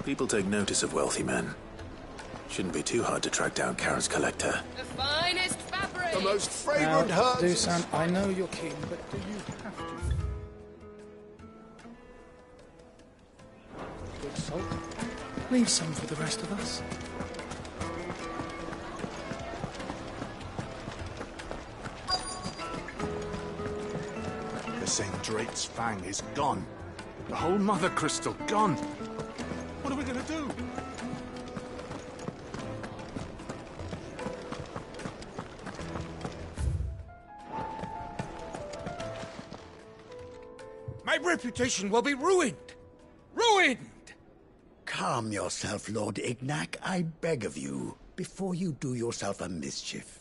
People take notice of wealthy men. Shouldn't be too hard to track down Karen's collector. The finest fabric! The most fragrant herbs... Dusan, I know you're keen, but do you have to? Good salt. Leave some for the rest of us. They're saying Drake's fang is gone. The whole mother crystal gone. What are we gonna do? My reputation will be ruined! Ruined! Calm yourself, Lord Ignac, I beg of you, before you do yourself a mischief.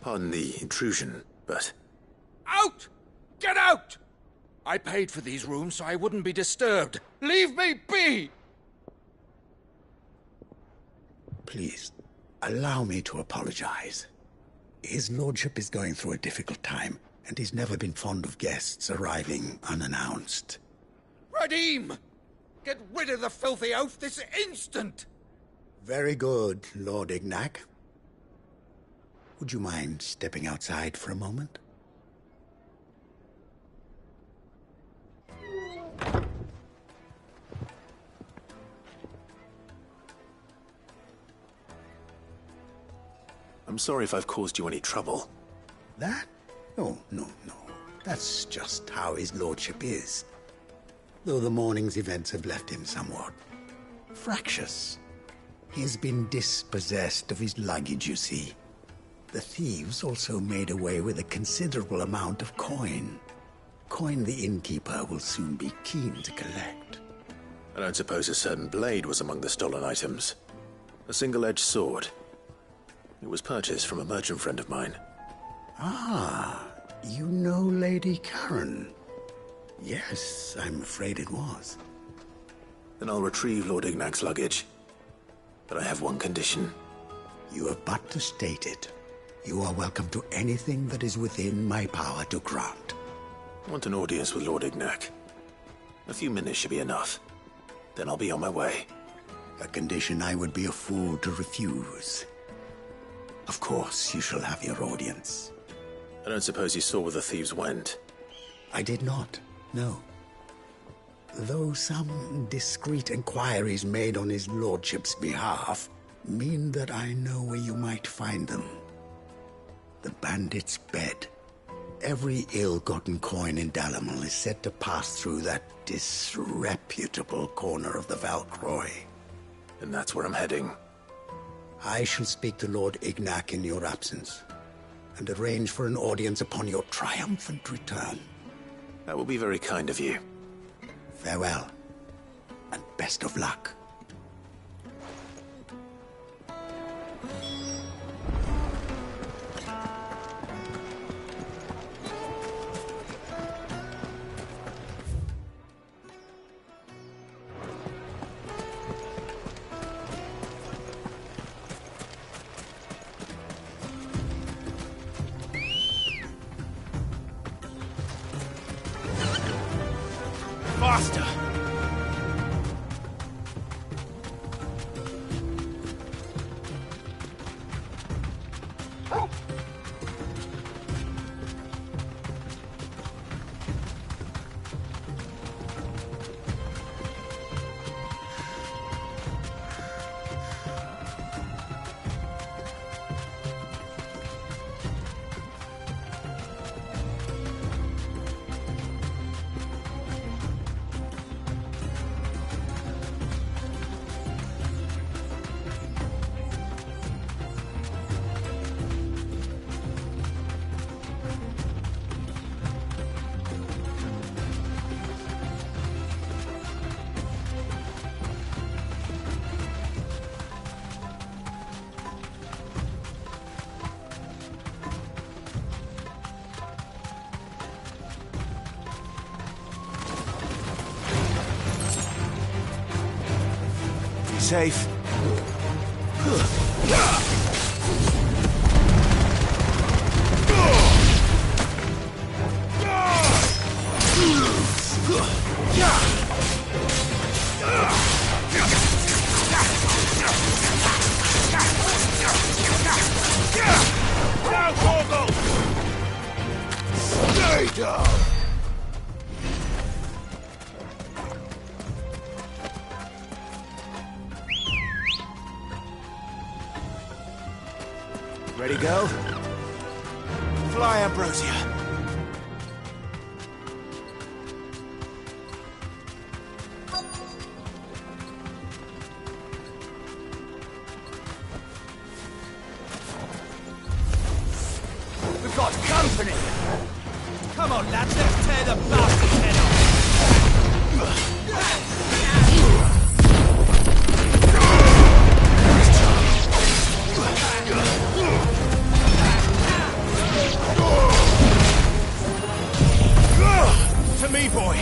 Pardon the intrusion, but... Out! Get out! I paid for these rooms so I wouldn't be disturbed. Leave me be! Please, allow me to apologize. His lordship is going through a difficult time, and he's never been fond of guests arriving unannounced. Radim! Get rid of the filthy oaf this instant! Very good, Lord Ignac. Would you mind stepping outside for a moment? I'm sorry if I've caused you any trouble. That? Oh, no. That's just how his lordship is. Though the morning's events have left him somewhat fractious. He's been dispossessed of his luggage, you see. The thieves also made away with a considerable amount of coin. Coin the innkeeper will soon be keen to collect. I don't suppose a certain blade was among the stolen items. A single-edged sword. It was purchased from a merchant friend of mine. Ah, you know Lady Karen. Yes, I'm afraid it was. Then I'll retrieve Lord Ignac's luggage. But I have one condition. You have but to state it. You are welcome to anything that is within my power to grant. I want an audience with Lord Ignac. A few minutes should be enough. Then I'll be on my way. A condition I would be a fool to refuse. Of course, you shall have your audience. I don't suppose you saw where the thieves went. I did not, no. Though some discreet inquiries made on his lordship's behalf mean that I know where you might find them. The bandit's bed. Every ill-gotten coin in Dalamal is said to pass through that disreputable corner of the Valcroy. And that's where I'm heading. I shall speak to Lord Ignac in your absence, and arrange for an audience upon your triumphant return. That will be very kind of you. Farewell, and best of luck. Faster! Safe. Traitor! Ready, go? Fly, Ambrosia. We've got company! Come on, lads, let's tear the bastard's head off! To me, boy!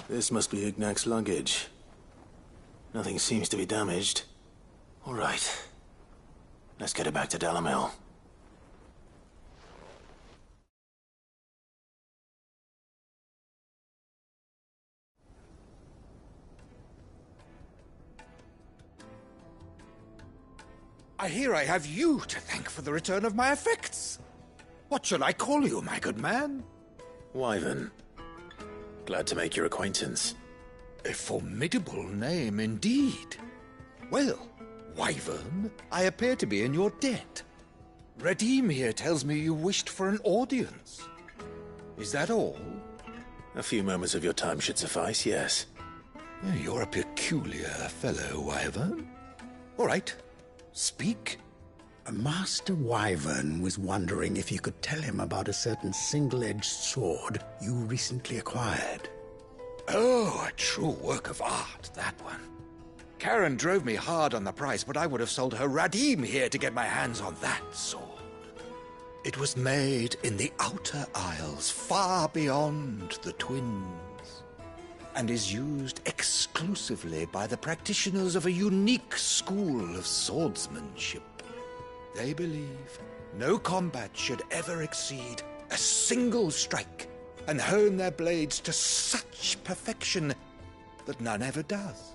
This must be Ignac's luggage. Nothing seems to be damaged. All right. Let's get it back to Dalamil. I hear I have you to thank for the return of my effects. What shall I call you, my good man? Wyvern. Glad to make your acquaintance. A formidable name indeed. Well, Wyvern, I appear to be in your debt. Redeem here tells me you wished for an audience. Is that all? A few moments of your time should suffice, yes. You're a peculiar fellow, Wyvern. All right, speak. Master Wyvern was wondering if you could tell him about a certain single-edged sword you recently acquired. Oh, a true work of art, that one. Karen drove me hard on the price, but I would have sold her Radim here to get my hands on that sword. It was made in the Outer Isles, far beyond the Twins, and is used exclusively by the practitioners of a unique school of swordsmanship. They believe no combat should ever exceed a single strike and hone their blades to such perfection that none ever does.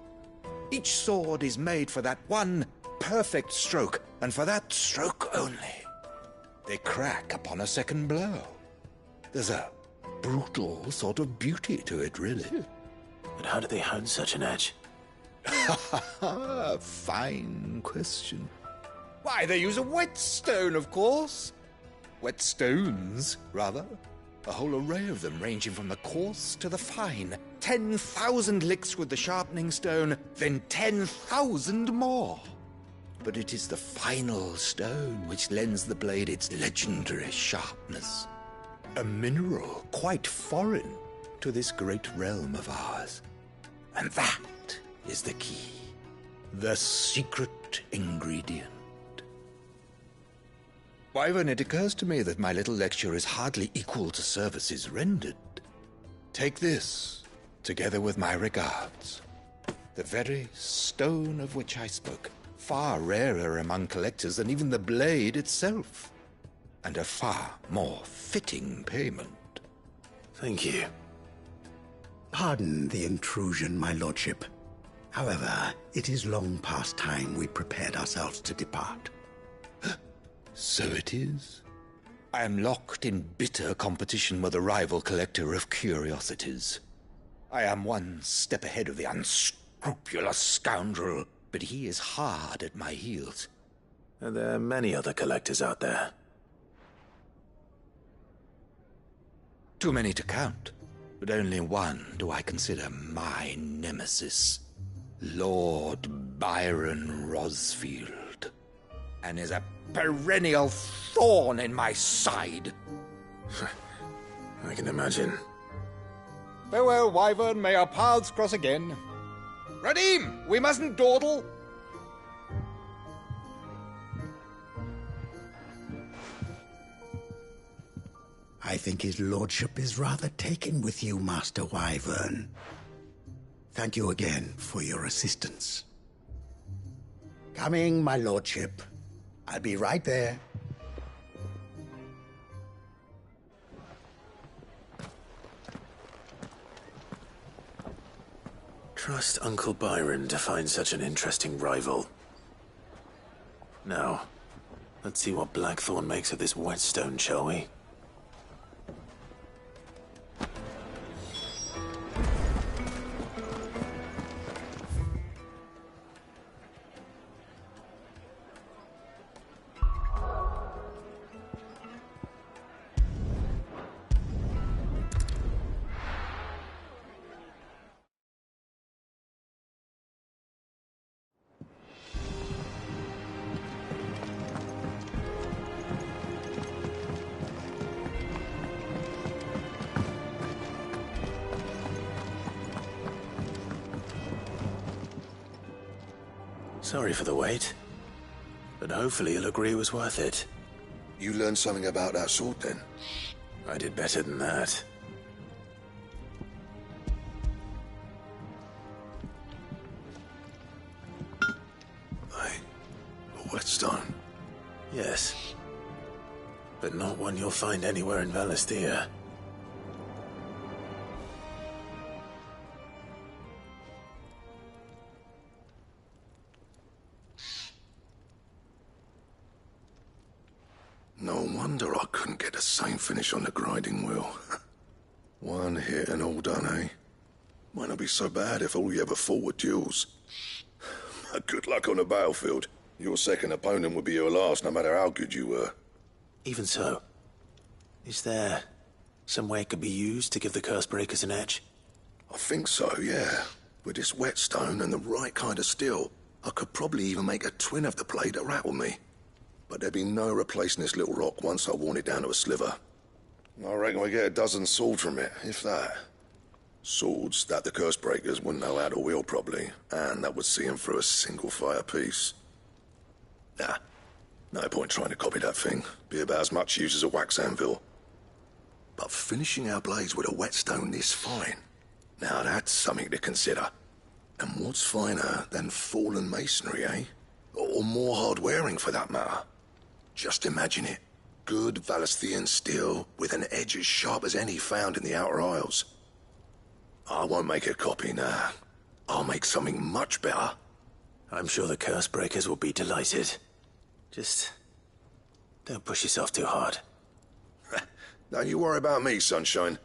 Each sword is made for that one perfect stroke, and for that stroke only. They crack upon a second blow. There's a brutal sort of beauty to it, really. But how do they hone such an edge? Fine question. Why, they use a whetstone, of course. Whetstones, rather. A whole array of them, ranging from the coarse to the fine. 10,000 licks with the sharpening stone, then 10,000 more. But it is the final stone which lends the blade its legendary sharpness. A mineral quite foreign to this great realm of ours. And that is the key. The secret ingredient. Wyvern, it occurs to me that my little lecture is hardly equal to services rendered. Take this, together with my regards. The very stone of which I spoke, far rarer among collectors than even the blade itself, and a far more fitting payment. Thank you. Pardon the intrusion, my lordship. However, it is long past time we prepared ourselves to depart. So it is. I am locked in bitter competition with a rival collector of curiosities. I am one step ahead of the unscrupulous scoundrel, but he is hard at my heels. Are there many other collectors out there? Too many to count, but only one do I consider my nemesis. Lord Byron Rosfield, and is a perennial thorn in my side. I can imagine. Farewell, Wyvern. May our paths cross again. Radim, we mustn't dawdle. I think his lordship is rather taken with you, Master Wyvern. Thank you again for your assistance. Coming, my lordship. I'll be right there. Trust Uncle Byron to find such an interesting rival. Now, let's see what Blackthorn makes of this whetstone, shall we? Sorry for the wait, but hopefully you'll agree it was worth it. You learned something about that sword, then? I did better than that. A whetstone? Yes. But not one you'll find anywhere in Valisthea. No wonder I couldn't get the same finish on the grinding wheel. One hit and all done, eh? Might not be so bad if all you ever fought were duels. Good luck on the battlefield. Your second opponent would be your last, no matter how good you were. Even so, is there some way it could be used to give the curse breakers an edge? I think so, yeah. With this whetstone and the right kind of steel, I could probably even make a twin of the blade that rattled me. But there'd be no replacing this little rock once I worn it down to a sliver. I reckon we get a dozen swords from it, if that. Swords that the curse breakers wouldn't know how to wield properly, and that would see them through a single fire piece. Nah, no point trying to copy that thing. Be about as much use as a wax anvil. But finishing our blades with a whetstone this fine, now that's something to consider. And what's finer than fallen masonry, eh? Or more hard-wearing, for that matter. Just imagine it. Good Valisthean steel with an edge as sharp as any found in the Outer Isles. I won't make a copy, nah. I'll make something much better. I'm sure the curse breakers will be delighted. Just don't push yourself too hard. Don't you worry about me, sunshine.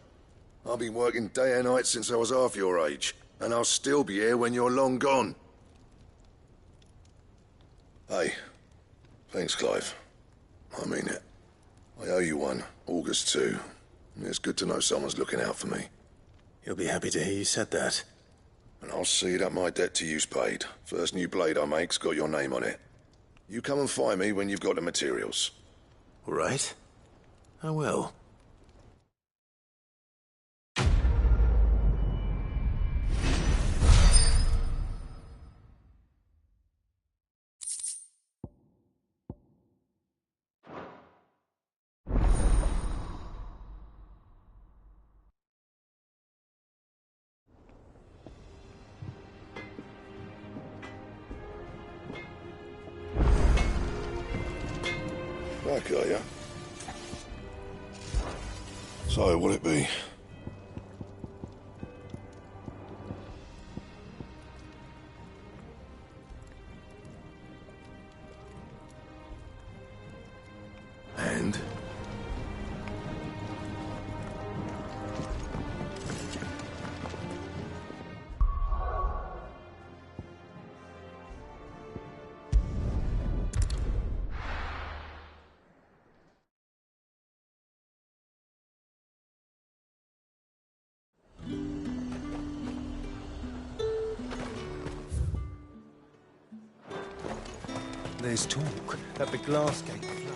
I've been working day and night since I was half your age, and I'll still be here when you're long gone. Hey, thanks, Clive. I mean it. I owe you one, August too. It's good to know someone's looking out for me. You'll be happy to hear you said that. And I'll see that my debt to you's paid. First new blade I make's got your name on it. You come and find me when you've got the materials. All right. I will. Back, are ya? So, what'll it be? And? There's talk that the glass gate flood.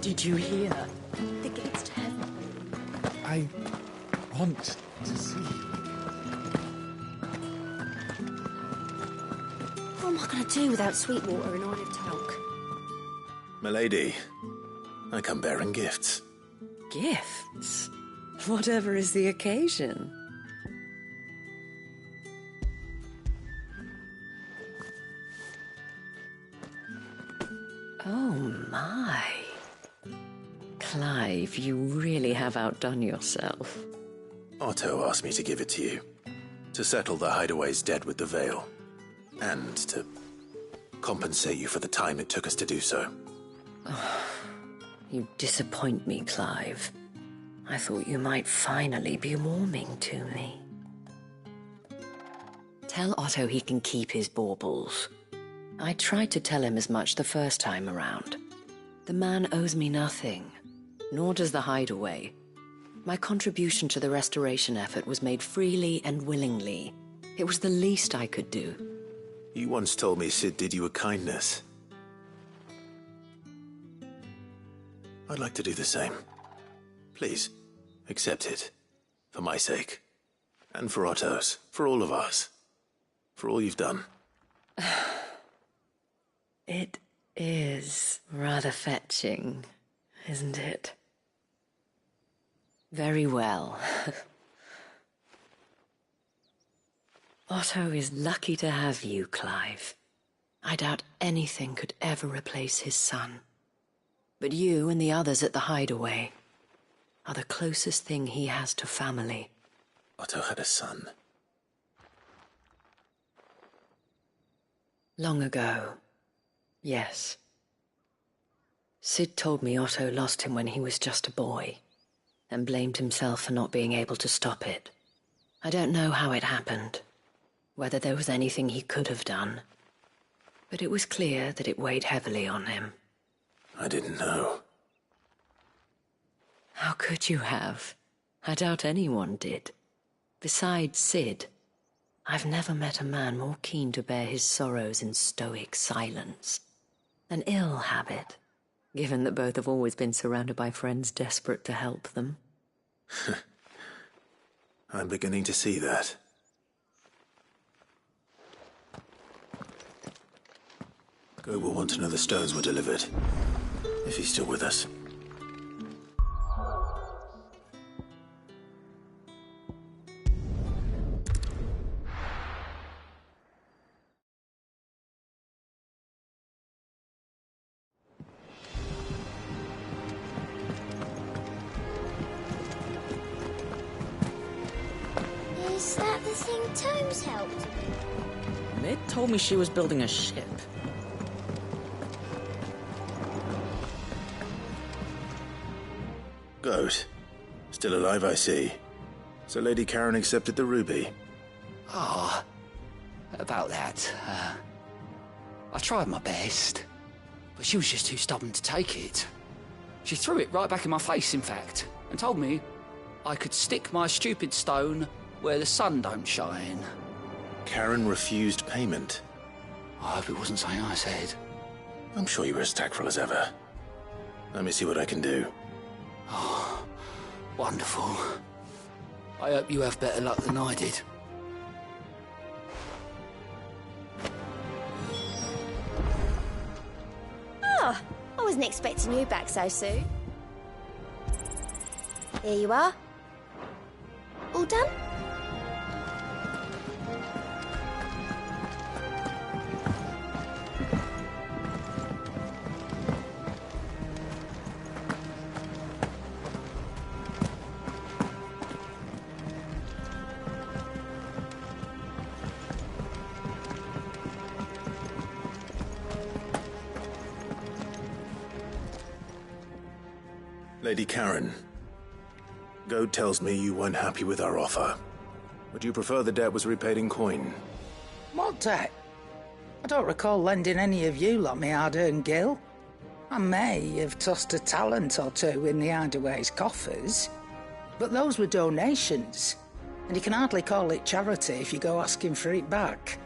Did you hear? The gates to heaven. I want to see. What am I going to do without Sweetwater and Olive Talc? Milady, I come bearing gifts. Gifts? Whatever is the occasion. Oh my. Clive, you really have outdone yourself. Otto asked me to give it to you. To settle the Hideaway's debt with the Veil. And to compensate you for the time it took us to do so. You disappoint me, Clive. I thought you might finally be warming to me. Tell Otto he can keep his baubles. I tried to tell him as much the first time around. The man owes me nothing, nor does the Hideaway. My contribution to the restoration effort was made freely and willingly. It was the least I could do. You once told me Sid did you a kindness. I'd like to do the same. Please, accept it. For my sake. And for Otto's. For all of us. For all you've done. It is rather fetching, isn't it? Very well. Otto is lucky to have you, Clive. I doubt anything could ever replace his son. But you and the others at the Hideaway are the closest thing he has to family. Otto had a son. Long ago, yes. Sid told me Otto lost him when he was just a boy, and blamed himself for not being able to stop it. I don't know how it happened, whether there was anything he could have done, but it was clear that it weighed heavily on him. I didn't know. How could you have? I doubt anyone did. Besides Sid, I've never met a man more keen to bear his sorrows in stoic silence. An ill habit, given that both have always been surrounded by friends desperate to help them. I'm beginning to see that. Go will want to know the stones were delivered. If he's still with us. Is that the thing Tomes helped? Mid told me she was building a ship. Goat. Still alive, I see. So Lady Karen accepted the ruby. Ah, about that. I tried my best, but she was just too stubborn to take it. She threw it right back in my face, in fact, and told me I could stick my stupid stone where the sun don't shine. Karen refused payment. I hope it wasn't something I said. I'm sure you were as tactful as ever. Let me see what I can do. Oh, wonderful. I hope you have better luck than I did. Ah, I wasn't expecting you back so soon. Here you are. All done? Lady Karen, Goad tells me you weren't happy with our offer. Would you prefer the debt was repaid in coin? What debt? I don't recall lending any of you like me hard-earned gil. I may have tossed a talent or two in the hideaway's coffers, but those were donations, and you can hardly call it charity if you go asking for it back.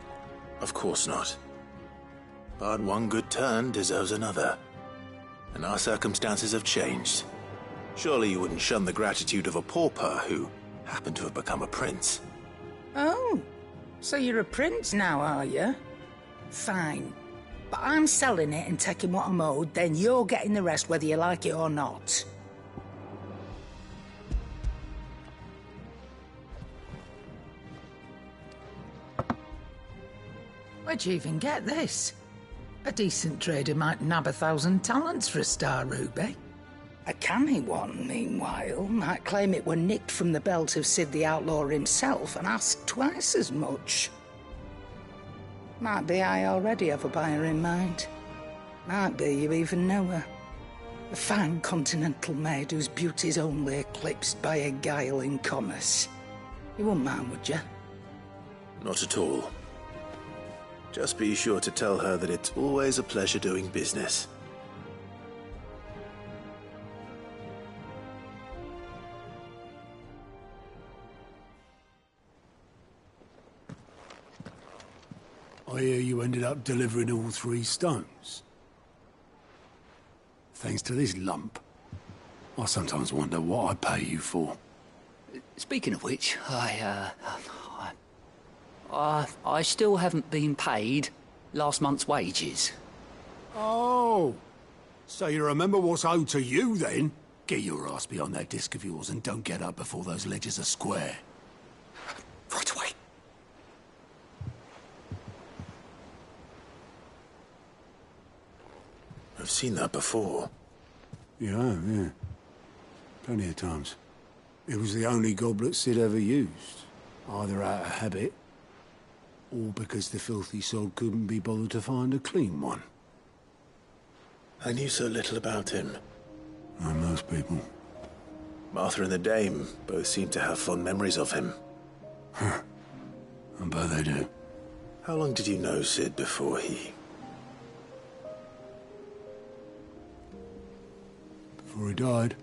Of course not. But one good turn deserves another. And our circumstances have changed. Surely you wouldn't shun the gratitude of a pauper who happened to have become a prince. Oh, so you're a prince now, are you? Fine. But I'm selling it and taking what I'm owed, then you're getting the rest whether you like it or not. Where'd you even get this? A decent trader might nab 1,000 talents for a star ruby. A canny one, meanwhile, might claim it were nicked from the belt of Sid the Outlaw himself and ask twice as much. Might be I already have a buyer in mind. Might be you even know her. A fine continental maid whose beauty's only eclipsed by a guile in commerce. You wouldn't mind, would you? Not at all. Just be sure to tell her that it's always a pleasure doing business. I hear you ended up delivering all 3 stones. Thanks to this lump. I sometimes wonder what I pay you for. Speaking of which, I still haven't been paid last month's wages. Oh, so you remember what's owed to you then? Get your ass behind that disc of yours and don't get up before those ledgers are square. Right away. I've seen that before. Yeah. Plenty of times. It was the only goblet Sid ever used. Either out of habit, or because the filthy sod couldn't be bothered to find a clean one. I knew so little about him. Like most people. Martha and the Dame both seem to have fond memories of him. I bet they do. How long did you know Sid before he... Before he died.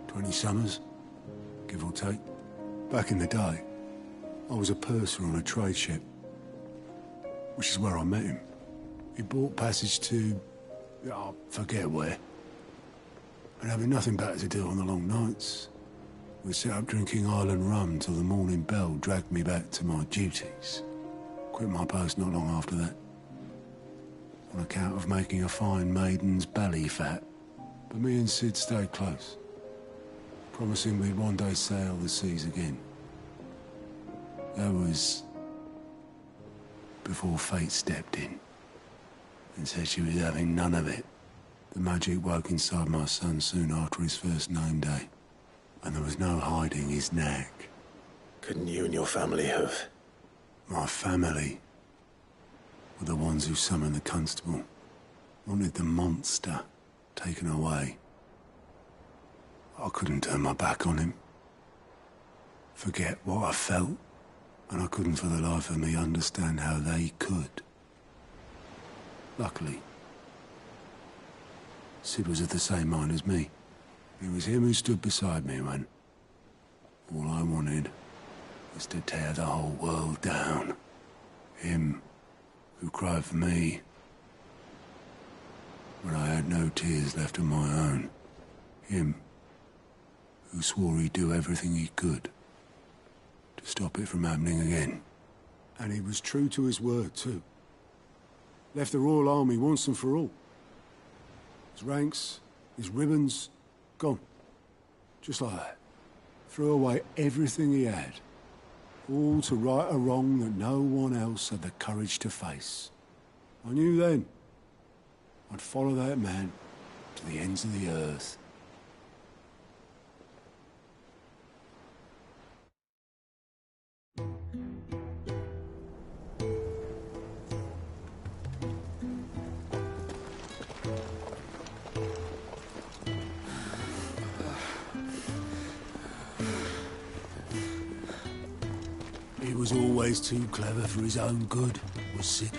20 summers, give or take. Back in the day, I was a purser on a trade ship, which is where I met him. He bought passage to... I forget where. And having nothing better to do on the long nights, we set up drinking island rum till the morning bell dragged me back to my duties. Quit my post not long after that, on account of making a fine maiden's belly fat. But me and Sid stayed close, promising we'd one day sail the seas again. That was before fate stepped in and said she was having none of it. The magic woke inside my son soon after his first name day, and there was no hiding his knack. Couldn't you and your family have... My family were the ones who summoned the constable, wanted the monster taken away. I couldn't turn my back on him, forget what I felt, and I couldn't for the life of me understand how they could. Luckily, Sid was of the same mind as me. It was him who stood beside me when all I wanted was to tear the whole world down. Him who cried for me when I had no tears left of my own. Him who swore he'd do everything he could to stop it from happening again. And he was true to his word, too. Left the Royal Army once and for all. His ranks, his ribbons, gone. Just like that. Threw away everything he had. All to right a wrong that no one else had the courage to face. I knew then I'd follow that man to the ends of the earth. He was always too clever for his own good, was Sid.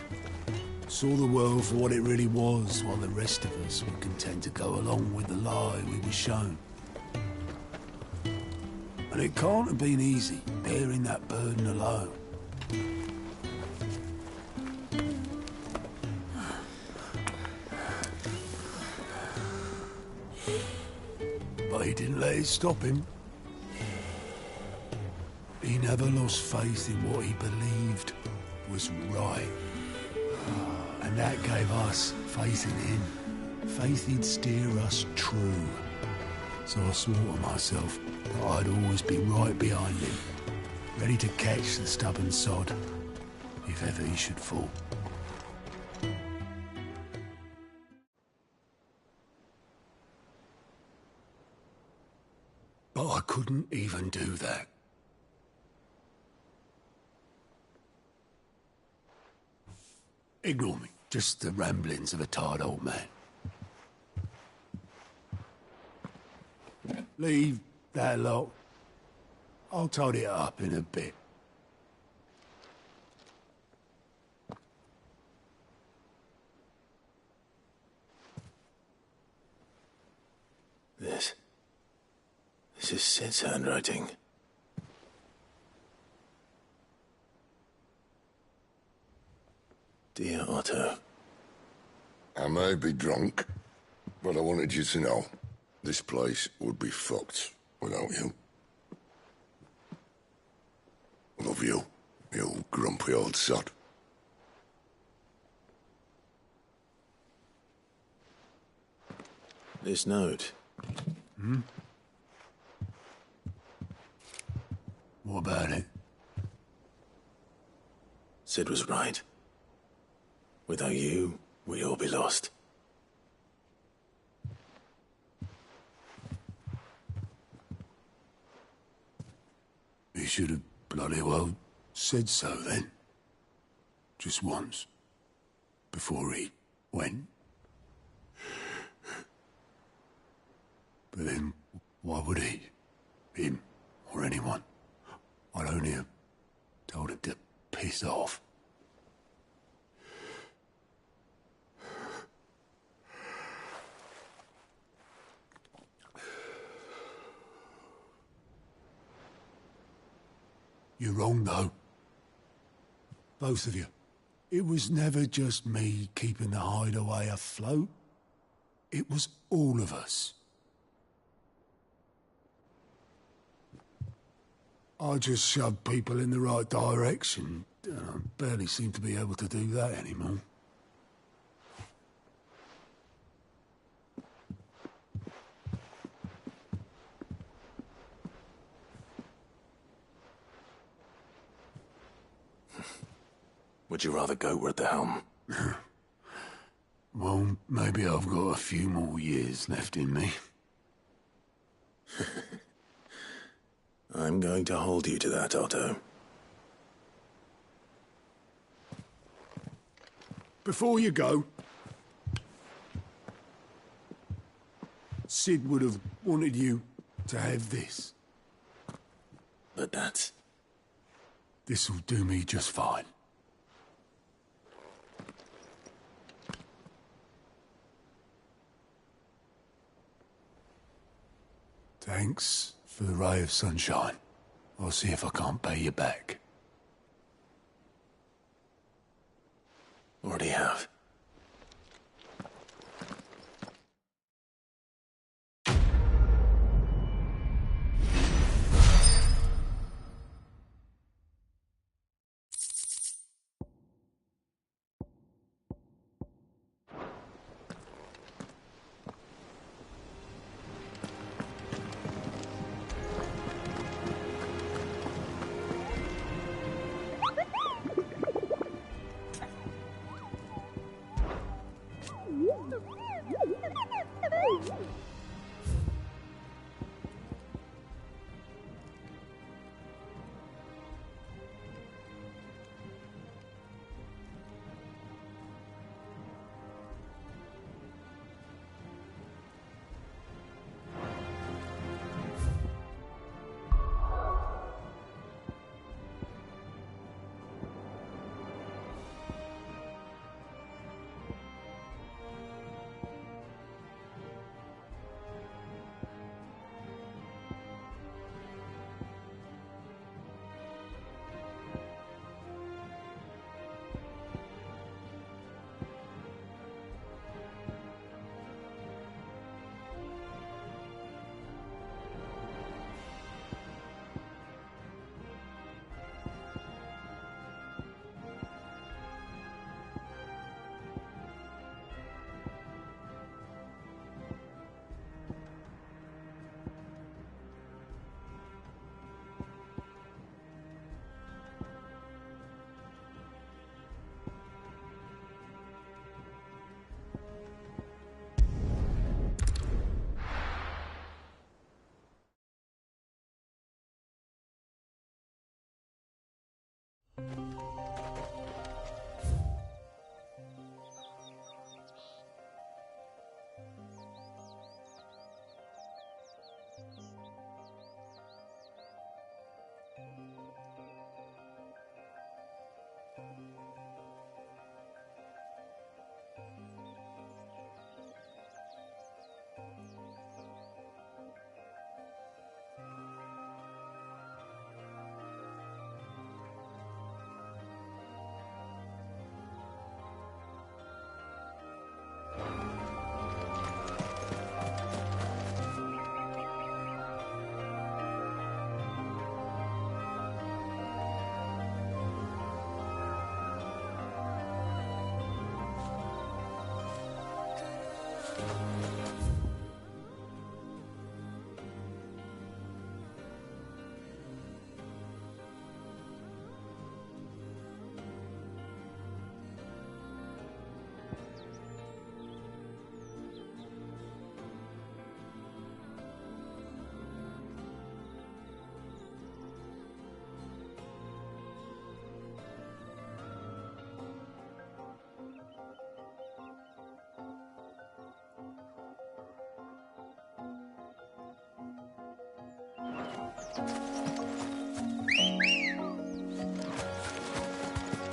Saw the world for what it really was, while the rest of us were content to go along with the lie we were shown. And it can't have been easy, bearing that burden alone. But he didn't let it stop him. He never lost faith in what he believed was right. And that gave us faith in him. Faith he'd steer us true. So I swore to myself that I'd always be right behind him, ready to catch the stubborn sod, if ever he should fall. But I couldn't even do that. Ignore me. Just the ramblings of a tired old man. Leave that lot. I'll tidy it up in a bit. This is Sid's handwriting. Dear Otto. I may be drunk, but I wanted you to know this place would be fucked without you. I love you, you grumpy old sod. This note. Hmm? What about it? Sid was right. Without you, we'd all be lost. He should have bloody well said so then. Just once. Before he went. But then, why would he? Him, or anyone. I'd only have told him to piss off. You're wrong, though. Both of you. It was never just me keeping the hideaway afloat. It was all of us. I just shoved people in the right direction. I barely seem to be able to do that anymore. Would you rather go at the helm? Well, maybe I've got a few more years left in me. I'm going to hold you to that, Otto. Before you go, Sid would have wanted you to have this. But that's... This'll do me just fine. Thanks for the ray of sunshine. I'll see if I can't pay you back. Already have.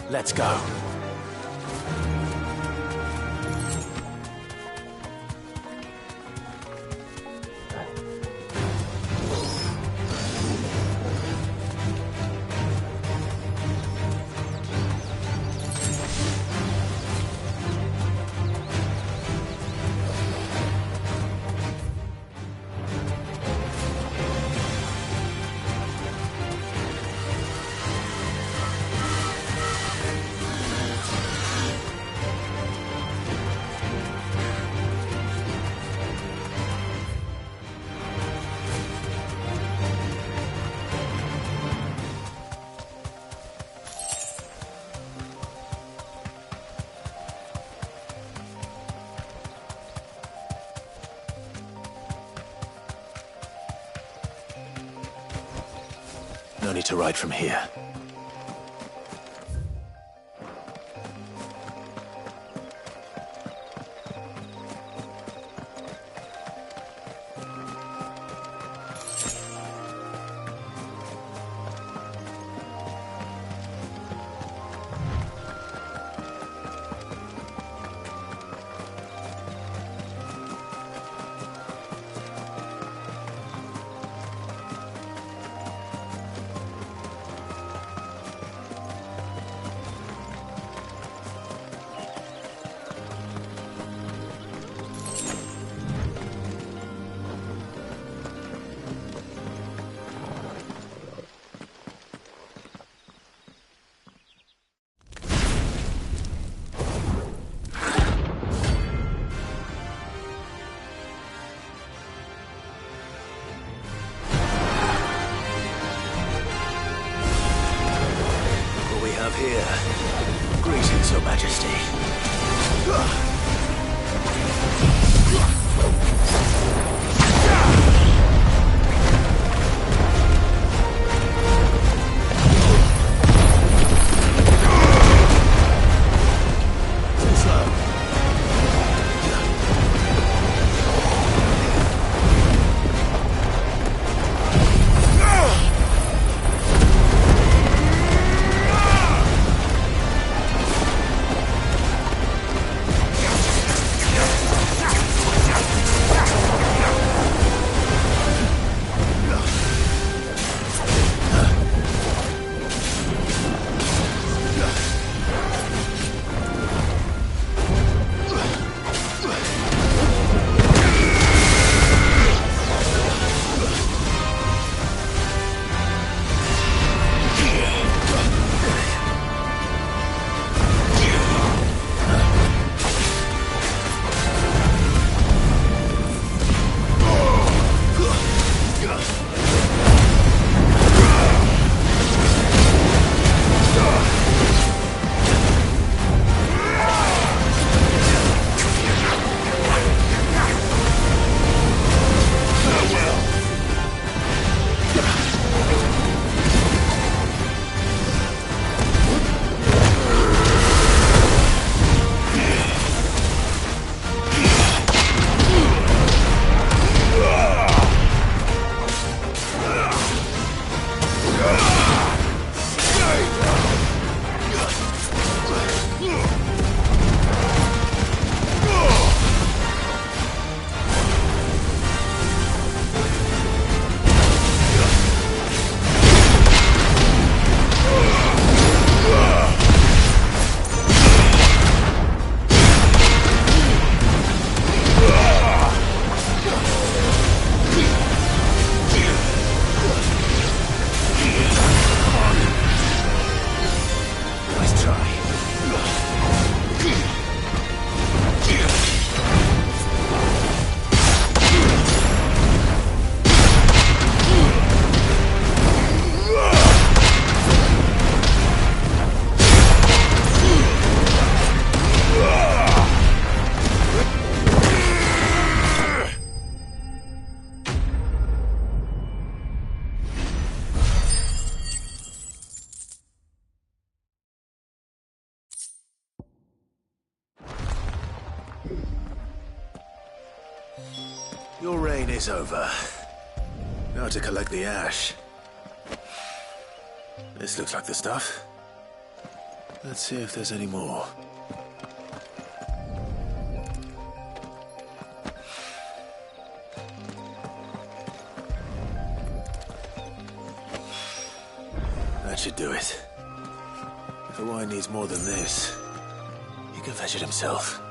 Let's go. No need to ride from here. Here. Greetings, Your Majesty. Your reign is over. Now to collect the ash. This looks like the stuff. Let's see if there's any more. That should do it. If the wine needs more than this, he can fetch it himself.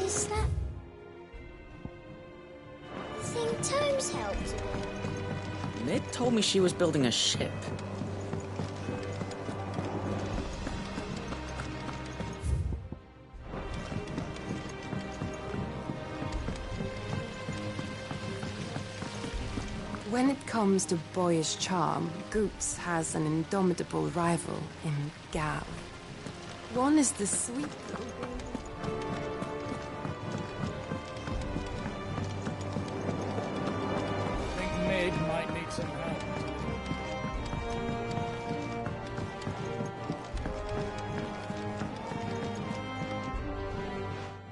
Is that thing Tomes helped with? Ned told me she was building a ship. When it comes to boyish charm, Goops has an indomitable rival in Gal. One is the sweet little I think Ned might need some help.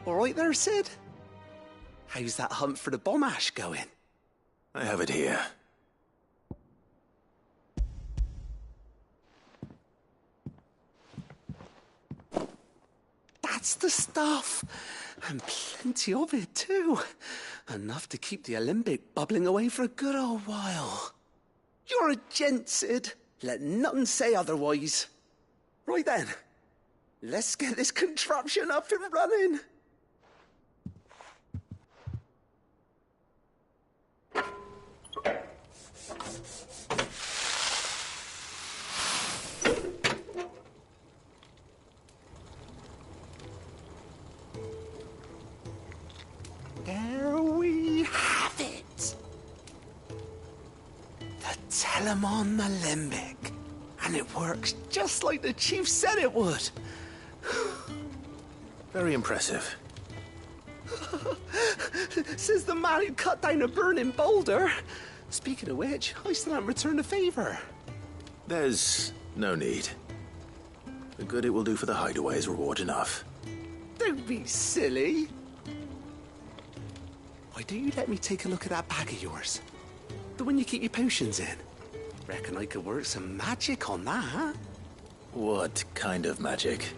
All right there, Sid? How's that hunt for the bomb ash going? I have it here. That's the stuff. And plenty of it, too. Enough to keep the alembic bubbling away for a good old while. You're a gent, Sid. Let nothing say otherwise. Right then. Let's get this contraption up and running. There we have it. The Telemon Alembic. And it works just like the chief said it would. Very impressive. Says the man who cut down a burning boulder. Speaking of which, I still haven't returned the favor. There's no need. The good it will do for the hideaway is reward enough. Don't be silly. Why don't you let me take a look at that bag of yours? The one you keep your potions in. Reckon I could work some magic on that. What kind of magic?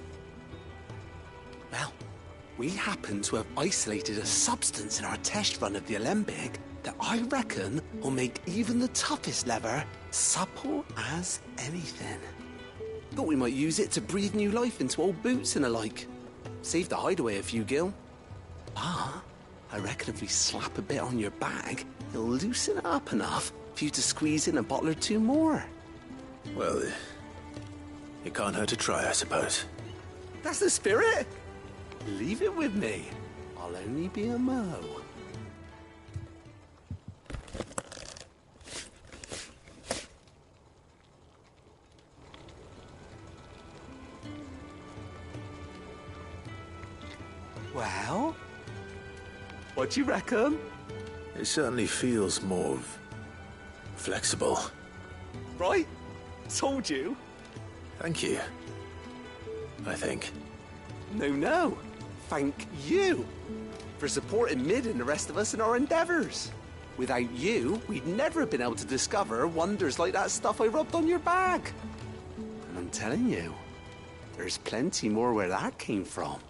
Well, we happen to have isolated a substance in our test run of the alembic that I reckon will make even the toughest leather supple as anything. Thought we might use it to breathe new life into old boots and the like. Save the hideaway a few gil. But I reckon if we slap a bit on your bag, it'll loosen it up enough for you to squeeze in a bottle or two more. Well, it can't hurt to try, I suppose. That's the spirit. Leave it with me. I'll only be a mo. Well, what do you reckon? It certainly feels more flexible. Right? Told you. Thank you. I think. No. Thank you for supporting Mid and the rest of us in our endeavors. Without you, we'd never have been able to discover wonders like that stuff I rubbed on your bag. And I'm telling you, there's plenty more where that came from.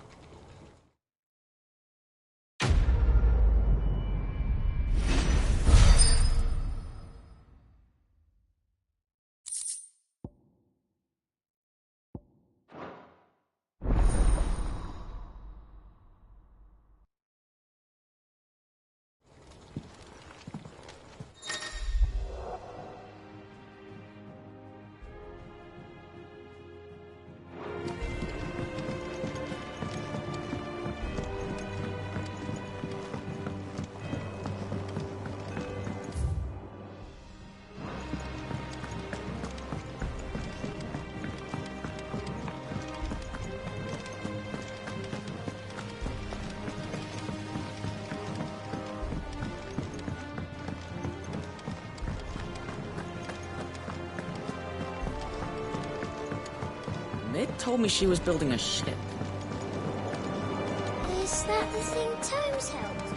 Ned told me she was building a ship. Is that the thing Tomes helped?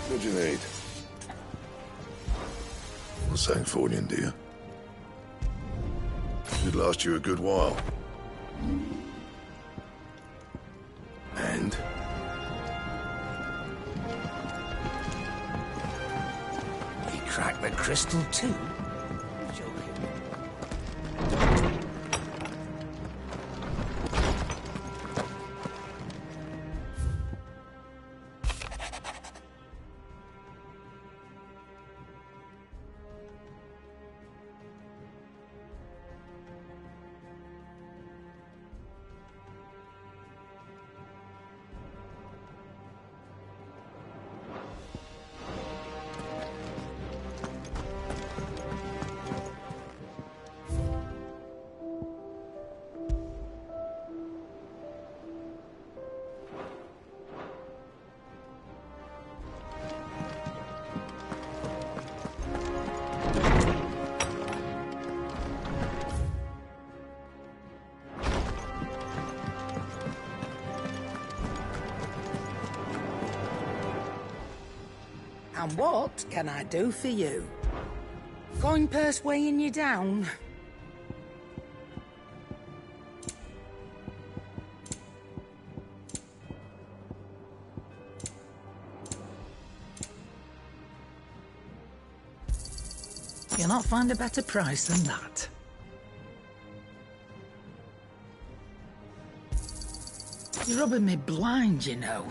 What do you need? What's that for you, dear? Should last you a good while. And? He cracked the crystal too? And what can I do for you? Coin purse weighing you down? You'll not find a better price than that. You're rubbing me blind, you know.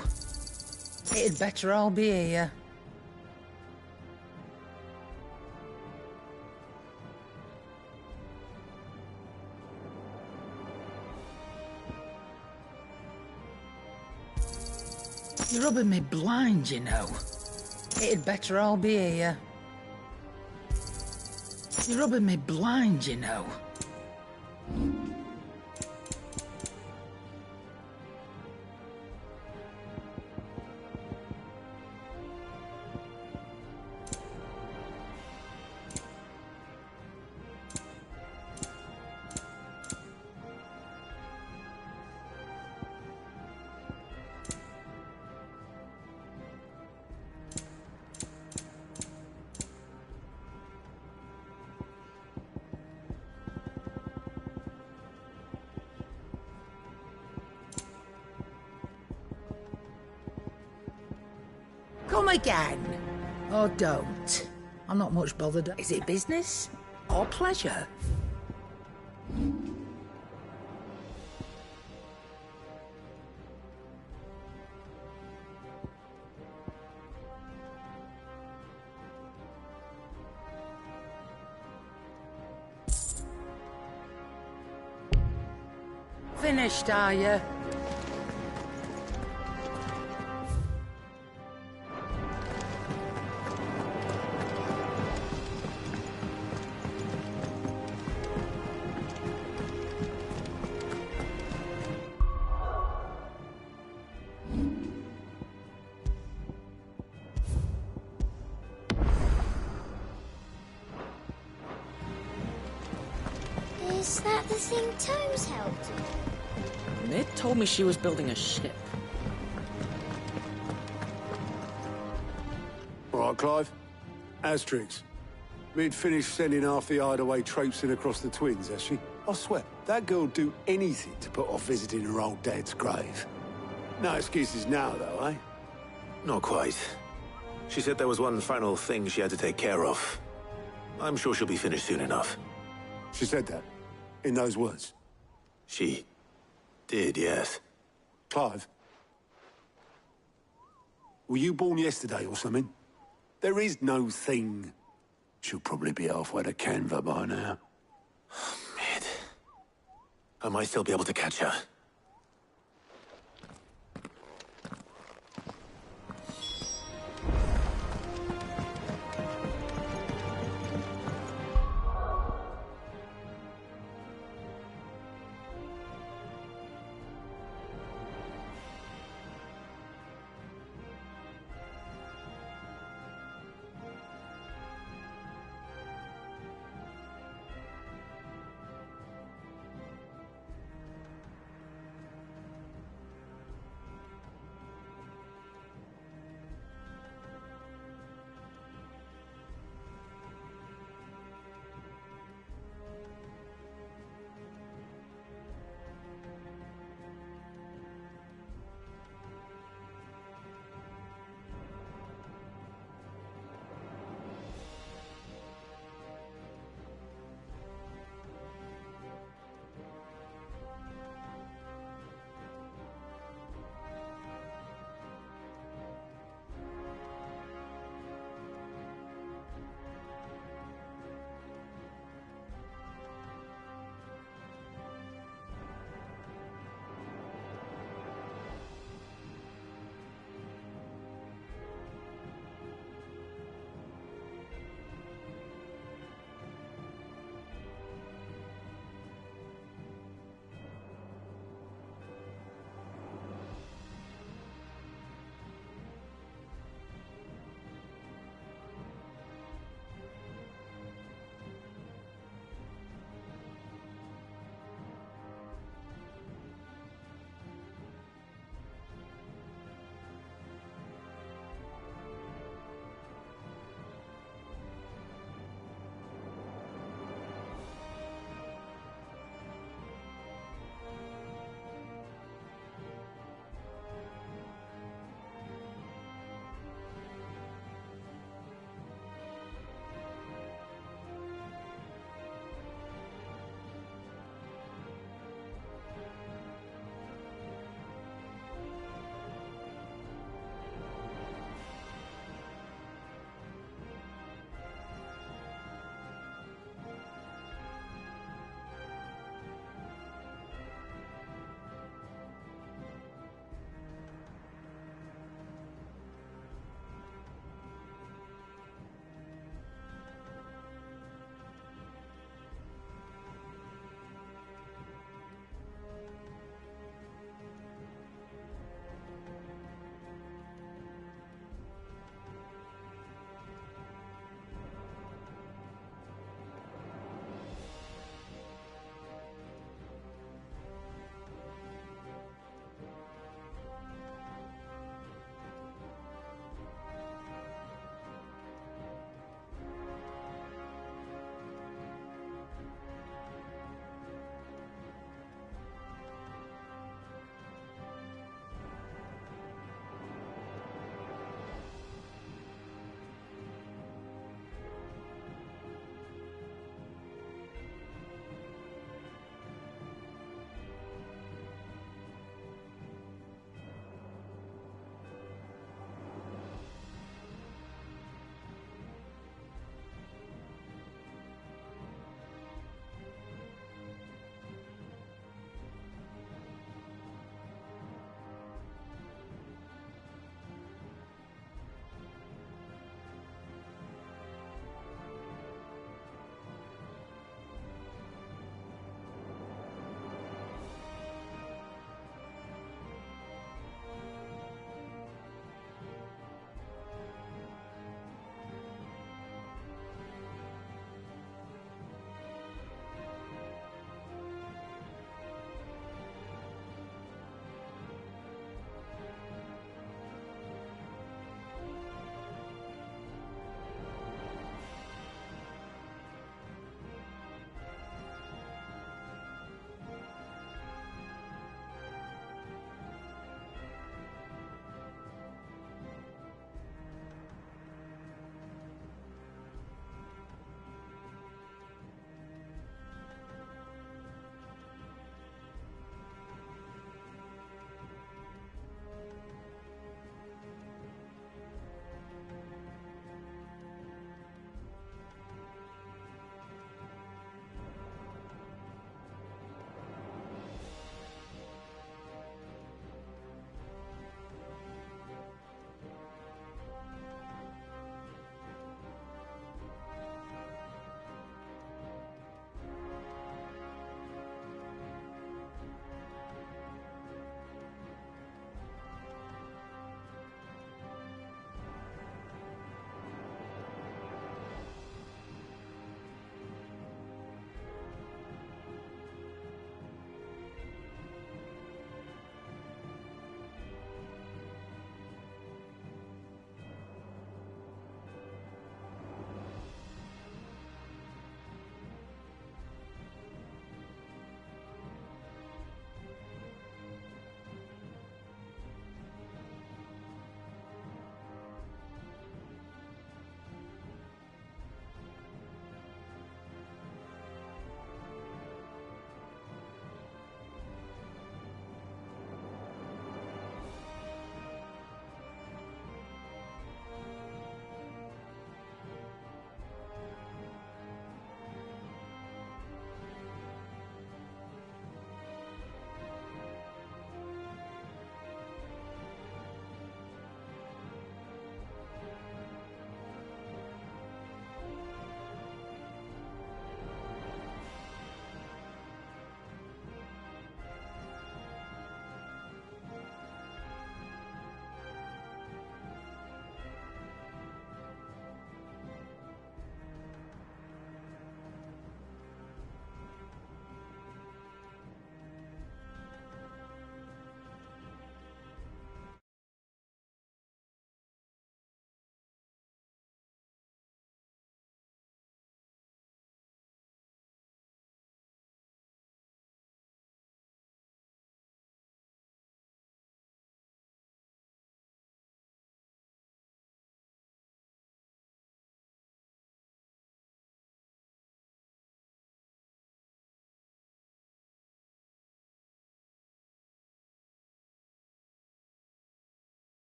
It'd better all be here. You're rubbing me blind, you know. It'd better all be here. You're rubbing me blind, you know. Come again. Or don't. I'm not much bothered. Is it business or pleasure? Finished, are you? Is that the thing Tomes helped? Ned told me she was building a ship. All right, Clive. Asterix. Mid finished sending half the hideaway traipsing across the twins, has she? I swear, that girl'd do anything to put off visiting her old dad's grave. No excuses now, though, eh? Not quite. She said there was one final thing she had to take care of. I'm sure she'll be finished soon enough. She said that? In those words? She did, yes. Clive? Were you born yesterday or something? There is no thing. She'll probably be halfway to Canva by now. Mid. I might still be able to catch her.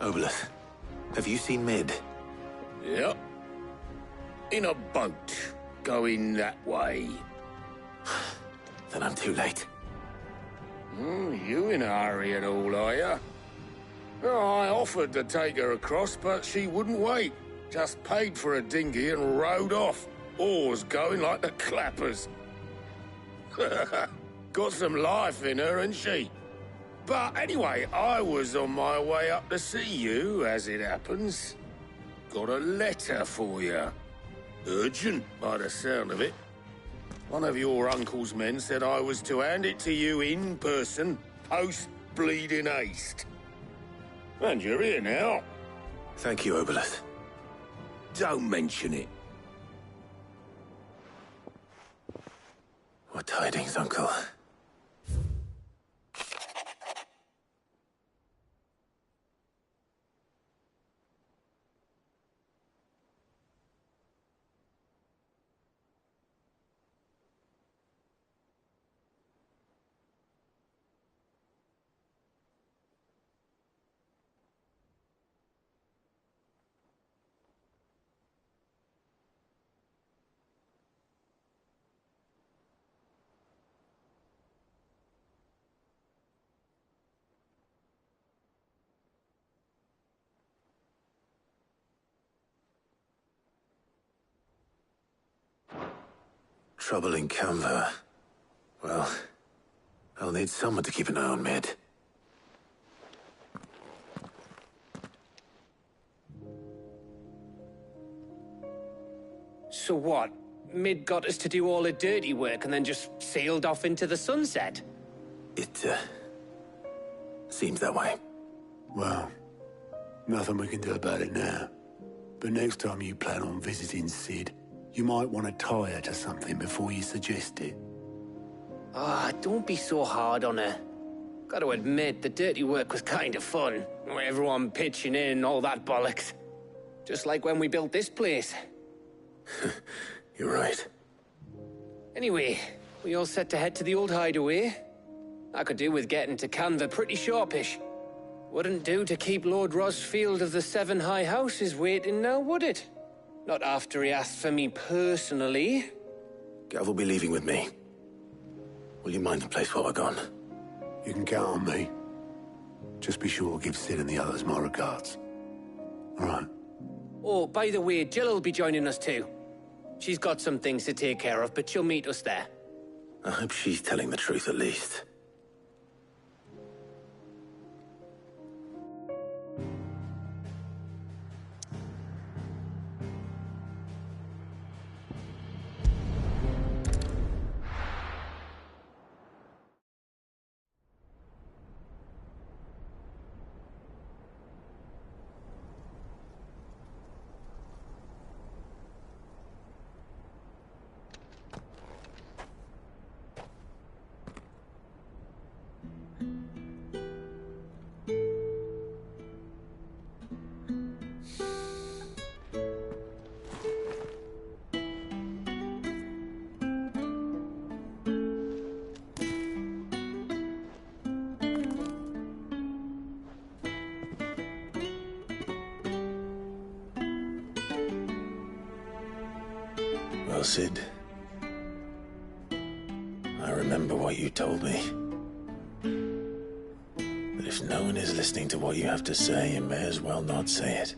Oboleth, have you seen Mid? Yep. In a boat, going that way. Then I'm too late. You in a hurry at all, are you? I offered to take her across, but she wouldn't wait. Just paid for a dinghy and rowed off. Oars going like the clappers. Got some life in her, ain't she? But anyway, I was on my way up to see you, as it happens. Got a letter for you. Urgent, by the sound of it. One of your uncle's men said I was to hand it to you in person, post-bleeding haste. And you're here now. Thank you, Oboleth. Don't mention it. What tidings, Uncle? Trouble in Canva. Well, I'll need someone to keep an eye on Mid. So what? Mid got us to do all the dirty work and then just sailed off into the sunset? It, seems that way. Well, nothing we can do about it now. But next time you plan on visiting Sid, you might want to tie her to something before you suggest it. Ah, don't be so hard on her. Gotta admit, the dirty work was kind of fun. Everyone pitching in and all that bollocks. Just like when we built this place. You're right. Anyway, we all set to head to the old hideaway. I could do with getting to Canva pretty sharpish. Wouldn't do to keep Lord Rosfield of the Seven High Houses waiting now, would it? Not after he asked for me personally. Gav will be leaving with me. Will you mind the place while we're gone? You can count on me. Just be sure to give Sid and the others my regards. All right. Oh, by the way, Jill will be joining us too. She's got some things to take care of, but she'll meet us there. I hope she's telling the truth at least. Well, Sid, I remember what you told me. That if no one is listening to what you have to say, you may as well not say it.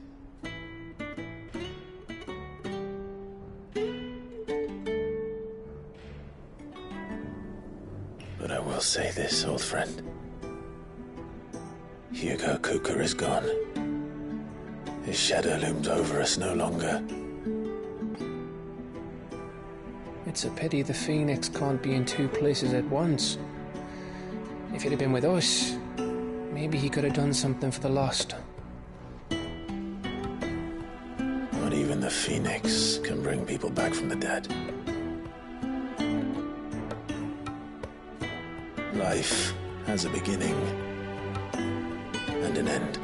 But I will say this, old friend. Hugo Kuka is gone. His shadow looms over us no longer. It's a pity the Phoenix can't be in two places at once. If he'd have been with us, maybe he could have done something for the lost. Not even the Phoenix can bring people back from the dead. Life has a beginning and an end.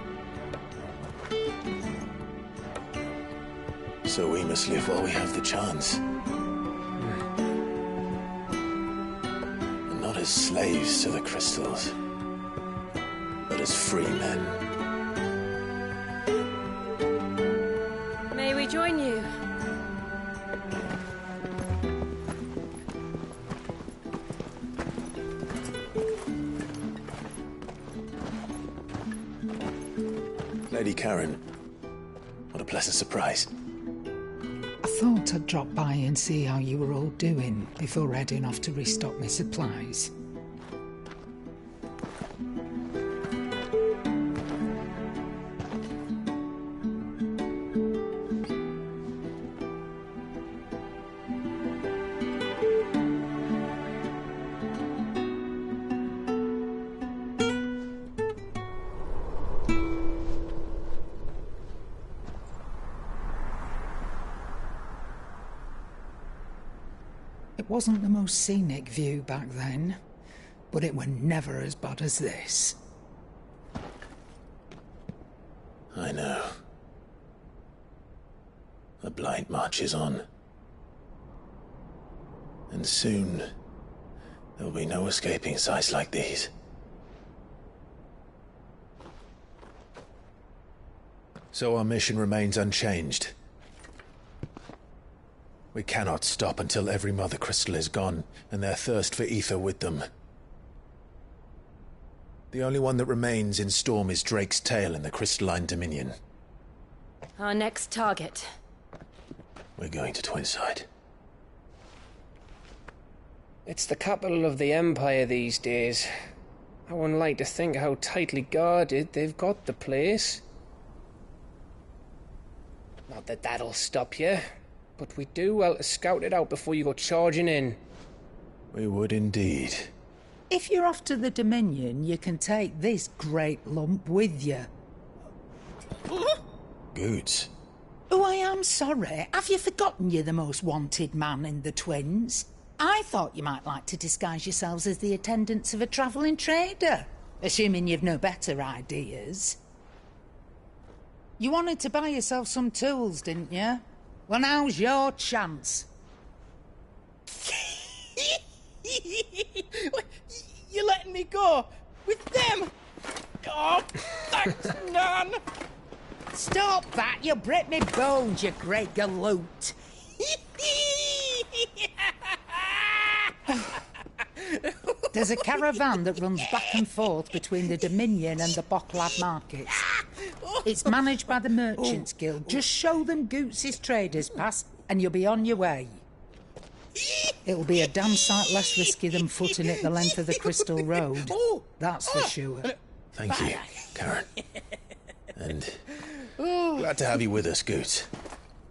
So we must live while we have the chance. And not as slaves to the crystals, but as free men. May we join you? Lady Karen, what a pleasant surprise. I thought I'd drop by and see how you were all doing before heading off to restock my supplies. It wasn't the most scenic view back then, but it were never as bad as this. I know. The blight marches on. And soon, there will be no escaping sights like these. So our mission remains unchanged. We cannot stop until every Mother Crystal is gone, and their thirst for ether with them. The only one that remains in Storm is Drake's tail in the Crystalline Dominion. Our next target. We're going to Twinside. It's the capital of the Empire these days. I wouldn't like to think how tightly guarded they've got the place. Not that that'll stop you, but we do well to scout it out before you go charging in. We would indeed. If you're off to the Dominion, you can take this great lump with you. Goods. Oh, I am sorry. Have you forgotten you're the most wanted man in the Twins? I thought you might like to disguise yourselves as the attendants of a travelling trader, assuming you've no better ideas. You wanted to buy yourself some tools, didn't you? Well, now's your chance. You're letting me go? With them? Oh, thanks, Nan! Stop that! You'll break me bones, you great galoot! There's a caravan that runs back and forth between the Dominion and the Bocklad markets. It's managed by the Merchants Guild. Just show them Goots' traders pass and you'll be on your way. It'll be a damn sight less risky than footing it the length of the Crystal Road. That's for sure. Thank you, Karen. And glad to have you with us, Goots.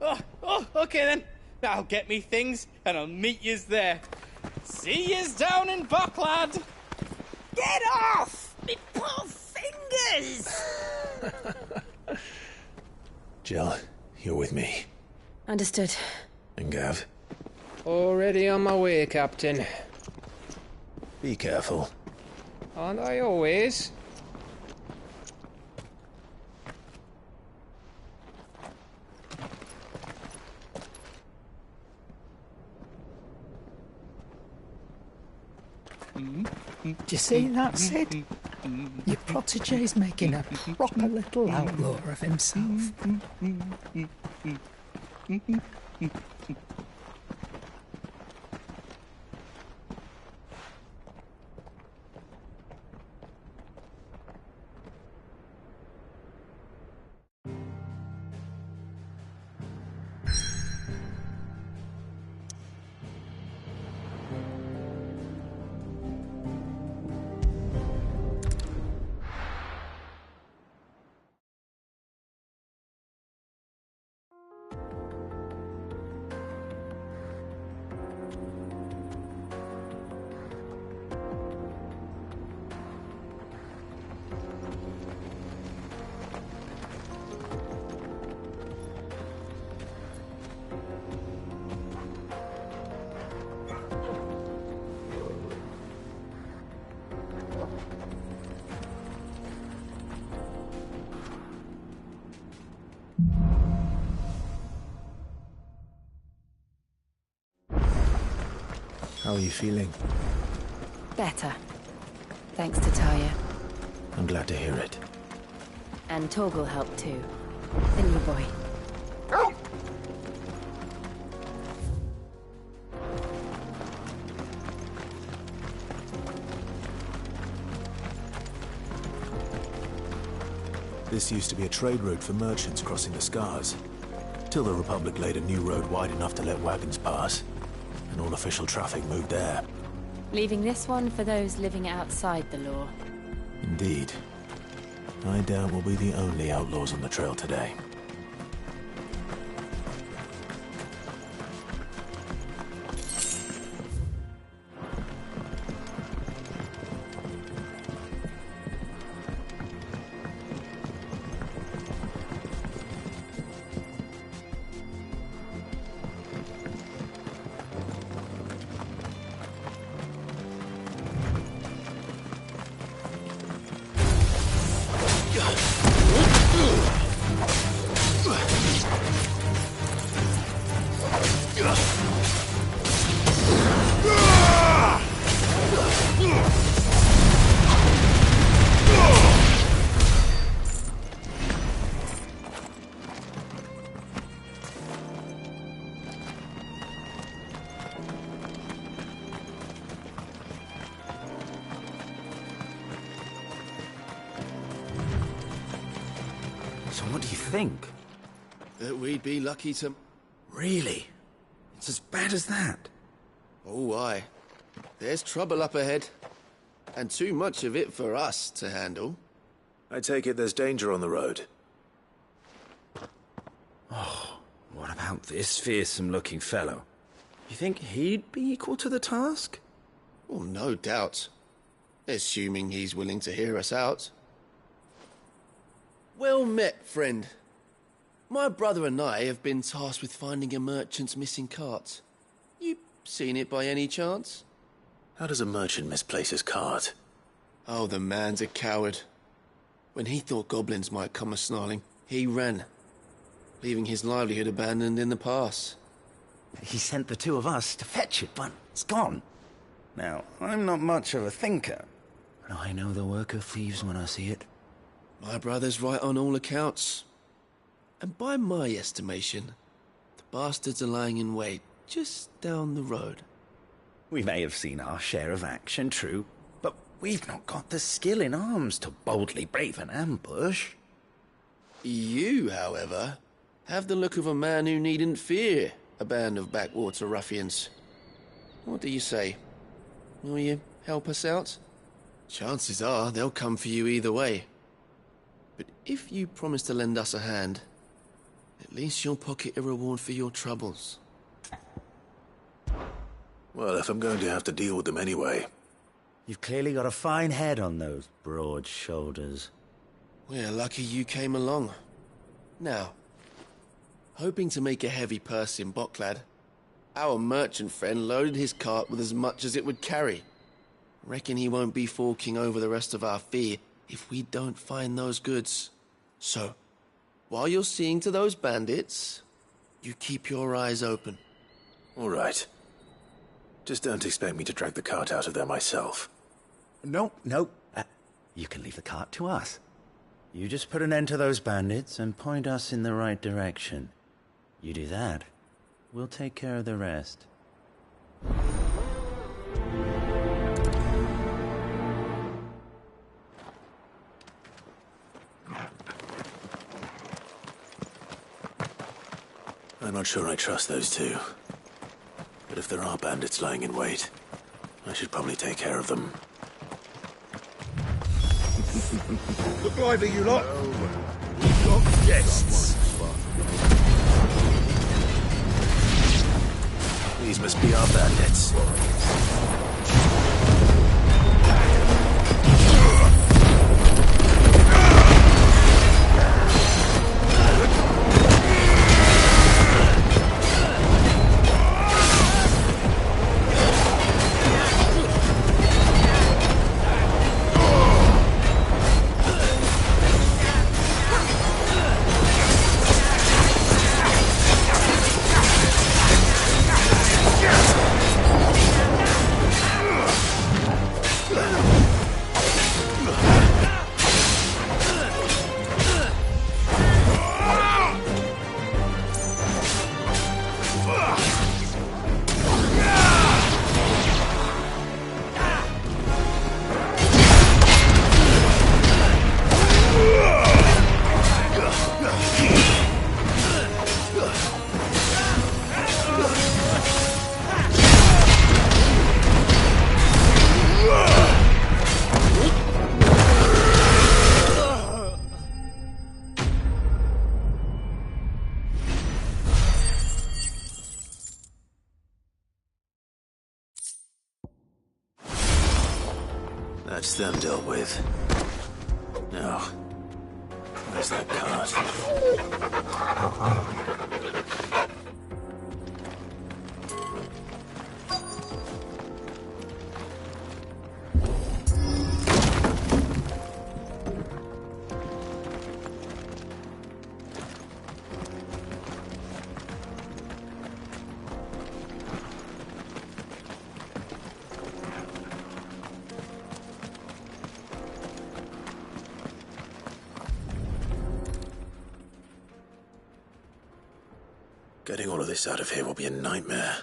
Oh, okay then. I'll get me things and I'll meet yous there. See yous down in Bocklad. Get off! Me poor fingers! Jill, you're with me. Understood. And Gav? Already on my way, Captain. Be careful. Aren't I always? Do you see that, Sid? Your protege's making a proper little outlaw of himself. How are you feeling? Better. Thanks to Taya. I'm glad to hear it. And Torgal helped too. The new boy. This used to be a trade route for merchants crossing the Scars, till the Republic laid a new road wide enough to let wagons pass, and all official traffic moved there. Leaving this one for those living outside the law. Indeed. I doubt we'll be the only outlaws on the trail today. So what do you think? That we'd be lucky to... Really? It's as bad as that? Oh, aye. There's trouble up ahead. And too much of it for us to handle. I take it there's danger on the road. Oh, what about this fearsome-looking fellow? You think he'd be equal to the task? Well, no doubt. Assuming he's willing to hear us out. Well met, friend. My brother and I have been tasked with finding a merchant's missing cart. You seen it by any chance? How does a merchant misplace his cart? Oh, the man's a coward. When he thought goblins might come a-snarling, he ran, leaving his livelihood abandoned in the pass. He sent the two of us to fetch it, but it's gone. Now, I'm not much of a thinker, but I know the work of thieves when I see it. My brother's right on all accounts. And by my estimation, the bastards are lying in wait just down the road. We may have seen our share of action, true, but we've not got the skill in arms to boldly brave an ambush. You, however, have the look of a man who needn't fear a band of backwater ruffians. What do you say? Will you help us out? Chances are they'll come for you either way. But if you promise to lend us a hand, at least you'll pocket a reward for your troubles. Well, if I'm going to have to deal with them anyway. You've clearly got a fine head on those broad shoulders. We're lucky you came along. Now, hoping to make a heavy purse in Boklad, our merchant friend loaded his cart with as much as it would carry. Reckon he won't be forking over the rest of our fee if we don't find those goods. So, while you're seeing to those bandits, you keep your eyes open. All right. Just don't expect me to drag the cart out of there myself. No. You can leave the cart to us. You just put an end to those bandits and point us in the right direction. You do that, we'll take care of the rest. I'm not sure I trust those two. But if there are bandits lying in wait, I should probably take care of them. Look lively, you lot! We've got guests! These must be our bandits. That's them dealt with. Now, where's that cart? Getting all of this out of here will be a nightmare.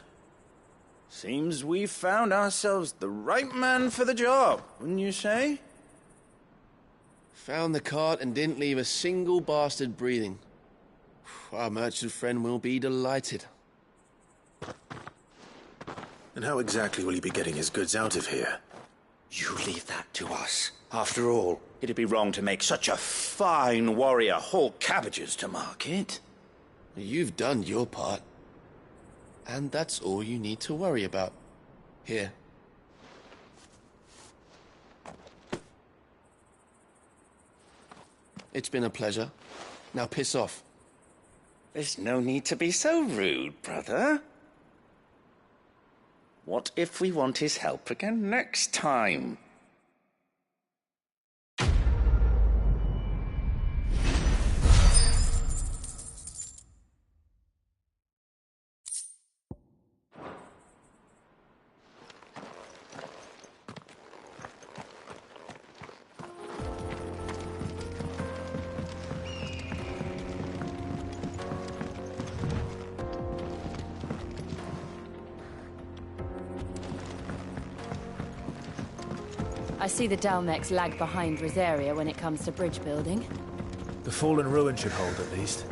Seems we've found ourselves the right man for the job, wouldn't you say? Found the cart and didn't leave a single bastard breathing. Our merchant friend will be delighted. And how exactly will he be getting his goods out of here? You leave that to us. After all, it'd be wrong to make such a fine warrior haul cabbages to market. You've done your part. And that's all you need to worry about. Here. It's been a pleasure. Now piss off. There's no need to be so rude, brother. What if we want his help again next time? I see the Dalmex lag behind Rosaria when it comes to bridge building. The fallen ruin should hold, at least.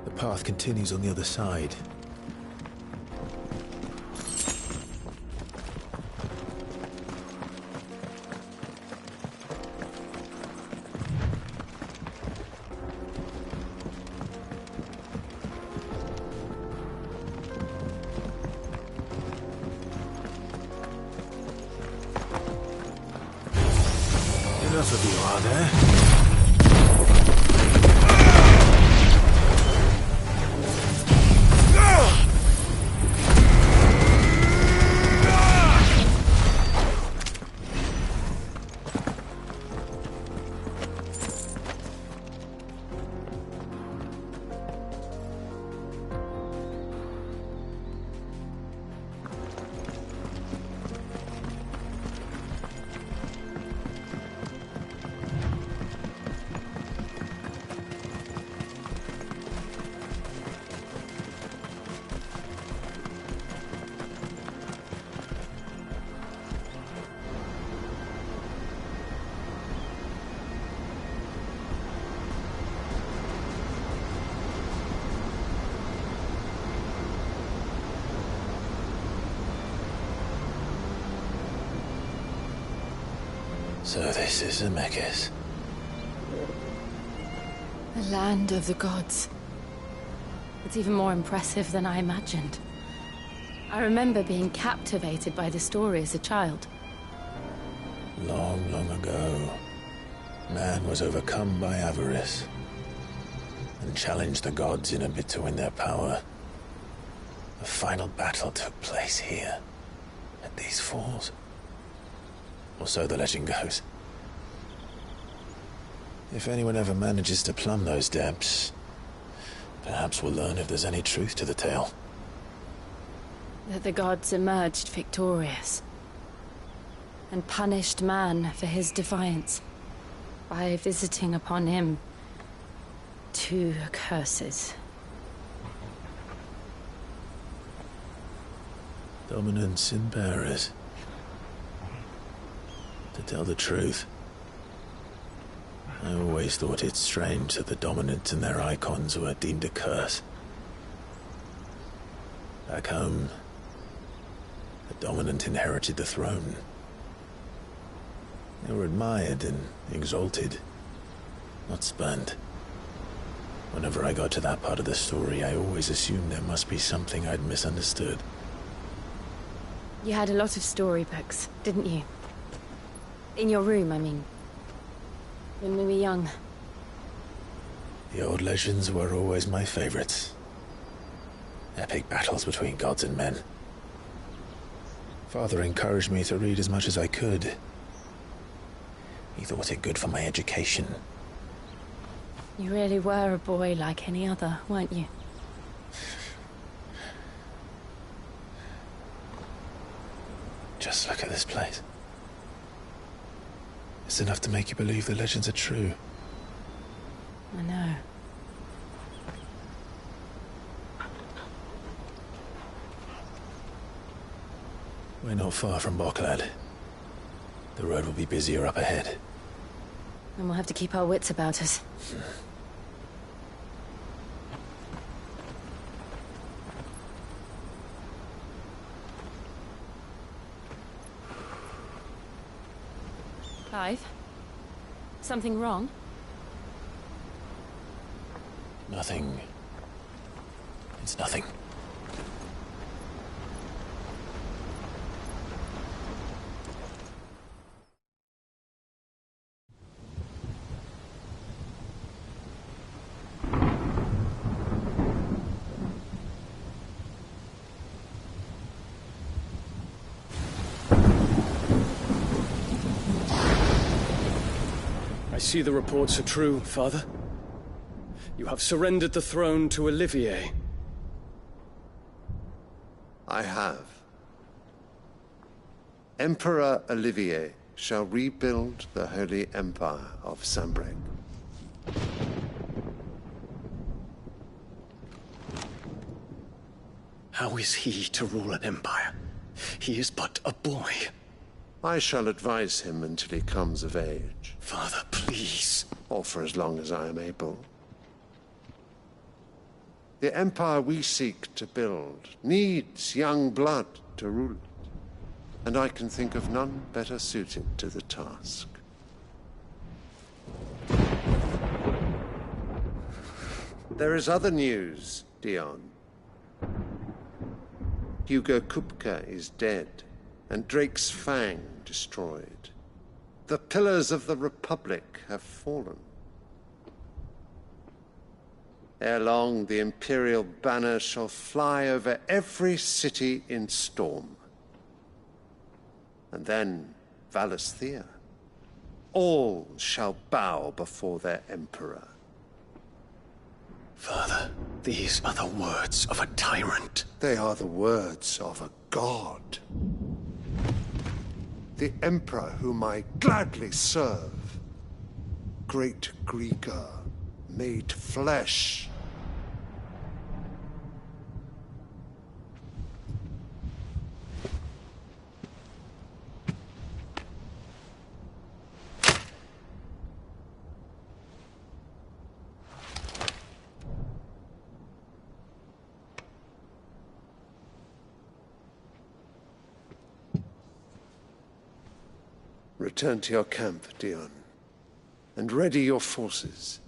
The path continues on the other side. Enough of you, are there? So this is Zemeckis. The land of the gods. It's even more impressive than I imagined. I remember being captivated by the story as a child. Long, long ago, man was overcome by avarice and challenged the gods in a bid to win their power. The final battle took place here, at these falls. Or so the legend goes. If anyone ever manages to plumb those depths, perhaps we'll learn if there's any truth to the tale. That the gods emerged victorious and punished man for his defiance by visiting upon him 2 curses. Dominance in bearers. To tell the truth, I always thought it strange that the dominant and their icons were deemed a curse. Back home, the dominant inherited the throne. They were admired and exalted, not spurned. Whenever I got to that part of the story, I always assumed there must be something I'd misunderstood. You had a lot of storybooks, didn't you? In your room, I mean. When we were young. The old legends were always my favorites. Epic battles between gods and men. Father encouraged me to read as much as I could. He thought it good for my education. You really were a boy like any other, weren't you? Just look at this place. It's enough to make you believe the legends are true. I know. We're not far from Boklad. The road will be busier up ahead. And we'll have to keep our wits about us. Clive? Something wrong? Nothing. It's nothing. I see the reports are true, Father. You have surrendered the throne to Olivier. I have. Emperor Olivier shall rebuild the Holy Empire of Sanbreque. How is he to rule an empire? He is but a boy. I shall advise him until he comes of age. Father, please. Or for as long as I am able. The empire we seek to build needs young blood to rule it, and I can think of none better suited to the task. There is other news, Dion. Hugo Kupka is dead, and Drake's Fang destroyed. The pillars of the Republic have fallen. Ere long, the Imperial banner shall fly over every city in Storm. And then, Valisthea. All shall bow before their Emperor. Father, these are the words of a tyrant. They are the words of a god. The Emperor whom I gladly serve. Great Greeker, made flesh. Return to your camp, Dion, and ready your forces.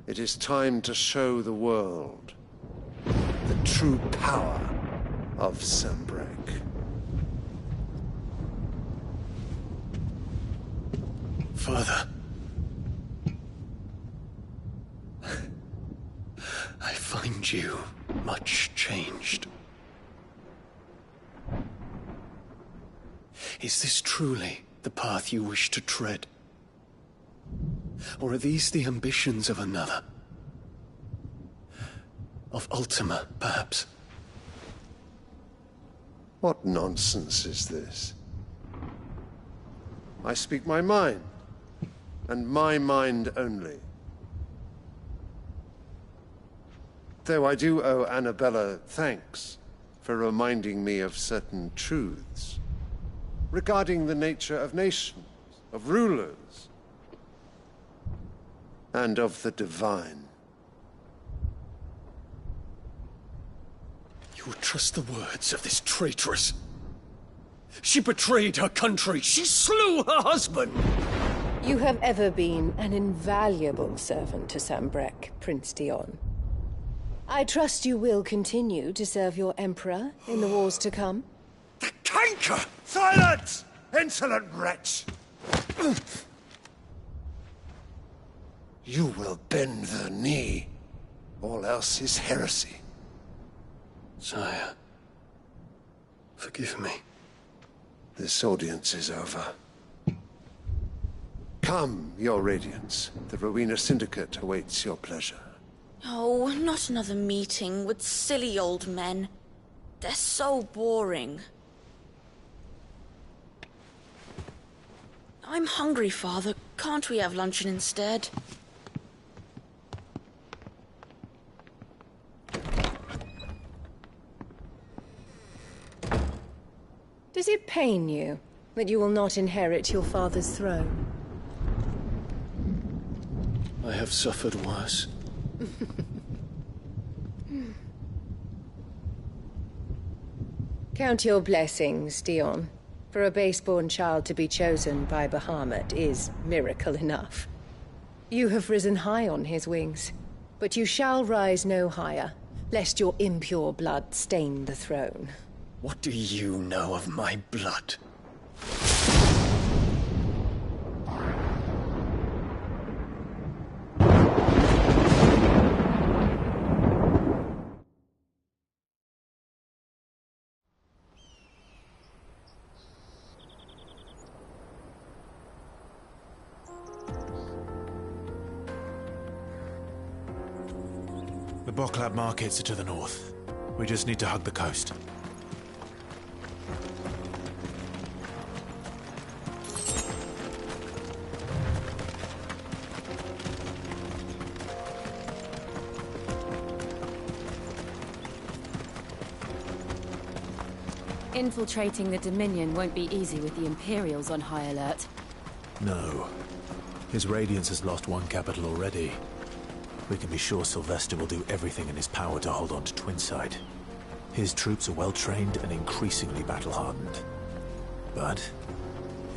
It is time to show the world the true power of Sanbreque. Father. I find you much changed. Is this truly the path you wish to tread? Or are these the ambitions of another? Of Ultima, perhaps? What nonsense is this? I speak my mind, and my mind only. Though I do owe Annabella thanks for reminding me of certain truths regarding the nature of nations, of rulers, and of the divine. You would trust the words of this traitress? She betrayed her country. She slew her husband. You have ever been an invaluable servant to Sanbreque, Prince Dion. I trust you will continue to serve your Emperor in the wars to come. Canker! Silence! Insolent wretch! You will bend the knee. All else is heresy. Sire, forgive me. This audience is over. Come, your Radiance. The Rowena Syndicate awaits your pleasure. Oh, not another meeting with silly old men. They're so boring. I'm hungry, Father. Can't we have luncheon instead? Does it pain you that you will not inherit your father's throne? I have suffered worse. Count your blessings, Dion. For a base-born child to be chosen by Bahamut is miracle enough. You have risen high on his wings, but you shall rise no higher, lest your impure blood stain the throne. What do you know of my blood? The Boklab markets are to the north. We just need to hug the coast. Infiltrating the Dominion won't be easy with the Imperials on high alert. No. His Radiance has lost one capital already. We can be sure Sylvester will do everything in his power to hold on to Twinside. His troops are well-trained and increasingly battle-hardened. But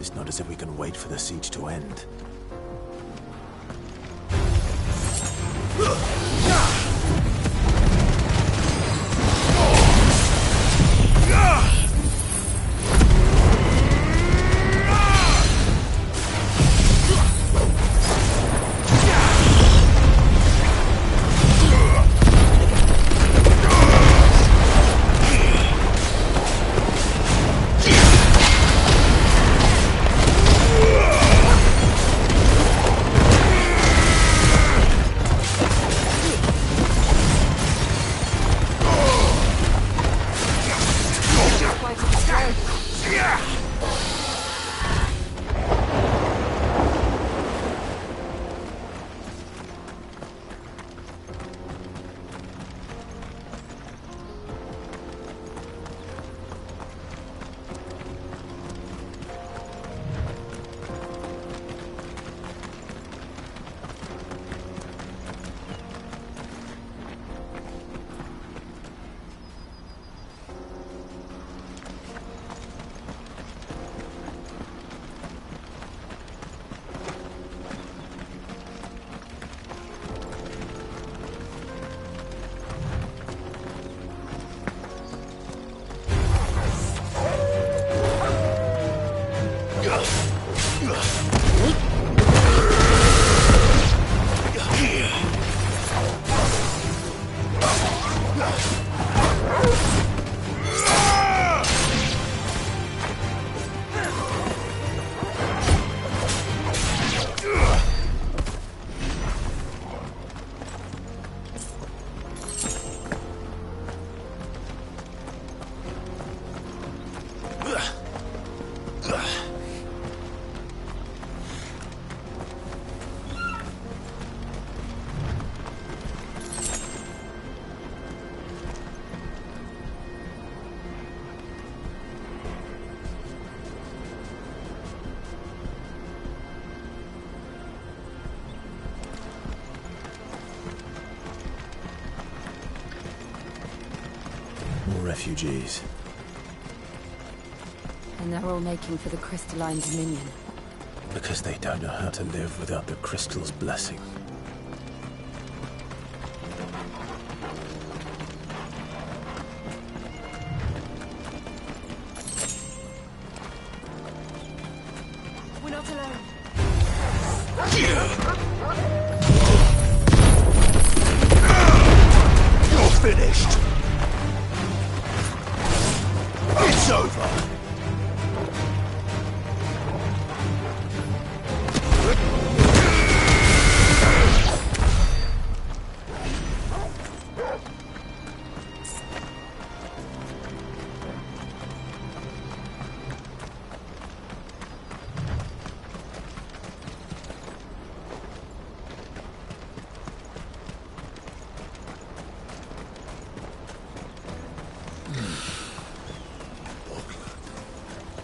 it's not as if we can wait for the siege to end. Refugees. And they're all making for the crystalline Dominion. Because they don't know how to live without the crystal's blessing. We're not alone. You're finished. It's over.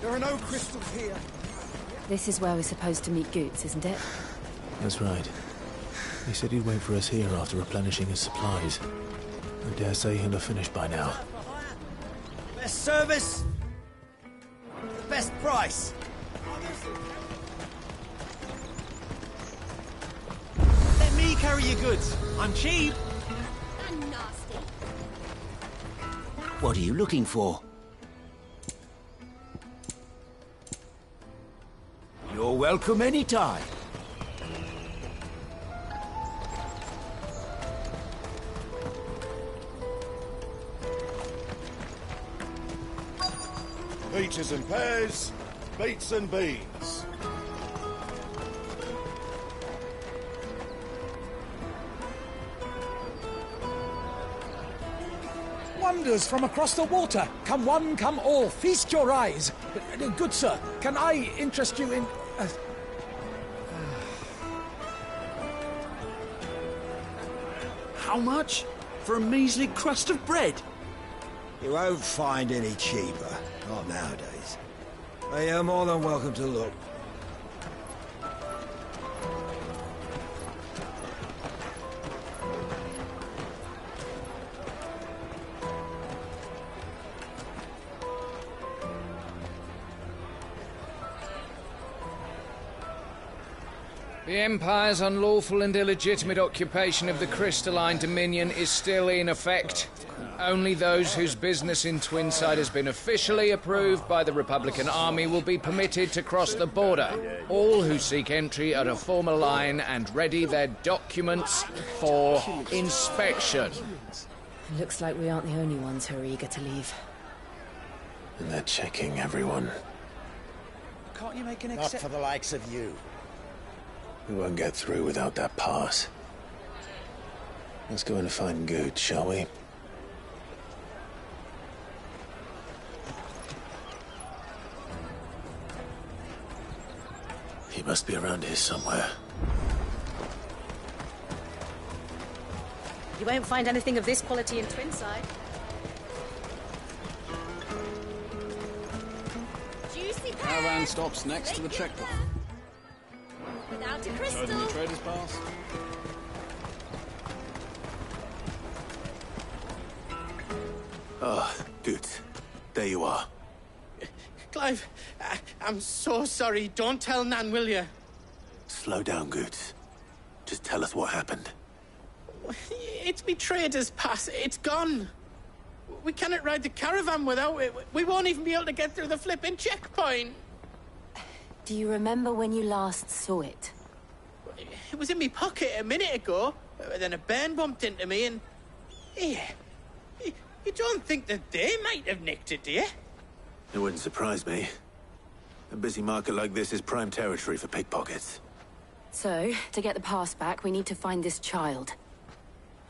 There are no crystals here. This is where we're supposed to meet Goots, isn't it? That's right. He said he'd wait for us here after replenishing his supplies. I dare say he'll have finished by now. Best service, best price. Let me carry your goods. I'm cheap. And nasty. What are you looking for? You're welcome anytime. Peaches and pears, beets and beans. Wonders from across the water. Come one, come all. Feast your eyes. Good sir, can I interest you in... How much? For a measly crust of bread? You won't find any cheaper. Not nowadays. But you're more than welcome to look. The Empire's unlawful and illegitimate occupation of the Crystalline Dominion is still in effect. Only those whose business in Twinside has been officially approved by the Republican Army will be permitted to cross the border. All who seek entry are to form a line and ready their documents for inspection. Looks like we aren't the only ones who are eager to leave. And they're checking everyone. Can't you make an Not for the likes of you. We won't get through without that pass. Let's go and find Good, shall we? He must be around here somewhere. You won't find anything of this quality in Twinside. Juicy Caravan stops next to the checkpoint. Without a Show crystal. them the trader's pass. Ah, Good. There you are. Clive, I'm so sorry. Don't tell Nan, will you? Slow down, Good. Just tell us what happened. It's me trader's pass. It's gone. We cannot ride the caravan without it. We won't even be able to get through the flipping checkpoint. Do you remember when you last saw it? It was in my pocket a minute ago. Then a bairn bumped into me and... Yeah. You don't think that they might have nicked it, do you? It wouldn't surprise me. A busy market like this is prime territory for pickpockets. So, to get the pass back, we need to find this child.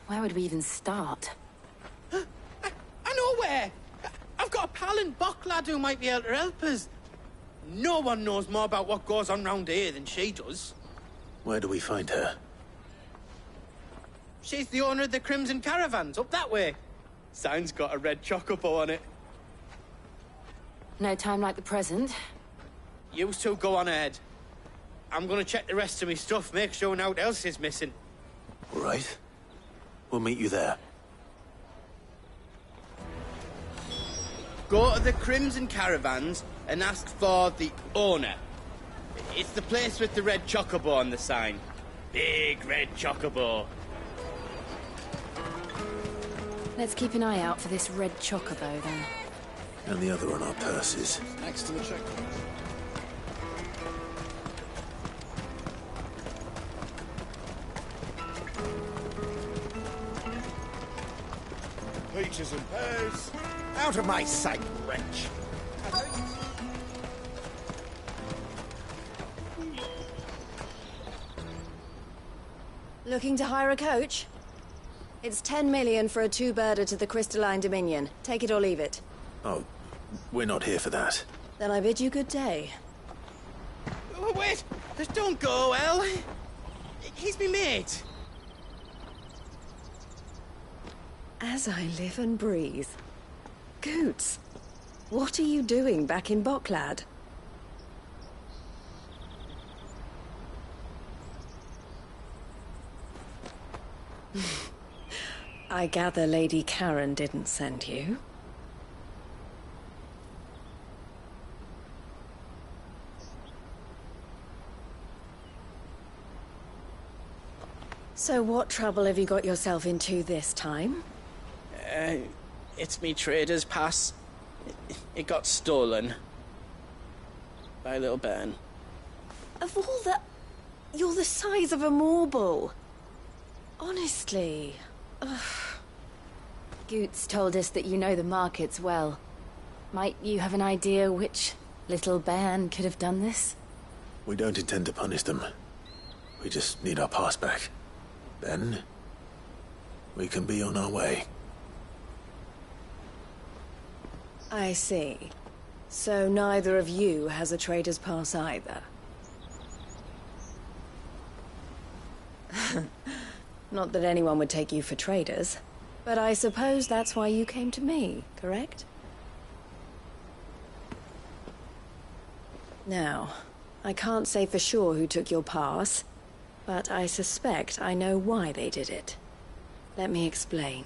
Where would we even start? I know where! I've got a pal in Bock lad who might be able to help us. No one knows more about what goes on round here than she does. Where do we find her? She's the owner of the Crimson Caravans, up that way. Sign's got a red chocobo on it. No time like the present. You two go on ahead. I'm gonna check the rest of my stuff, make sure no one else is missing. All right. We'll meet you there. Go to the Crimson Caravans and ask for the owner. It's the place with the red chocobo on the sign. Big red chocobo. Let's keep an eye out for this red chocobo, then. And the other on our purses. Next to the checkpoint. Peaches and pears. Out of my sight, wretch. Looking to hire a coach? It's 10 million for a two-birder to the Crystalline Dominion. Take it or leave it. Oh, we're not here for that. Then I bid you good day. Oh, wait! Don't go, El. He's me mate. As I live and breathe. Goots, what are you doing back in Boklad? I gather Lady Karen didn't send you. So what trouble have you got yourself into this time? It's me trader's pass. It got stolen. By a little bairn. Of all the... You're the size of a marble. Honestly. Ugh. Goots told us that you know the markets well. Might you have an idea which little bairn could have done this? We don't intend to punish them. We just need our pass back. Then, we can be on our way. I see. So neither of you has a trader's pass either. Not that anyone would take you for traders, but I suppose that's why you came to me, correct? Now, I can't say for sure who took your pass, but I suspect I know why they did it. Let me explain.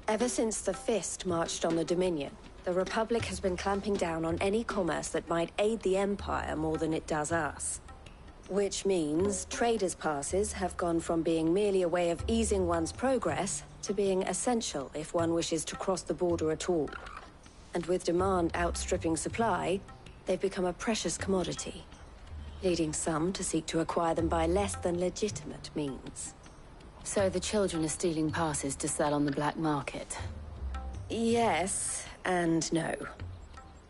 Ever since the Fist marched on the Dominion, the Republic has been clamping down on any commerce that might aid the Empire more than it does us. Which means traders' passes have gone from being merely a way of easing one's progress to being essential if one wishes to cross the border at all. And with demand outstripping supply, they've become a precious commodity, leading some to seek to acquire them by less than legitimate means. So the children are stealing passes to sell on the black market? Yes, and no.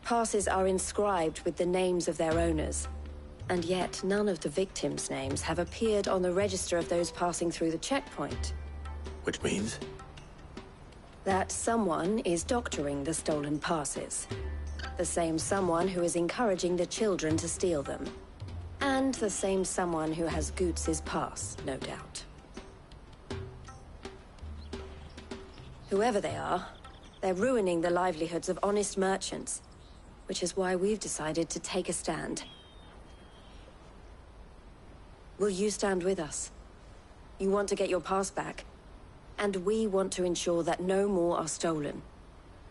Passes are inscribed with the names of their owners, and yet none of the victims' names have appeared on the register of those passing through the checkpoint. Which means? That someone is doctoring the stolen passes. The same someone who is encouraging the children to steal them. And the same someone who has Goots' pass, no doubt. Whoever they are, they're ruining the livelihoods of honest merchants, which is why we've decided to take a stand. Will you stand with us? You want to get your pass back, and we want to ensure that no more are stolen.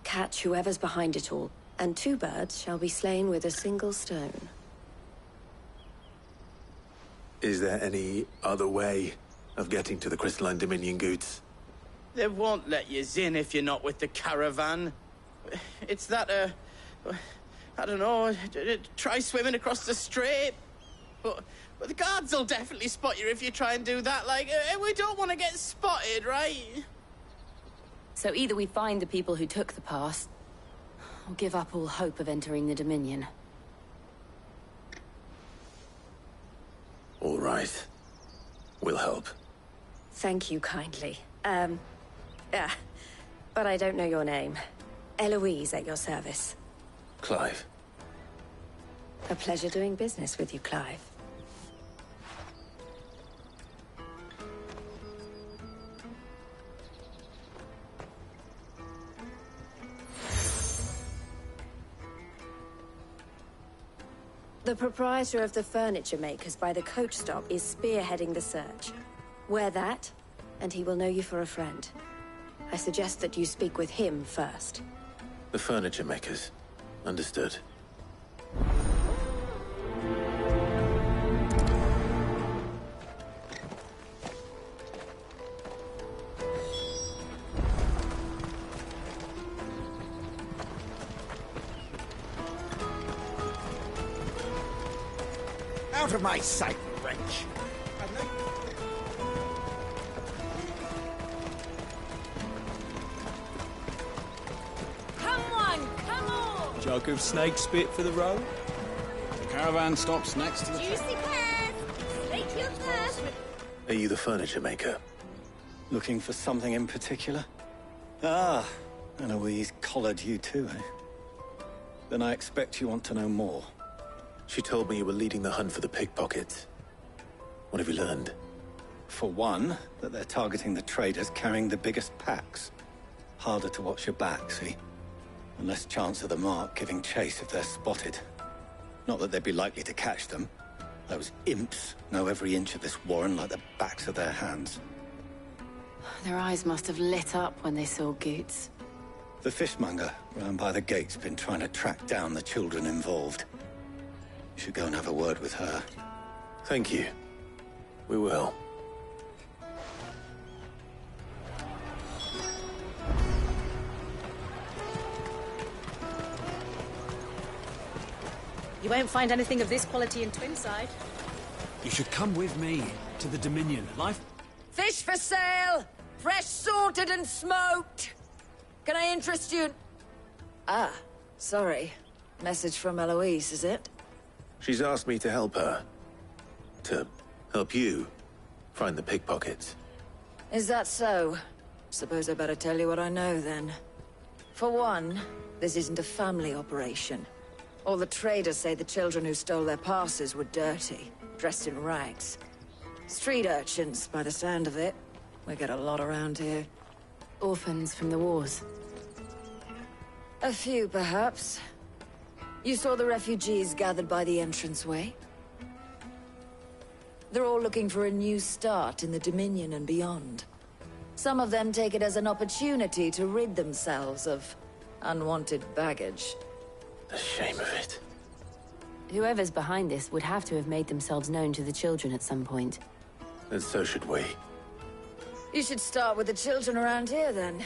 Catch whoever's behind it all, and two birds shall be slain with a single stone. Is there any other way of getting to the Crystalline Dominion, Goots? They won't let you in if you're not with the caravan. It's that, I don't know, try swimming across the strait. But the guards will definitely spot you if you try and do that. Like, we don't want to get spotted, right? So either we find the people who took the pass, or give up all hope of entering the Dominion. All right. We'll help. Thank you kindly. But I don't know your name. Eloise at your service. Clive. A pleasure doing business with you, Clive. The proprietor of the furniture makers by the coach stop is spearheading the search. Wear that, and he will know you for a friend. I suggest that you speak with him first. The furniture makers. Understood. Out of my sight, wretch! Come on, come on! Jug of snake spit for the road? The caravan stops next to the Juicy pears! Slake your thirst! Are you the furniture maker? Looking for something in particular? Ah, Eloise collared you too, eh? Then I expect you want to know more. She told me you were leading the hunt for the pickpockets. What have you learned? For one, that they're targeting the traders carrying the biggest packs. Harder to watch your back, see? And less chance of the mark giving chase if they're spotted. Not that they'd be likely to catch them. Those imps know every inch of this warren like the backs of their hands. Their eyes must have lit up when they saw Goots. The fishmonger round by the gate's been trying to track down the children involved. You should go and have a word with her. Thank you. We will. You won't find anything of this quality in Twinside. You should come with me to the Dominion. Life... Fish for sale! Fresh salted and smoked! Can I interest you in... Ah, sorry. Message from Eloise, is it? She's asked me to help her. To help you find the pickpockets. Is that so? Suppose I better tell you what I know, then. For one, this isn't a family operation. All the traders say the children who stole their passes were dirty, dressed in rags. Street urchins, by the sound of it. We get a lot around here. Orphans from the wars. A few, perhaps. You saw the refugees gathered by the entranceway? They're all looking for a new start in the Dominion and beyond. Some of them take it as an opportunity to rid themselves of unwanted baggage. The shame of it. Whoever's behind this would have to have made themselves known to the children at some point. And so should we. You should start with the children around here, then.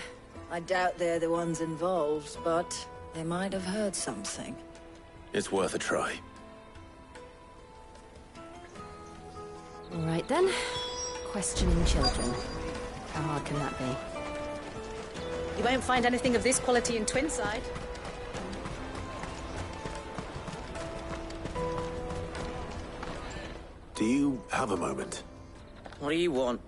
I doubt they're the ones involved, but they might have heard something. It's worth a try. All right, then. Questioning children. How hard can that be? You won't find anything of this quality in Twinside. Do you have a moment? What do you want?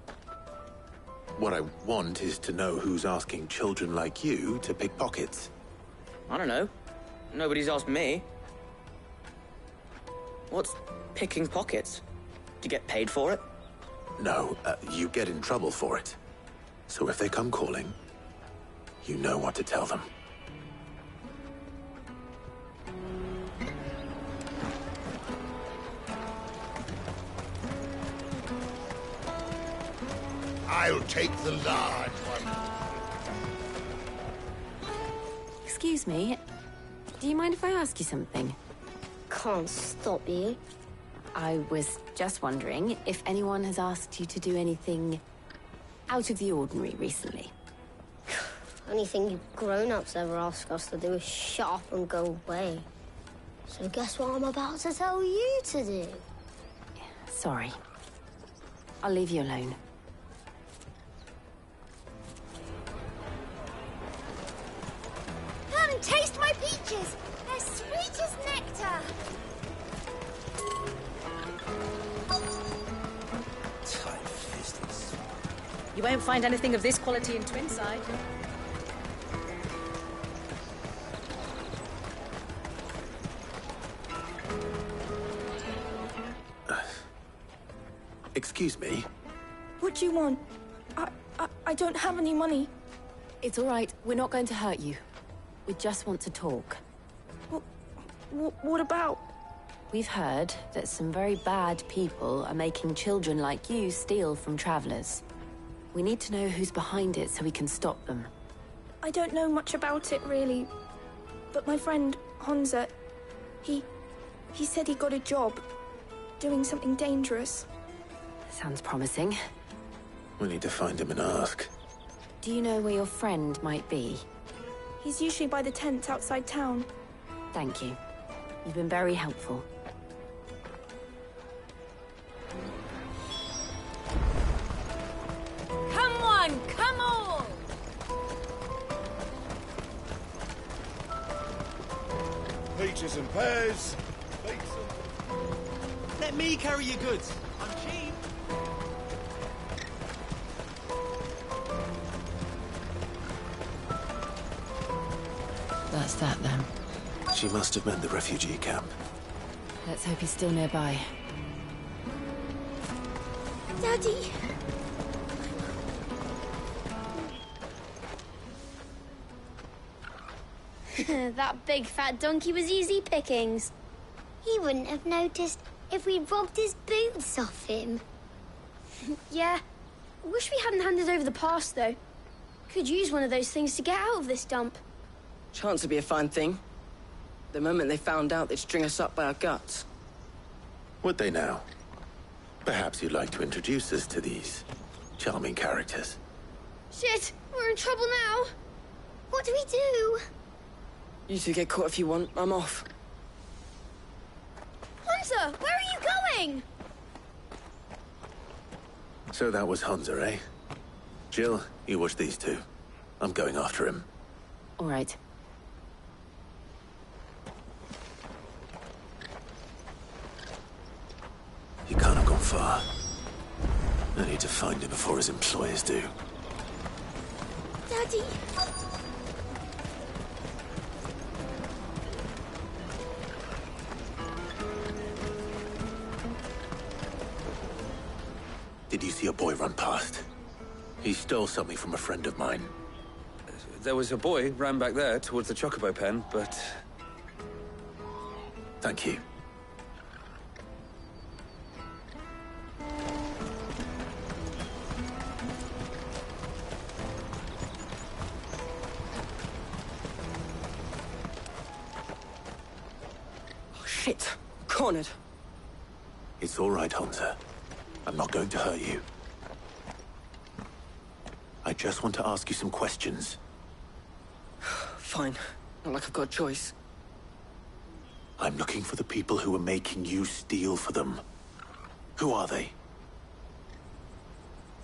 What I want is to know who's asking children like you to pick pockets. I don't know. Nobody's asked me. What's picking pockets? Do you get paid for it? No, you get in trouble for it. So if they come calling, you know what to tell them. I'll take the large one. Excuse me. Do you mind if I ask you something? Can't stop you. I was just wondering if anyone has asked you to do anything out of the ordinary recently. Anything you grown-ups ever ask us to do is shut up and go away. So guess what I'm about to tell you to do? Sorry. I'll leave you alone. Come and taste my peaches! They're sweet as nectar! Tight-fisted. You won't find anything of this quality in Twinside. Excuse me? What do you want? I don't have any money. It's all right. We're not going to hurt you. We just want to talk. What about? We've heard that some very bad people are making children like you steal from travelers. We need to know who's behind it so we can stop them. I don't know much about it, really. But my friend, Hansa, he said he got a job doing something dangerous. Sounds promising. We need to find him and ask. Do you know where your friend might be? He's usually by the tents outside town. Thank you. You've been very helpful. Come on, come on! Peaches and pears. Let me carry your goods. I'm cheap. That's that then. She must have meant the refugee camp. Let's hope he's still nearby. Daddy! That big fat donkey was easy pickings. He wouldn't have noticed if we'd robbed his boots off him. Yeah. Wish we hadn't handed over the pass, though. Could use one of those things to get out of this dump. Chance would be a fine thing. The moment they found out, they'd string us up by our guts. Would they now? Perhaps you'd like to introduce us to these charming characters. Shit! We're in trouble now! What do we do? You two get caught if you want. I'm off. Hansa, where are you going? So that was Hansa, eh? Jill, you watch these two. I'm going after him. All right. He can't have gone far. I need to find him before his employers do. Daddy! Did you see a boy run past? He stole something from a friend of mine. There was a boy ran back there towards the Chocobo pen, but... Thank you. Oh, shit. Cornered. It's all right, Hansa. I'm not going to hurt you. I just want to ask you some questions. Fine. Not like I've got a choice. I'm looking for the people who are making you steal for them. Who are they?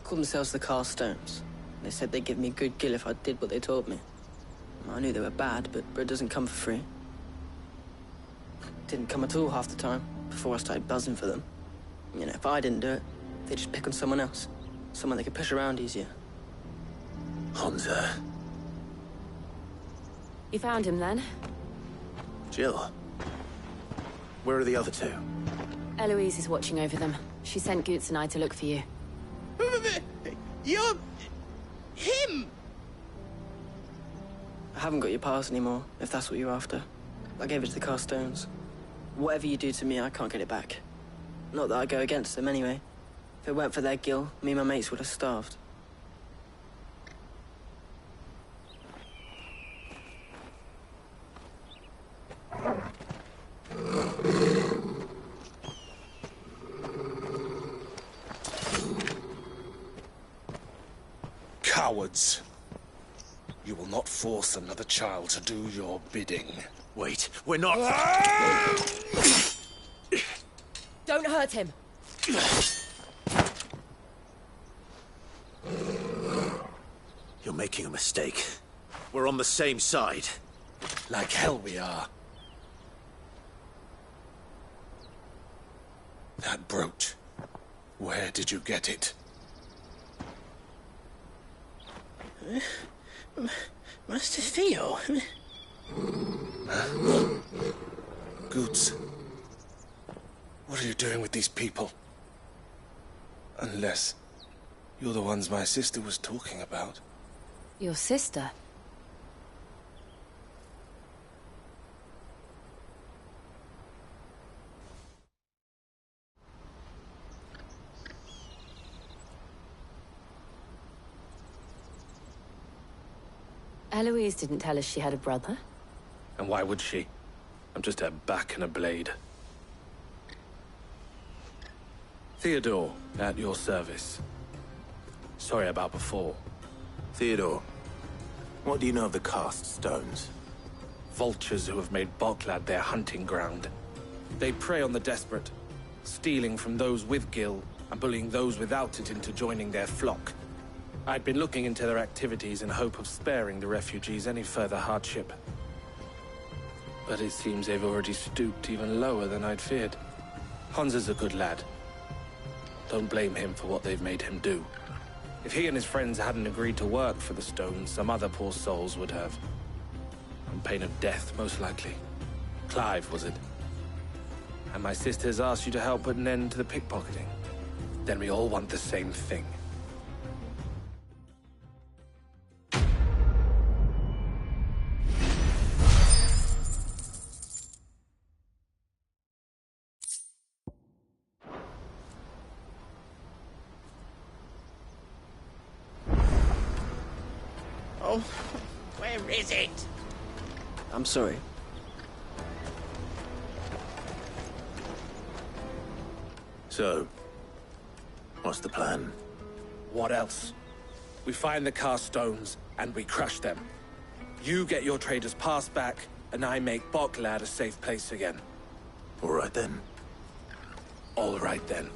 Called themselves the Carstones. They said they'd give me a good gill if I did what they told me. I knew they were bad, but bread doesn't come for free. Didn't come at all half the time, before I started buzzing for them. You know, if I didn't do it, they'd just pick on someone else. Someone they could push around easier. Hansa. You found him then? Jill. Where are the other two? Eloise is watching over them. She sent Goots and I to look for you. You're... him! I haven't got your pass anymore, if that's what you're after. I gave it to the Carstones. Whatever you do to me, I can't get it back. Not that I go against them, anyway. If it weren't for their gill, me and my mates would have starved. Cowards. You will not force another child to do your bidding. Wait, we're not... Don't hurt him. You're making a mistake. We're on the same side. Like hell we are. That brooch. Where did you get it? Master Theo? Goots. What are you doing with these people? Unless you're the ones my sister was talking about. Your sister? Eloise didn't tell us she had a brother. And why would she? I'm just her back and a blade. Theodore, at your service. Sorry about before. Theodore, what do you know of the cast stones? Vultures who have made Boklad their hunting ground. They prey on the desperate, stealing from those with gil and bullying those without it into joining their flock. I'd been looking into their activities in hope of sparing the refugees any further hardship. But it seems they've already stooped even lower than I'd feared. Hansa's a good lad. Don't blame him for what they've made him do. If he and his friends hadn't agreed to work for the stones, some other poor souls would have. On pain of death, most likely. Clive, was it? And my sisters asked you to help put an end to the pickpocketing. Then we all want the same thing. Oh, where is it? I'm sorry. So, what's the plan? What else? We find the cast stones, and we crush them. You get your traders' pass back, and I make Boklad a safe place again. All right then. All right then.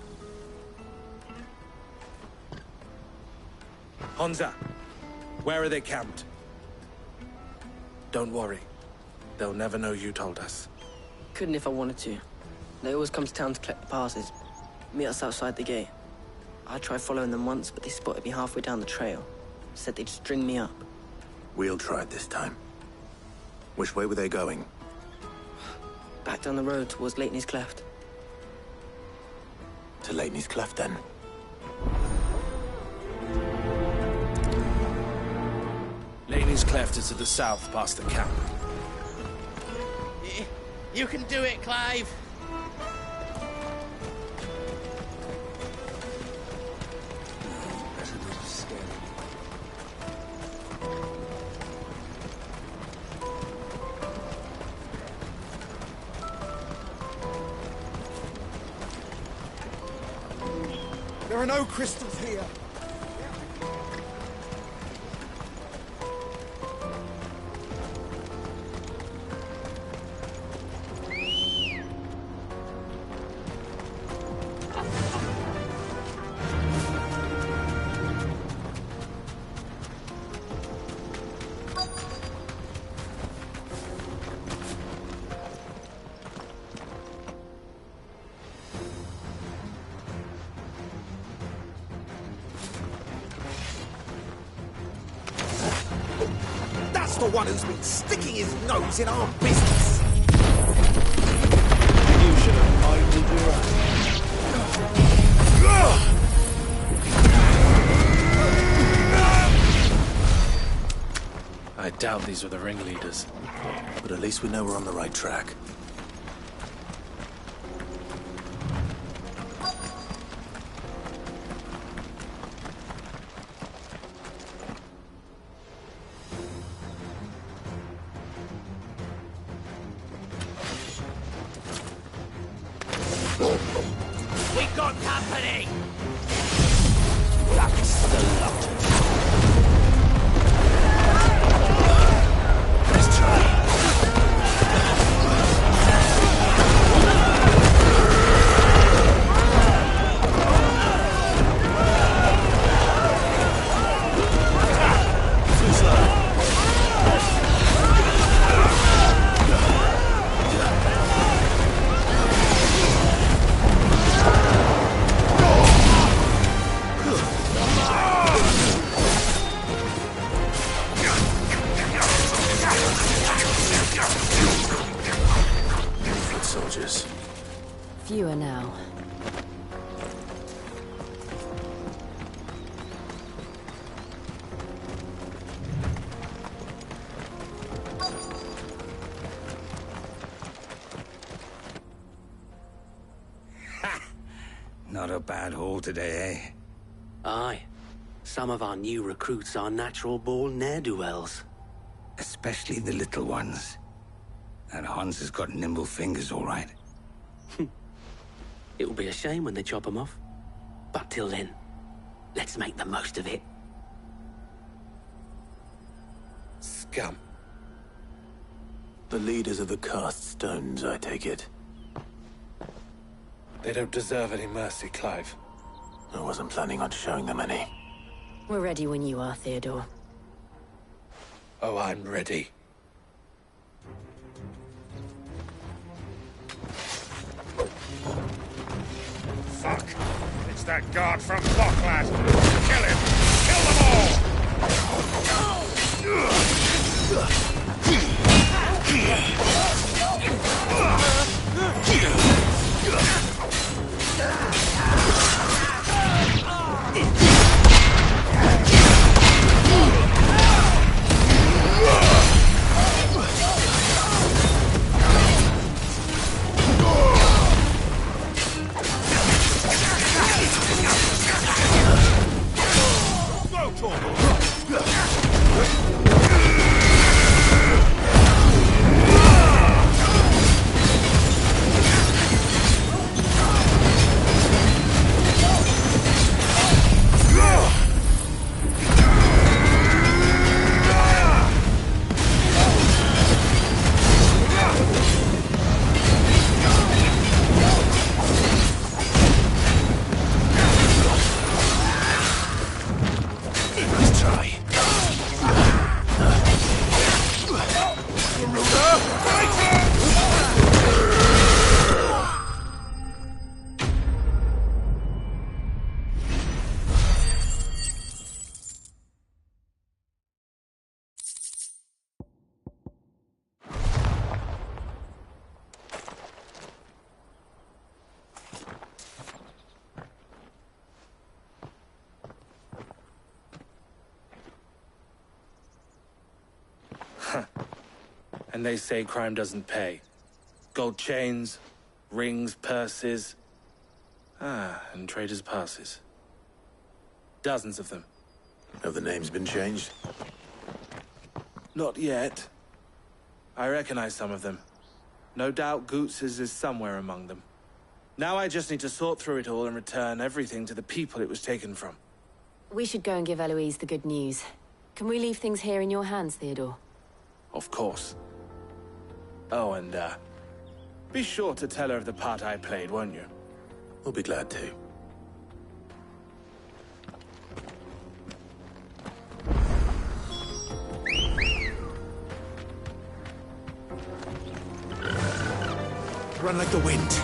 Hansa, where are they camped? Don't worry. They'll never know you told us. Couldn't if I wanted to. They always come to town to collect the passes. Meet us outside the gate. I tried following them once, but they spotted me halfway down the trail. Said they'd string me up. We'll try it this time. Which way were they going? Back down the road towards Leitney's Cleft. To Leitney's Cleft, then. Leitney's Cleft is to the south, past the camp. You can do it, Clive. There are no crystals here. That's the one who's been sticking his nose in our business. You should have minded your I doubt these were the ringleaders. But at least we know we're on the right track. We got company! That's the lot. Let's try. Soldiers. Fewer now. Not a bad haul today, eh? Aye. Some of our new recruits are natural-born ne'er-do-wells. Especially the little ones. And Hans has got nimble fingers, all right. It will be a shame when they chop them off. But till then, let's make the most of it. Scum. The leaders of the cast stones, I take it. They don't deserve any mercy, Clive. I wasn't planning on showing them any. We're ready when you are, Theodore. Oh, I'm ready. Fuck! It's that guard from Bocklad! Kill him! Kill them And they say crime doesn't pay. Gold chains, rings, purses. And traders' passes. Dozens of them. Have the names been changed? Not yet. I recognize some of them. No doubt Goots's is somewhere among them. Now I just need to sort through it all and return everything to the people it was taken from. We should go and give Eloise the good news. Can we leave things here in your hands, Theodore? Of course. Oh, and, be sure to tell her of the part I played, won't you? We'll be glad to. Run like the wind.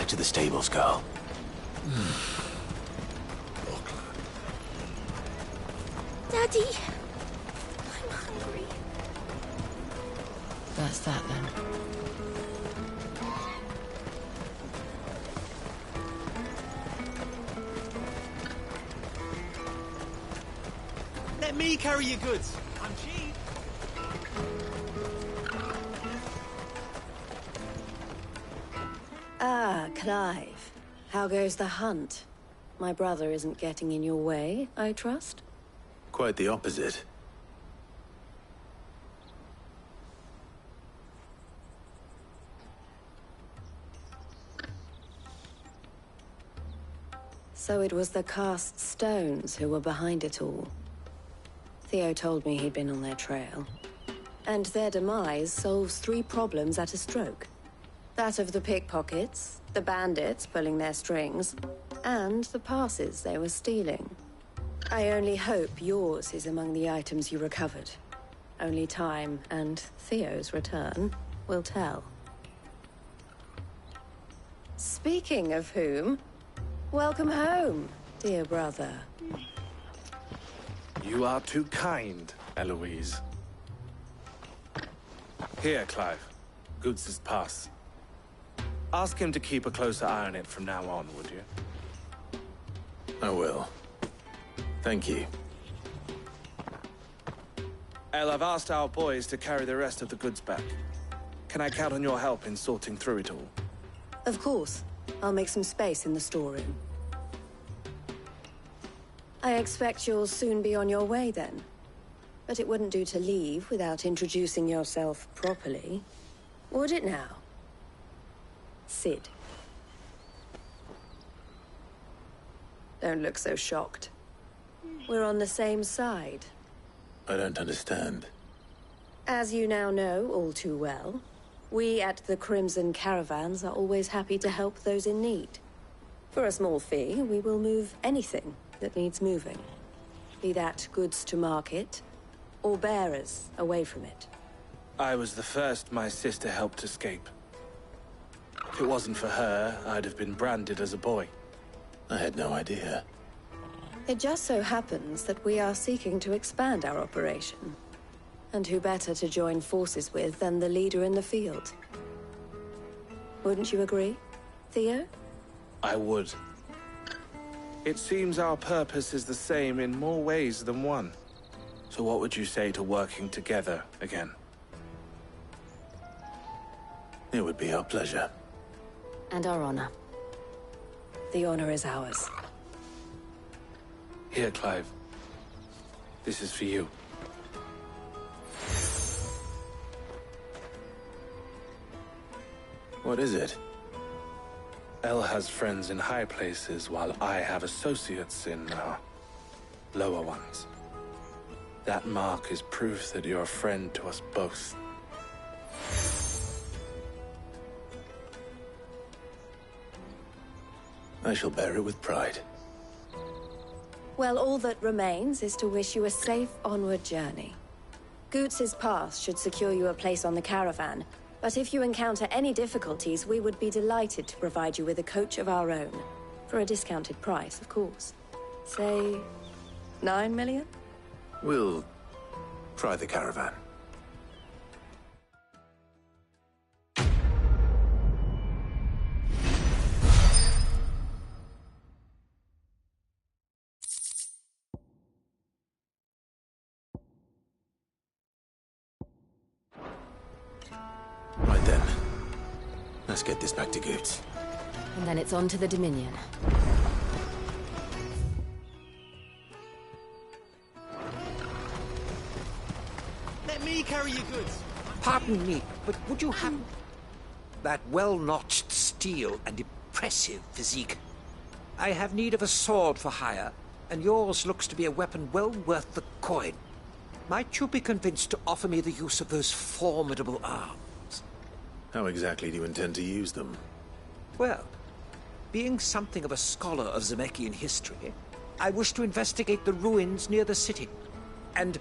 To the stables, girl. Daddy, I'm hungry. That's that then. Let me carry your goods. I'm cheap. Ah, Clive. How goes the hunt? My brother isn't getting in your way, I trust? Quite the opposite. So it was the cast stones who were behind it all. Theo told me he'd been on their trail. And their demise solves 3 problems at a stroke. That of the pickpockets, the bandits pulling their strings, and the passes they were stealing. I only hope yours is among the items you recovered. Only time and Theo's return will tell. Speaking of whom, welcome home, Dear brother. You are too kind, Eloise. Here, Clive. Goots' pass. Ask him to keep a closer eye on it from now on, would you? I will. Thank you. El, I've asked our boys to carry the rest of the goods back. Can I count on your help in sorting through it all? Of course. I'll make some space in the storeroom. I expect you'll soon be on your way then. But it wouldn't do to leave without introducing yourself properly. Would it now? Cid. Don't look so shocked. We're on the same side. I don't understand. As you now know all too well, we at the Crimson Caravans are always happy to help those in need. For a small fee, we will move anything that needs moving. Be that goods to market, or bearers away from it. I was the first my sister helped escape. If it wasn't for her, I'd have been branded as a boy. I had no idea. It just so happens that we are seeking to expand our operation. And who better to join forces with than the leader in the field? Wouldn't you agree, Theo? I would. It seems our purpose is the same in more ways than one. So what would you say to working together again? It would be our pleasure. And our honor. The honor is ours. Here, Clive. This is for you. What is it? El has friends in high places, while I have associates in, lower ones. That mark is proof that you're a friend to us both. I shall bear it with pride. Well, all that remains is to wish you a safe onward journey. Goots' pass should secure you a place on the caravan, but if you encounter any difficulties, we would be delighted to provide you with a coach of our own. For a discounted price, of course. Say, 9 million? We'll try the caravan. Right then. Let's get this back to Goots. And then it's on to the Dominion. Let me carry your goods. Pardon me, but would you have that well-notched steel and impressive physique? I have need of a sword for hire, and yours looks to be a weapon well worth the coin. Might you be convinced to offer me the use of those formidable arms? How exactly do you intend to use them? Well, being something of a scholar of Zemeckis history, I wish to investigate the ruins near the city. And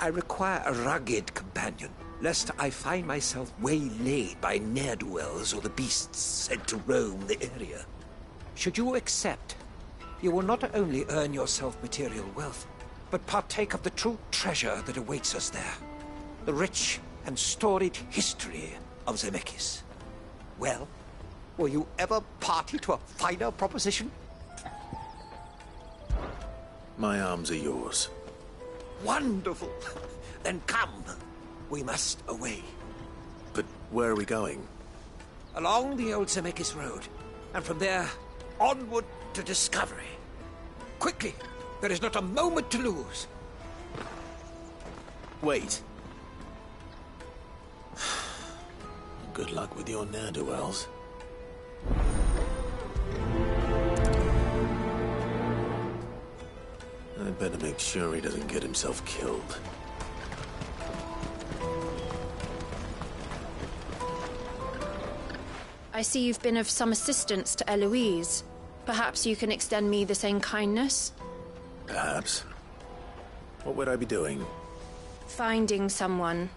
I require a rugged companion, lest I find myself waylaid by ne'er-do-wells or the beasts said to roam the area. Should you accept, you will not only earn yourself material wealth, but partake of the true treasure that awaits us there. The rich and storied history of Zemeckis. Well, were you ever party to a finer proposition? My arms are yours. Wonderful! Then come. We must away. But where are we going? Along the old Zemeckis Road, and from there, onward to discovery. Quickly! There is not a moment to lose. Wait. Good luck with your ne'er-do-wells. I'd better make sure he doesn't get himself killed. I see you've been of some assistance to Eloise. Perhaps you can extend me the same kindness? Perhaps. What would I be doing? Finding someone.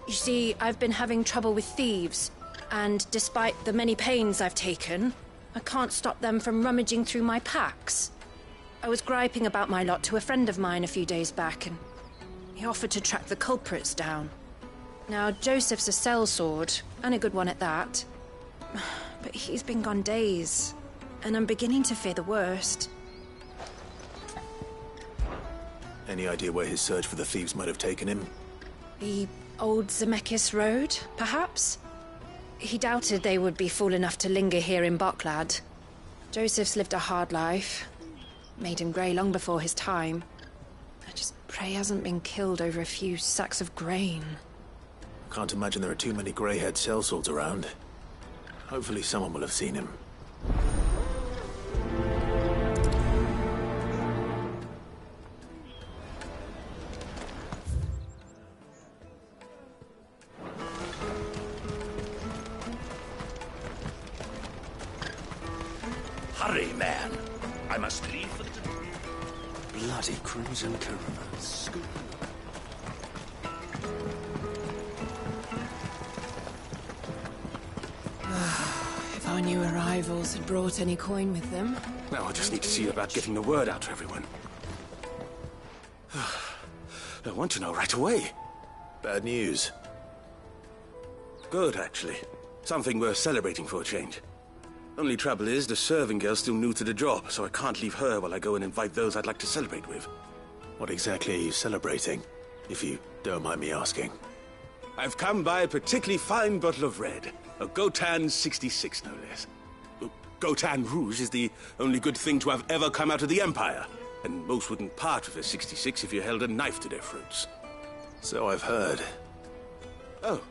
You see, I've been having trouble with thieves, and despite the many pains I've taken, I can't stop them from rummaging through my packs. I was griping about my lot to a friend of mine a few days back, and he offered to track the culprits down. Now, Joseph's a sellsword, and a good one at that. But he's been gone days, and I'm beginning to fear the worst. Any idea where his search for the thieves might have taken him? The old Zemeckis Road, perhaps? He doubted they would be fool enough to linger here in Boklad. Joseph's lived a hard life. Made him grey long before his time. I just pray he hasn't been killed over a few sacks of grain. Can't imagine there are too many grey-haired sellswords around. Hopefully someone will have seen him. Hurry, man. I must leave for the... Bloody Crimson Caravan. Scoop. If our new arrivals had brought any coin with them. Now I just need to see about getting the word out to everyone. I want to know right away. Bad news. Good, actually. Something worth celebrating for a change. Only trouble is, the serving girl's still new to the job, so I can't leave her while I go and invite those I'd like to celebrate with. What exactly are you celebrating, if you don't mind me asking? I've come by a particularly fine bottle of red. A Gotan 66, no less. Gotan Rouge is the only good thing to have ever come out of the Empire, and most wouldn't part with a 66 if you held a knife to their throats. So I've heard. Oh,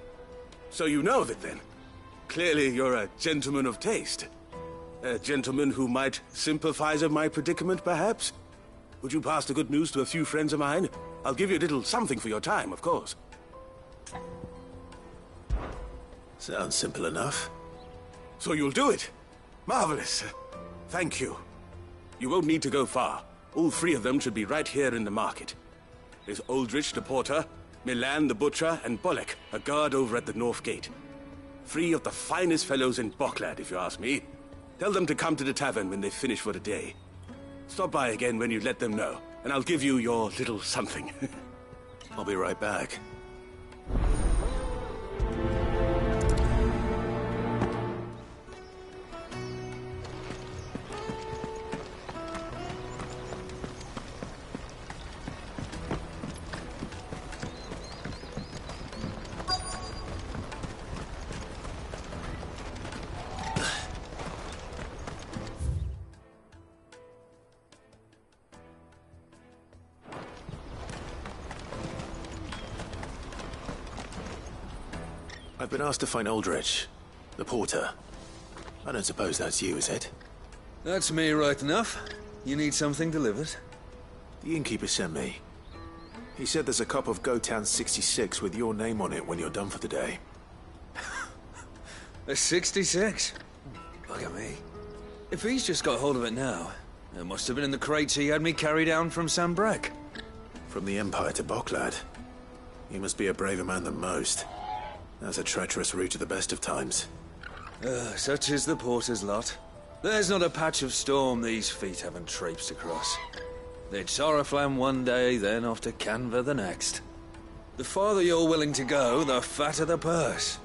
so you know of it then? Clearly you're a gentleman of taste. A gentleman who might sympathize with my predicament, perhaps? Would you pass the good news to a few friends of mine? I'll give you a little something for your time, of course. Sounds simple enough. So you'll do it? Marvelous. Thank you. You won't need to go far. All three of them should be right here in the market. There's Aldrich the porter, Milan the butcher, and Bolek, a guard over at the north gate. Three of the finest fellows in Boklad, if you ask me. Tell them to come to the tavern when they finish for the day. Stop by again when you let them know, and I'll give you your little something. I'll be right back. I've been asked to find Aldrich, the porter. I don't suppose that's you, is it? That's me right enough. You need something delivered? The innkeeper sent me. He said there's a cup of Gotan 66 with your name on it when you're done for the day. A 66? Look at me. If he's just got hold of it now, it must have been in the crates he had me carry down from Sambrek. From the Empire to Boklad. You must be a braver man than most. That's a treacherous route to the best of times. Such is the porter's lot. There's not a patch of storm these feet haven't traipsed across. They'd Soraflam one day, then off to Canva the next. The farther you're willing to go, the fatter the purse.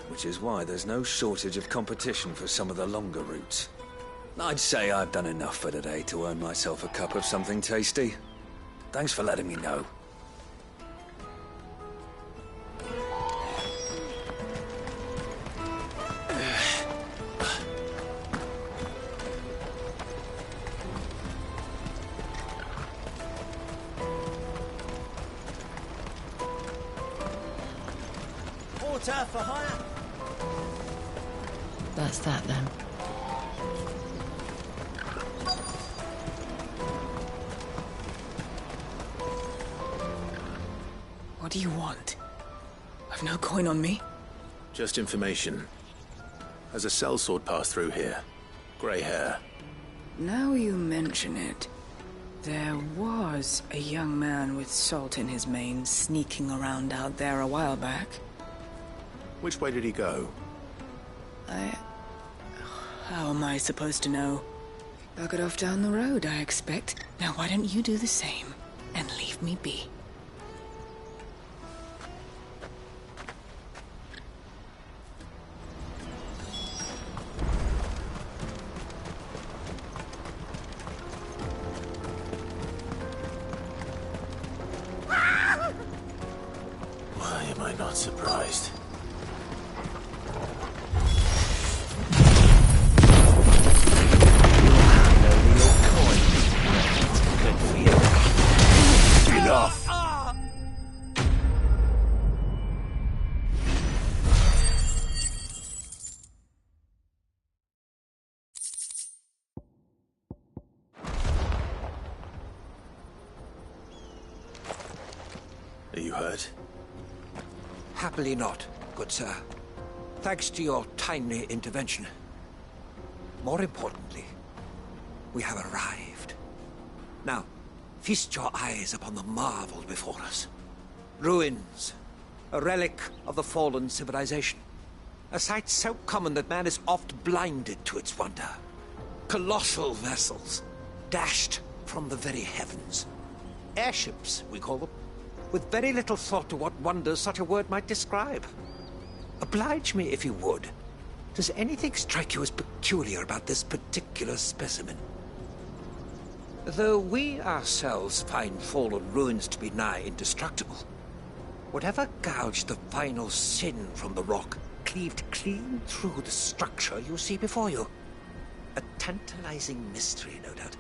Which is why there's no shortage of competition for some of the longer routes. I'd say I've done enough for today to earn myself a cup of something tasty. Thanks for letting me know. For hire. That's that then. What do you want? I've no coin on me. Just information. Has a sellsword passed through here? Grey hair. Now you mention it, there was a young man with salt in his mane sneaking around out there a while back. Which way did he go? How am I supposed to know? Buggered off down the road, I expect. Now why don't you do the same and leave me be? Why am I not surprised? Enough! Are you hurt? Happily not, good sir. Thanks to your timely intervention. More importantly, we have arrived. Now, feast your eyes upon the marvel before us. Ruins, a relic of the fallen civilization. A sight so common that man is oft blinded to its wonder. Colossal vessels, dashed from the very heavens. Airships, we call them, with very little thought to what wonders such a word might describe. Oblige me if you would. Does anything strike you as peculiar about this particular specimen? Though we ourselves find fallen ruins to be nigh indestructible, whatever gouged the final sin from the rock cleaved clean through the structure you see before you. A tantalizing mystery, no doubt,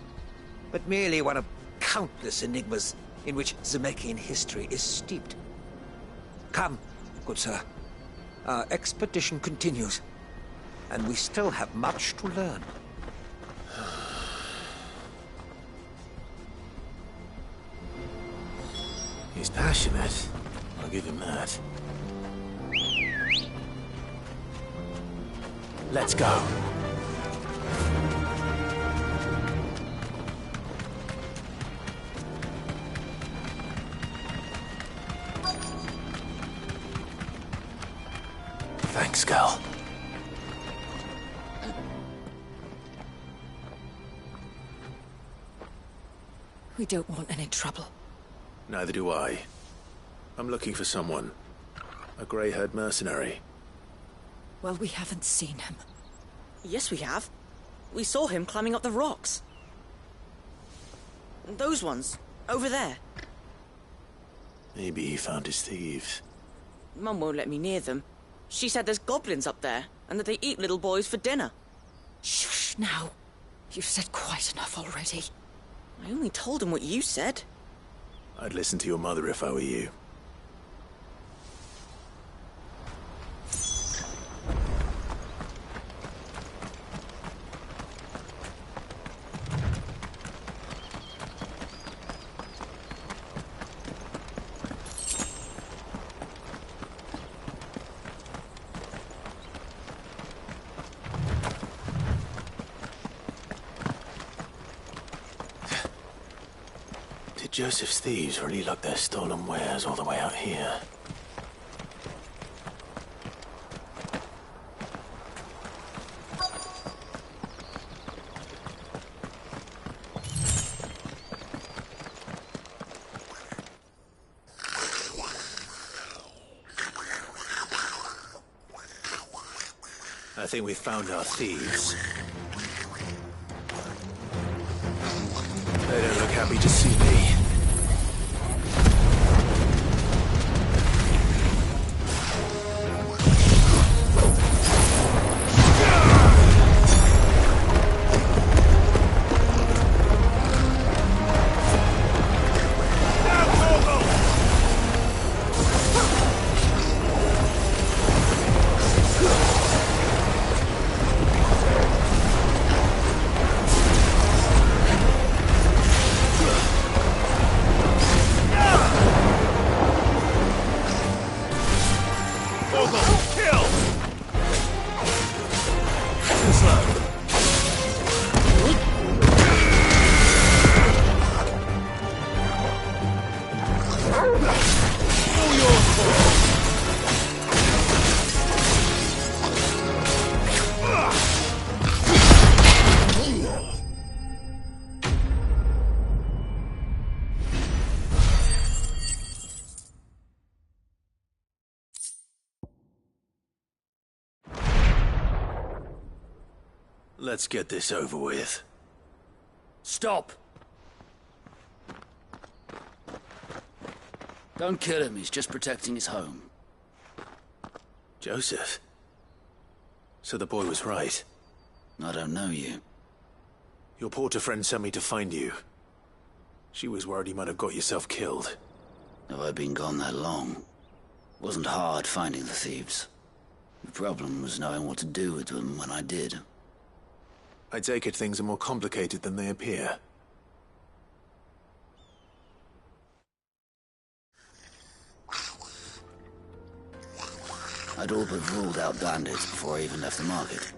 but merely one of countless enigmas in which Zemeckis history is steeped. Come, good sir. Our expedition continues, and we still have much to learn. He's passionate. I'll give him that. Let's go. Thanks, Gal. We don't want any trouble. Neither do I. I'm looking for someone. A grey-haired mercenary. Well, we haven't seen him. Yes, we have. We saw him climbing up the rocks. Those ones, over there. Maybe he found his thieves. Mum won't let me near them. She said there's goblins up there, and that they eat little boys for dinner. Shush, now. You've said quite enough already. I only told him what you said. I'd listen to your mother if I were you. Joseph's thieves really lug their stolen wares all the way out here. I think we found our thieves. They don't look happy to see me. Let's get this over with. Stop! Don't kill him, he's just protecting his home. Joseph? So the boy was right. I don't know you. Your porter friend sent me to find you. She was worried you might have got yourself killed. Have I been gone that long? Wasn't hard finding the thieves. The problem was knowing what to do with them when I did. I take it things are more complicated than they appear. I'd all but ruled out bandits before I even left the market.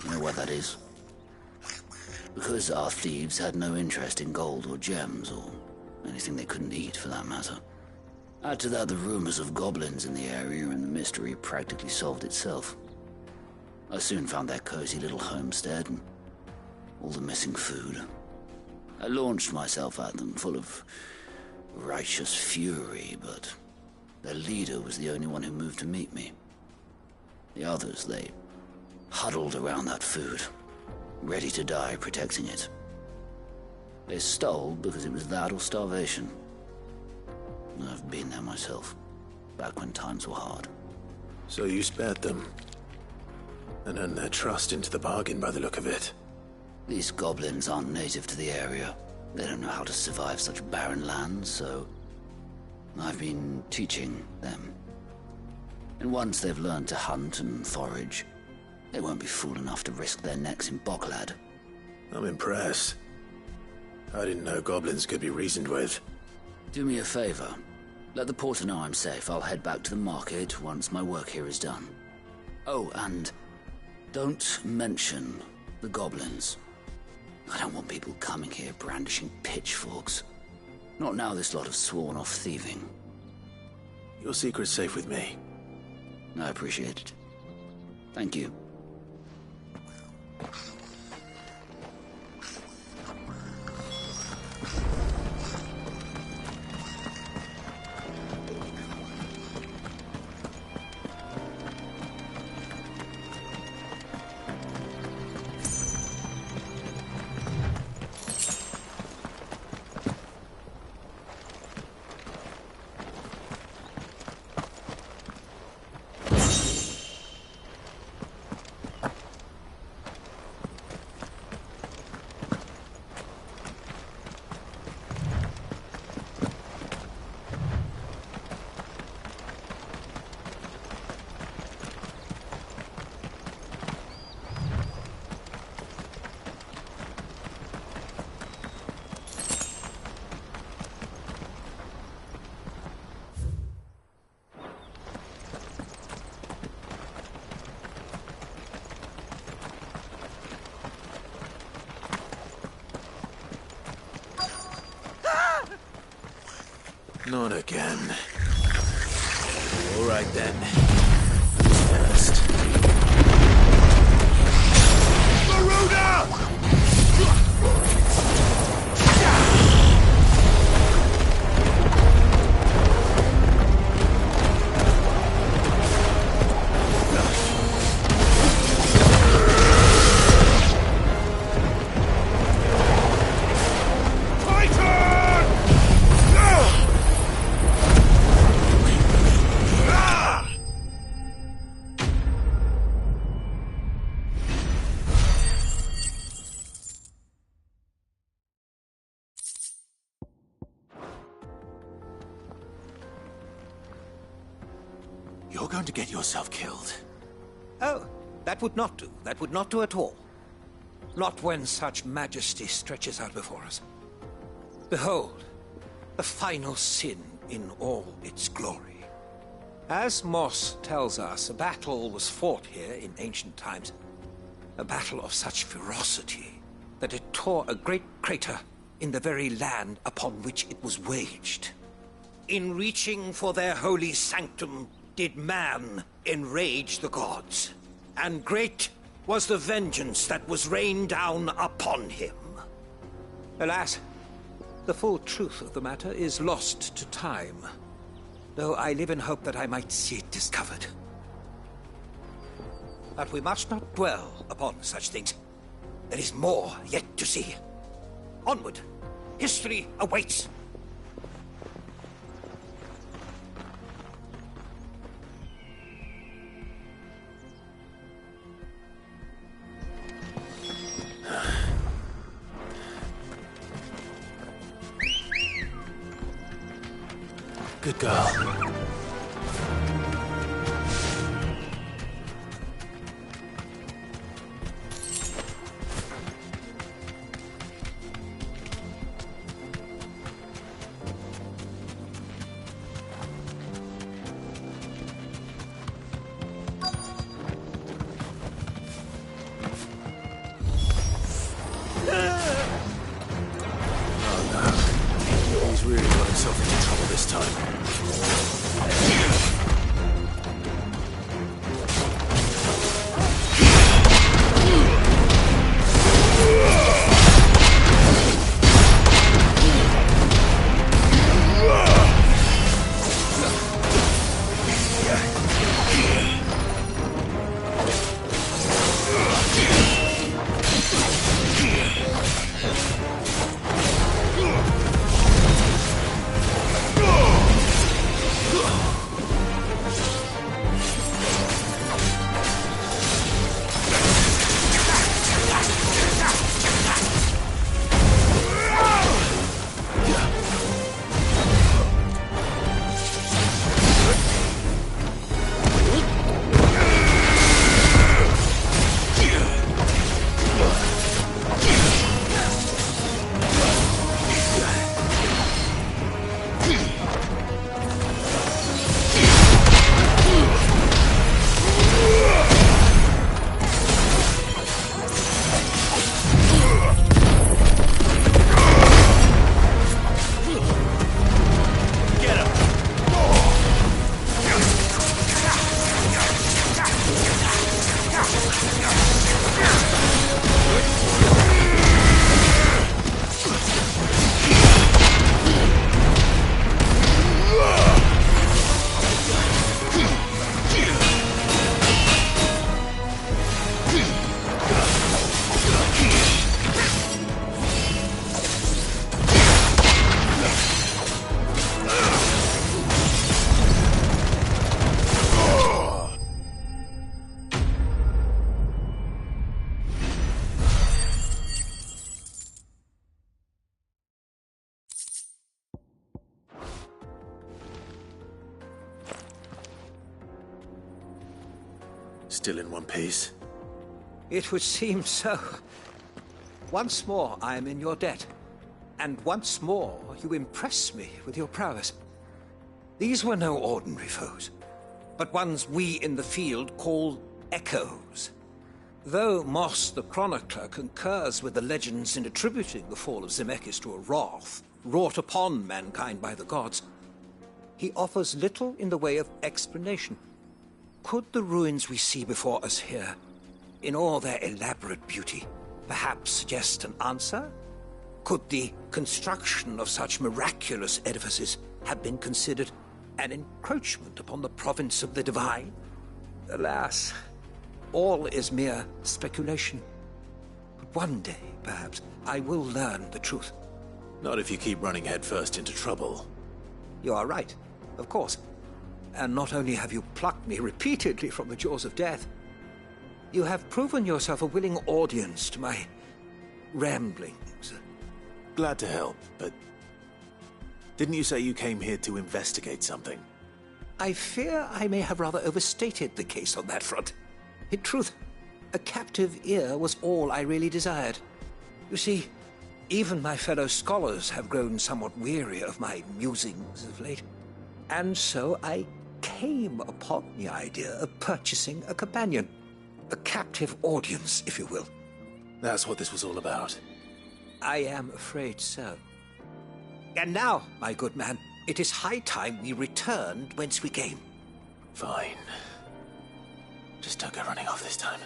You know what that is? Because our thieves had no interest in gold or gems, or anything they couldn't eat for that matter. Add to that the rumors of goblins in the area, and the mystery practically solved itself. I soon found their cozy little homestead, and all the missing food. I launched myself at them, full of righteous fury, but their leader was the only one who moved to meet me. The others, they huddled around that food, ready to die protecting it. They stole because it was that or starvation. I've been there myself, back when times were hard. So you spared them, and earned their trust into the bargain by the look of it. These goblins aren't native to the area. They don't know how to survive such barren lands, so I've been teaching them. And once they've learned to hunt and forage, they won't be fool enough to risk their necks in Boklad. I'm impressed. I didn't know goblins could be reasoned with. Do me a favor. Let the porter know I'm safe. I'll head back to the market once my work here is done. Oh, and don't mention the goblins. I don't want people coming here brandishing pitchforks. Not now this lot have sworn off thieving. Your secret's safe with me. I appreciate it. Thank you. Not again. All right then. First. Garuda! You're going to get yourself killed. Oh, that would not do. That would not do at all. Not when such majesty stretches out before us. Behold, the final sin in all its glory. As Moss tells us, a battle was fought here in ancient times. A battle of such ferocity that it tore a great crater in the very land upon which it was waged. In reaching for their holy sanctum, did man enrage the gods, and great was the vengeance that was rained down upon him. Alas, the full truth of the matter is lost to time, though I live in hope that I might see it discovered. But we must not dwell upon such things. There is more yet to see. Onward! History awaits! Good girl. He's really got himself into trouble this time. Still in one piece? It would seem so. Once more I am in your debt. And once more you impress me with your prowess. These were no ordinary foes, but ones we in the field call echoes. Though Moss the Chronicler concurs with the legends in attributing the fall of Zemeckis to a wrath wrought upon mankind by the gods, he offers little in the way of explanation. Could the ruins we see before us here, in all their elaborate beauty, perhaps suggest an answer? Could the construction of such miraculous edifices have been considered an encroachment upon the province of the divine? Alas, all is mere speculation. But one day, perhaps, I will learn the truth. Not if you keep running headfirst into trouble. You are right, of course. And not only have you plucked me repeatedly from the jaws of death, you have proven yourself a willing audience to my ramblings. Glad to help, but didn't you say you came here to investigate something? I fear I may have rather overstated the case on that front. In truth, a captive ear was all I really desired. You see, even my fellow scholars have grown somewhat weary of my musings of late. And so I came upon the idea of purchasing a companion. A captive audience, if you will. That's what this was all about. I am afraid so. And now, my good man, it is high time we returned whence we came. Fine. Just don't go running off this time.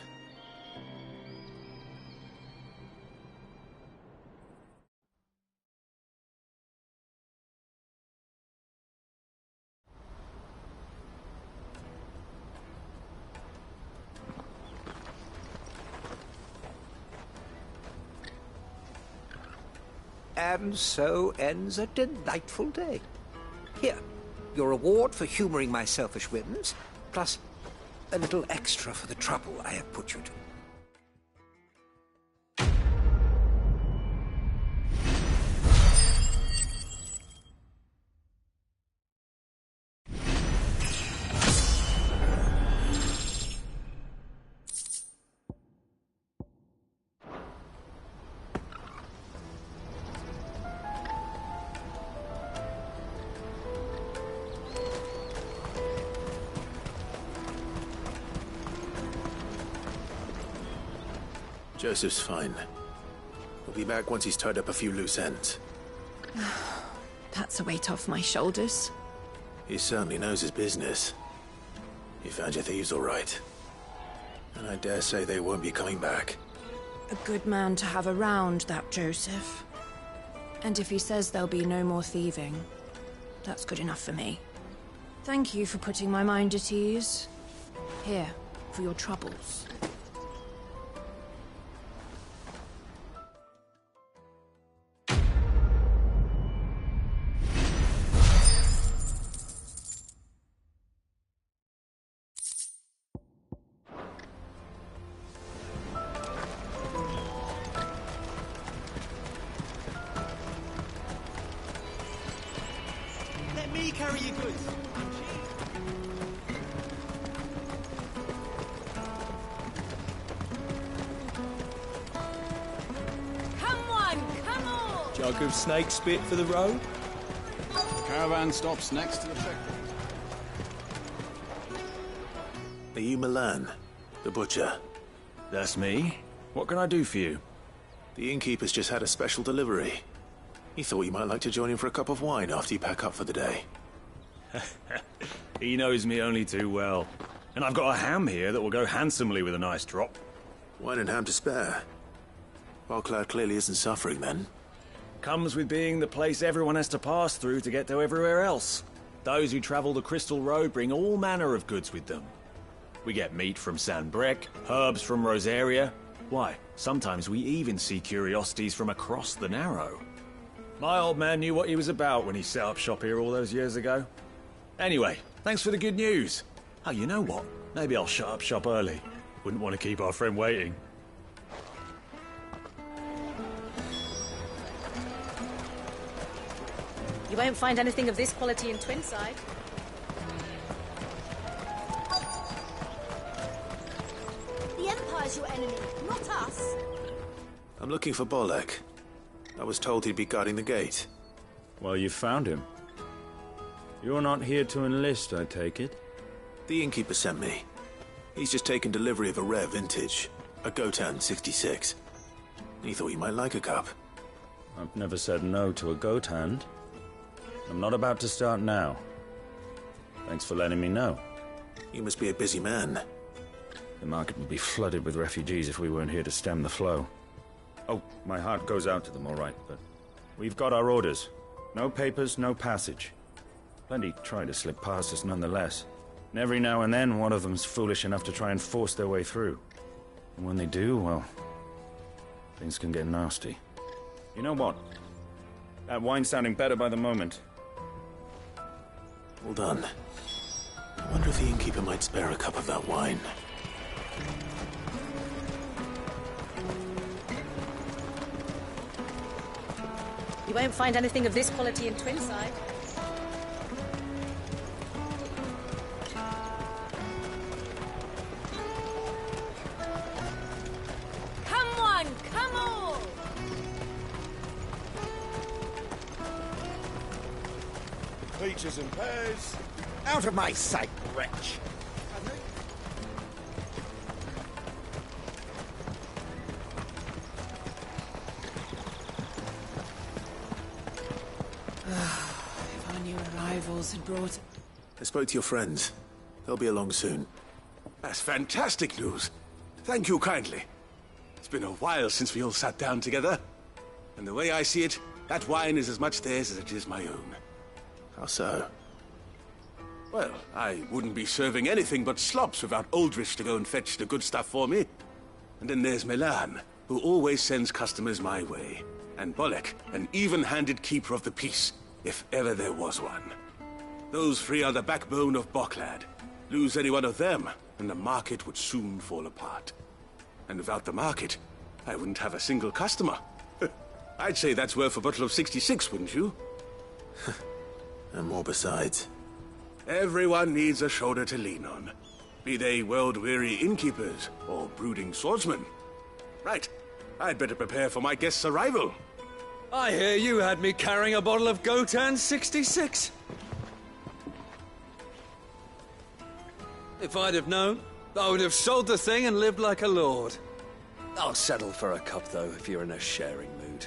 And so ends a delightful day. Here, your reward for humoring my selfish whims, plus a little extra for the trouble I have put you to. Joseph's fine. We'll be back once he's tied up a few loose ends. That's a weight off my shoulders. He certainly knows his business. You found your thieves all right. And I dare say they won't be coming back. A good man to have around, that Joseph. And if he says there'll be no more thieving, that's good enough for me. Thank you for putting my mind at ease. Here, for your troubles. Carry your goods. Come on! Jug of snake spit for the road? Caravan stops next to the checkpoint. Are you Milan, the butcher? That's me. What can I do for you? The innkeeper's just had a special delivery. He thought you might like to join him for a cup of wine after you pack up for the day. He knows me only too well. And I've got a ham here that will go handsomely with a nice drop. Wine and ham to spare. Barclad clearly isn't suffering then. Comes with being the place everyone has to pass through to get to everywhere else. Those who travel the Crystal Road bring all manner of goods with them. We get meat from San Brec, herbs from Rosaria. Why, sometimes we even see curiosities from across the Narrow. My old man knew what he was about when he set up shop here all those years ago. Anyway, thanks for the good news. Oh, you know what? Maybe I'll shut up shop early. Wouldn't want to keep our friend waiting. You won't find anything of this quality in Twinside. The Empire's your enemy, not us. I'm looking for Bolek. I was told he'd be guarding the gate. Well, you found him. You're not here to enlist, I take it? The innkeeper sent me. He's just taken delivery of a rare vintage, a Gotan 66. He thought you might like a cup. I've never said no to a goat hand. I'm not about to start now. Thanks for letting me know. You must be a busy man. The market would be flooded with refugees if we weren't here to stem the flow. Oh, my heart goes out to them, all right, but we've got our orders. No papers, no passage. Plenty try to slip past us nonetheless. And every now and then, one of them's foolish enough to try and force their way through. And when they do, well, things can get nasty. You know what? That wine's sounding better by the moment. Well done. I wonder if the innkeeper might spare a cup of that wine. You won't find anything of this quality in Twinside. Come on! Peaches and pears. Out of my sight, wretch. If our new arrivals had brought... I spoke to your friends. They'll be along soon. That's fantastic news. Thank you kindly. It's been a while since we all sat down together. And the way I see it, that wine is as much theirs as it is my own. How so? Well, I wouldn't be serving anything but slops without Aldrich to go and fetch the good stuff for me. And then there's Milan, who always sends customers my way. and Bolek, an even-handed keeper of the peace, if ever there was one. Those three are the backbone of Boklad. Lose any one of them, and the market would soon fall apart. And without the market, I wouldn't have a single customer. I'd say that's worth a bottle of 66, wouldn't you? And more besides. Everyone needs a shoulder to lean on. Be they world-weary innkeepers or brooding swordsmen. Right, I'd better prepare for my guest's arrival. I hear you had me carrying a bottle of Gotan 66. If I'd have known, I would have sold the thing and lived like a lord. I'll settle for a cup, though, if you're in a sharing mood.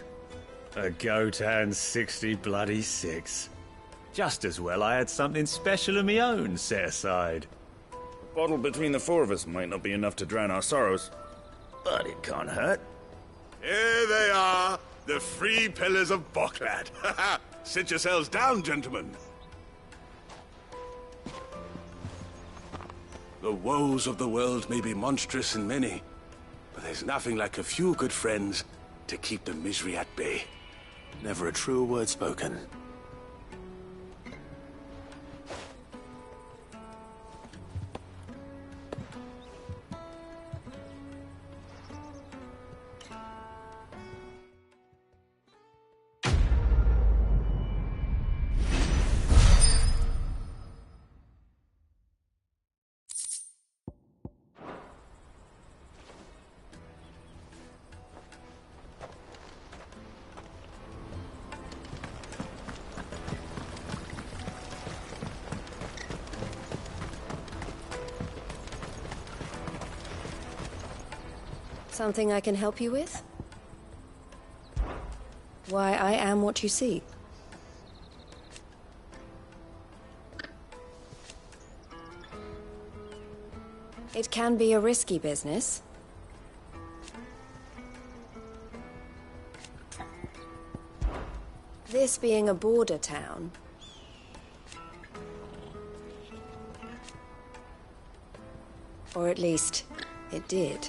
A Gotan 66. Just as well I had something special of my own set aside. A bottle between the four of us might not be enough to drown our sorrows, but it can't hurt. Here they are, the three pillars of Boklad. Sit yourselves down, gentlemen. The woes of the world may be monstrous and many, but there's nothing like a few good friends to keep the misery at bay. Never a truer word spoken. Something I can help you with? Why, I am what you see. It can be a risky business. This being a border town, or at least it did.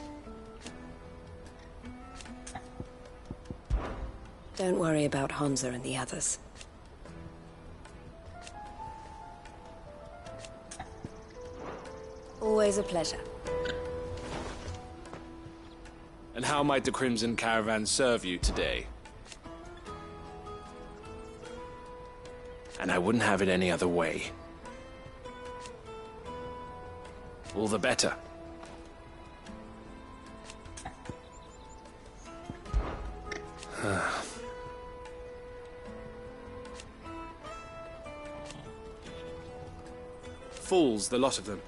Don't worry about Hansa and the others. Always a pleasure. And how might the Crimson Caravan serve you today? And I wouldn't have it any other way. All the better. Fools, the lot of them.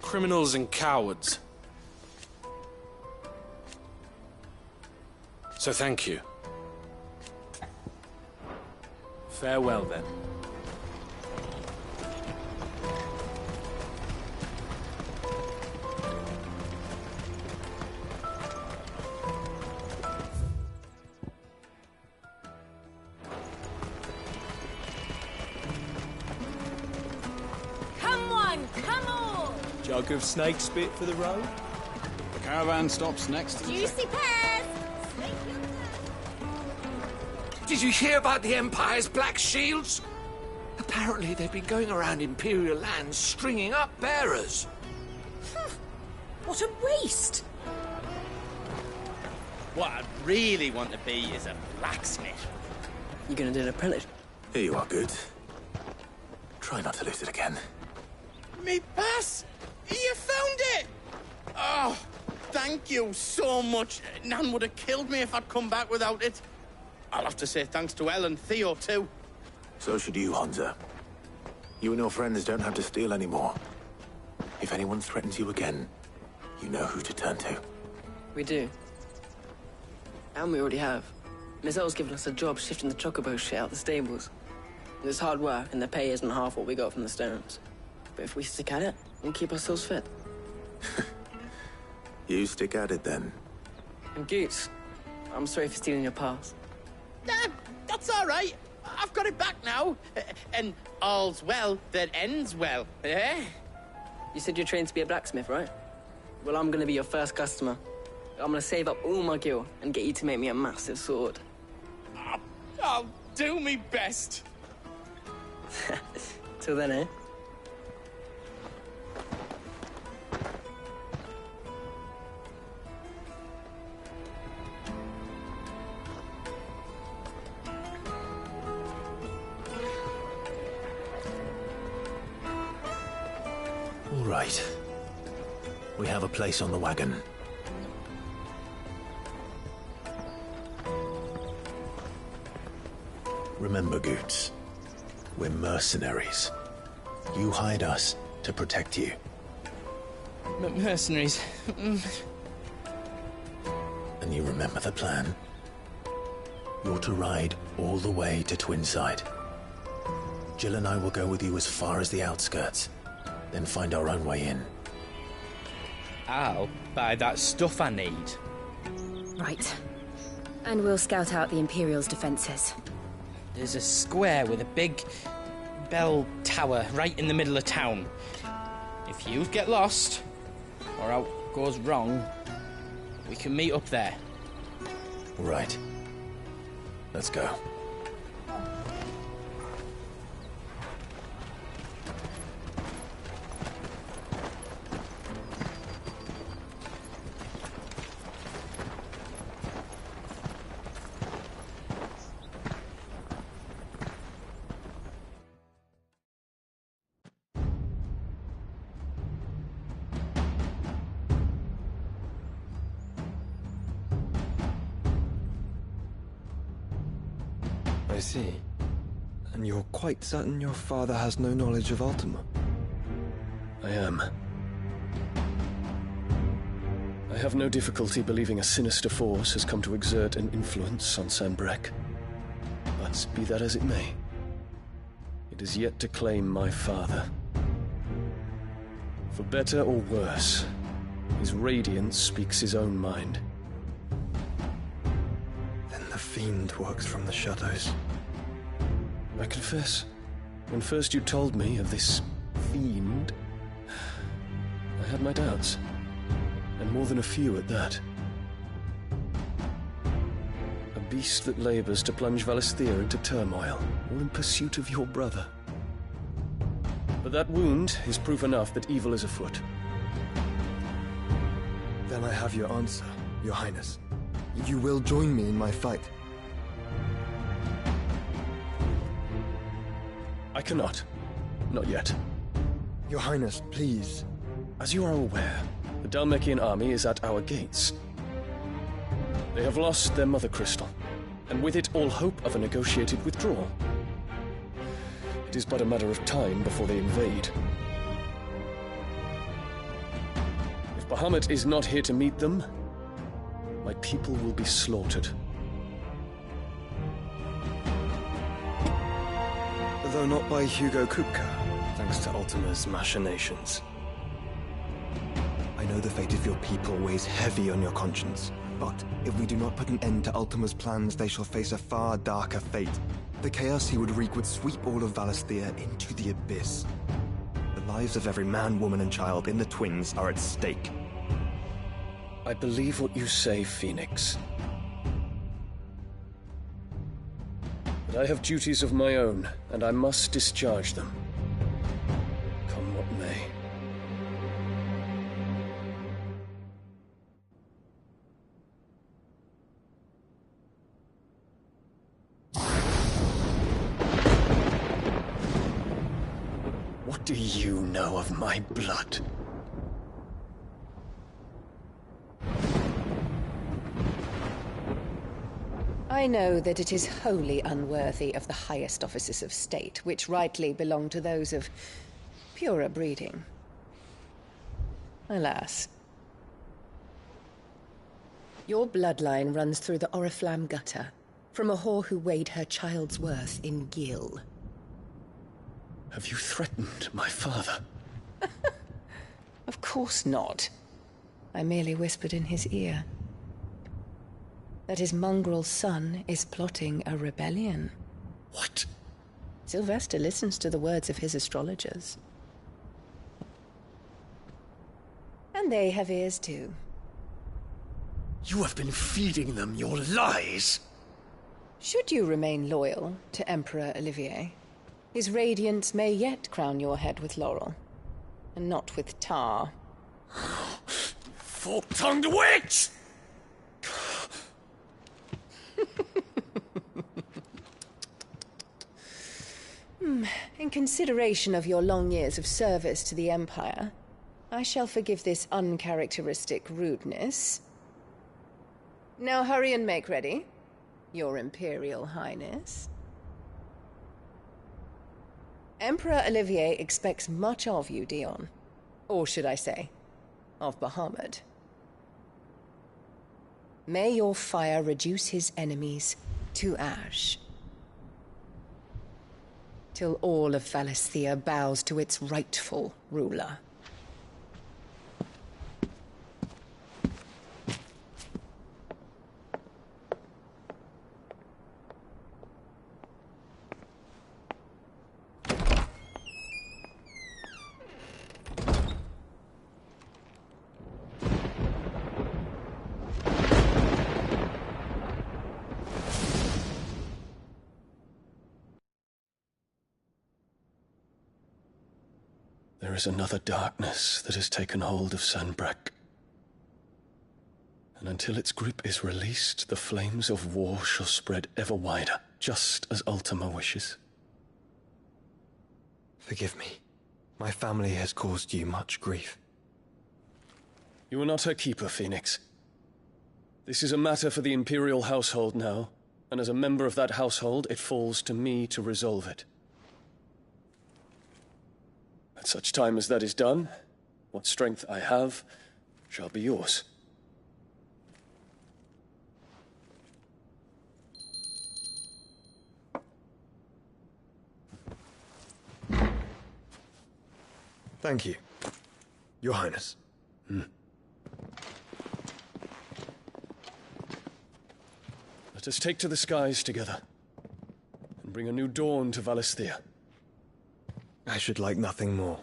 Criminals and cowards. So thank you. Farewell, then. Jug of snake spit for the road? The caravan stops next. Juicy pears! Did you hear about the Empire's Black Shields? Apparently they've been going around Imperial lands stringing up bearers. What a waste! What I'd really want to be is a blacksmith. You gonna do an apprentice? Here you are, good. Try not to lose it again. Me pass! You found it! Oh, thank you so much. Nan would have killed me if I'd come back without it. I'll have to say thanks to Elle and Theo, too. So should you, Hansa. You and your friends don't have to steal anymore. If anyone threatens you again, you know who to turn to. We do. And we already have. Miss Elle's given us a job shifting the chocobo shit out the stables. It's hard work, and the pay isn't half what we got from the Stones. But if we stick at it, we'll keep ourselves fit. You stick at it, then. And Goots, I'm sorry for stealing your pass. That's all right. I've got it back now. And all's well that ends well, eh? You said you're trained to be a blacksmith, right? Well, I'm gonna be your first customer. I'm gonna save up all my gil and get you to make me a massive sword. I'll do me best. Till then, eh? All right. We have a place on the wagon. Remember, Goots, we're mercenaries. You hired us to protect you. Mercenaries. And you remember the plan? You're to ride all the way to Twinside. Jill and I will go with you as far as the outskirts, then find our own way in. I'll buy that stuff I need. Right. And we'll scout out the Imperial's defenses. There's a square with a big bell tower right in the middle of town. If you get lost, or out goes wrong, we can meet up there. Right. Let's go. I see. And you're quite certain your father has no knowledge of Ultima? I am. I have no difficulty believing a sinister force has come to exert an influence on Sanbreque. But be that as it may, it is yet to claim my father. For better or worse, his radiance speaks his own mind. Then the fiend works from the shadows. I confess, when first you told me of this fiend, I had my doubts, and more than a few at that. A beast that labors to plunge Valisthea into turmoil, all in pursuit of your brother. But that wound is proof enough that evil is afoot. Then I have your answer, Your Highness. You will join me in my fight. I cannot. Not yet. Your Highness, please. As you are aware, the Dhalmekian army is at our gates. They have lost their mother crystal, and with it all hope of a negotiated withdrawal. It is but a matter of time before they invade. If Bahamut is not here to meet them, my people will be slaughtered. Though not by Hugo Kupka, thanks to Ultima's machinations. I know the fate of your people weighs heavy on your conscience, but if we do not put an end to Ultima's plans, they shall face a far darker fate. The chaos he would wreak would sweep all of Valisthea into the abyss. The lives of every man, woman, and child in the Twins are at stake. I believe what you say, Phoenix. But I have duties of my own, and I must discharge them. Come what may. What do you know of my blood? I know that it is wholly unworthy of the highest offices of state, which rightly belong to those of purer breeding. Alas. Your bloodline runs through the Oriflamme gutter, from a whore who weighed her child's worth in gil. Have you threatened my father? Of course not. I merely whispered in his ear that his mongrel son is plotting a rebellion. What? Sylvester listens to the words of his astrologers. And they have ears too. You have been feeding them your lies! Should you remain loyal to Emperor Olivier, his radiance may yet crown your head with laurel, and not with tar. Fork-tongued witch! In consideration of your long years of service to the Empire, I shall forgive this uncharacteristic rudeness. Now hurry and make ready, Your Imperial Highness. Emperor Olivier expects much of you, Dion. Or should I say, of Bahamut. May your fire reduce his enemies to ash, till all of Valisthea bows to its rightful ruler. There is another darkness that has taken hold of Sanbreque. And until its grip is released, the flames of war shall spread ever wider, just as Ultima wishes. Forgive me. My family has caused you much grief. You are not her keeper, Phoenix. This is a matter for the Imperial household now, and as a member of that household, it falls to me to resolve it. At such time as that is done, what strength I have shall be yours. Thank you, Your Highness. Let us take to the skies together, and bring a new dawn to Valisthea. I should like nothing more.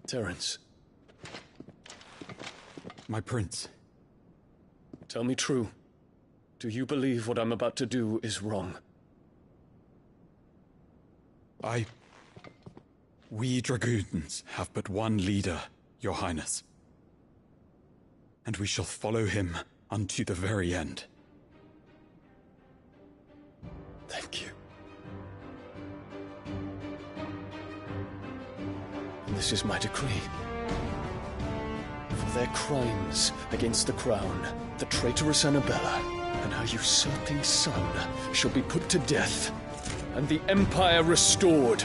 Terence. My prince. Tell me true. Do you believe what I'm about to do is wrong? We dragoons have but one leader, Your Highness. And we shall follow him unto the very end. Thank you. And this is my decree. For their crimes against the crown, the traitorous Annabella and her usurping son shall be put to death, and the Empire restored.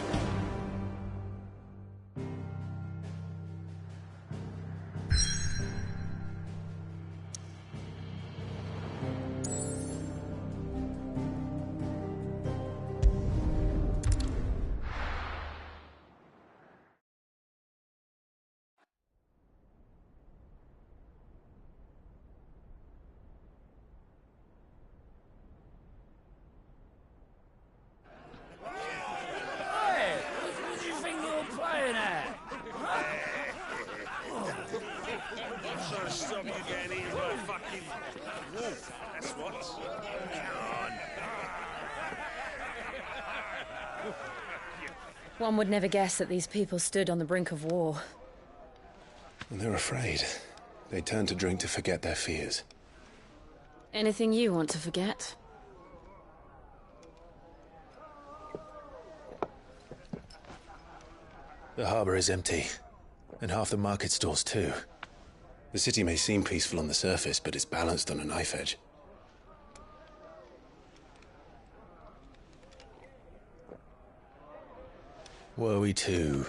One would never guess that these people stood on the brink of war. They're afraid. They turn to drink to forget their fears. Anything you want to forget? The harbor is empty, and half the market stalls too. The city may seem peaceful on the surface, but it's balanced on a knife edge. Were we to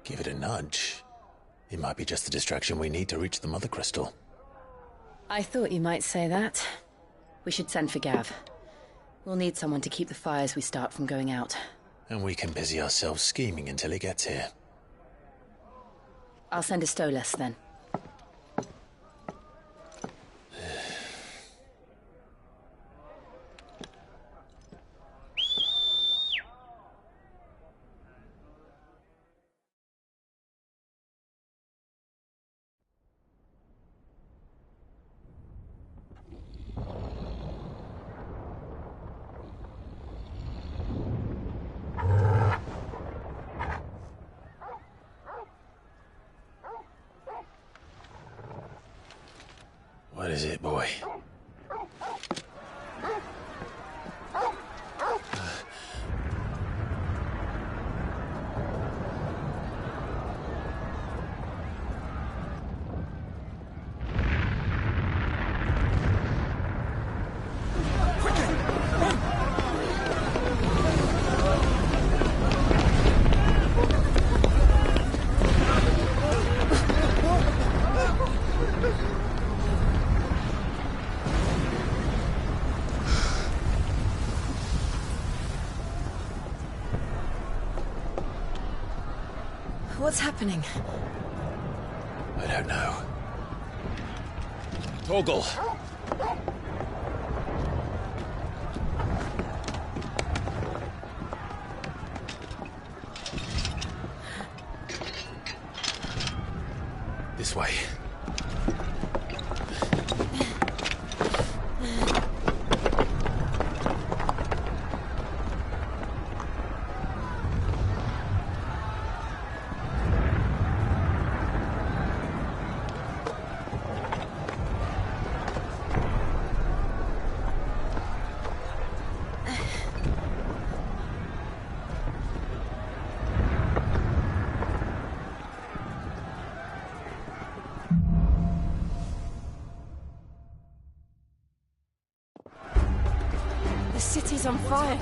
give it a nudge, it might be just the distraction we need to reach the Mother Crystal. I thought you might say that. We should send for Gav. We'll need someone to keep the fires we start from going out. And we can busy ourselves scheming until he gets here. I'll send a Stolas then. What is it, boy? What's happening? I don't know. Torgal! This way. The city's on fire.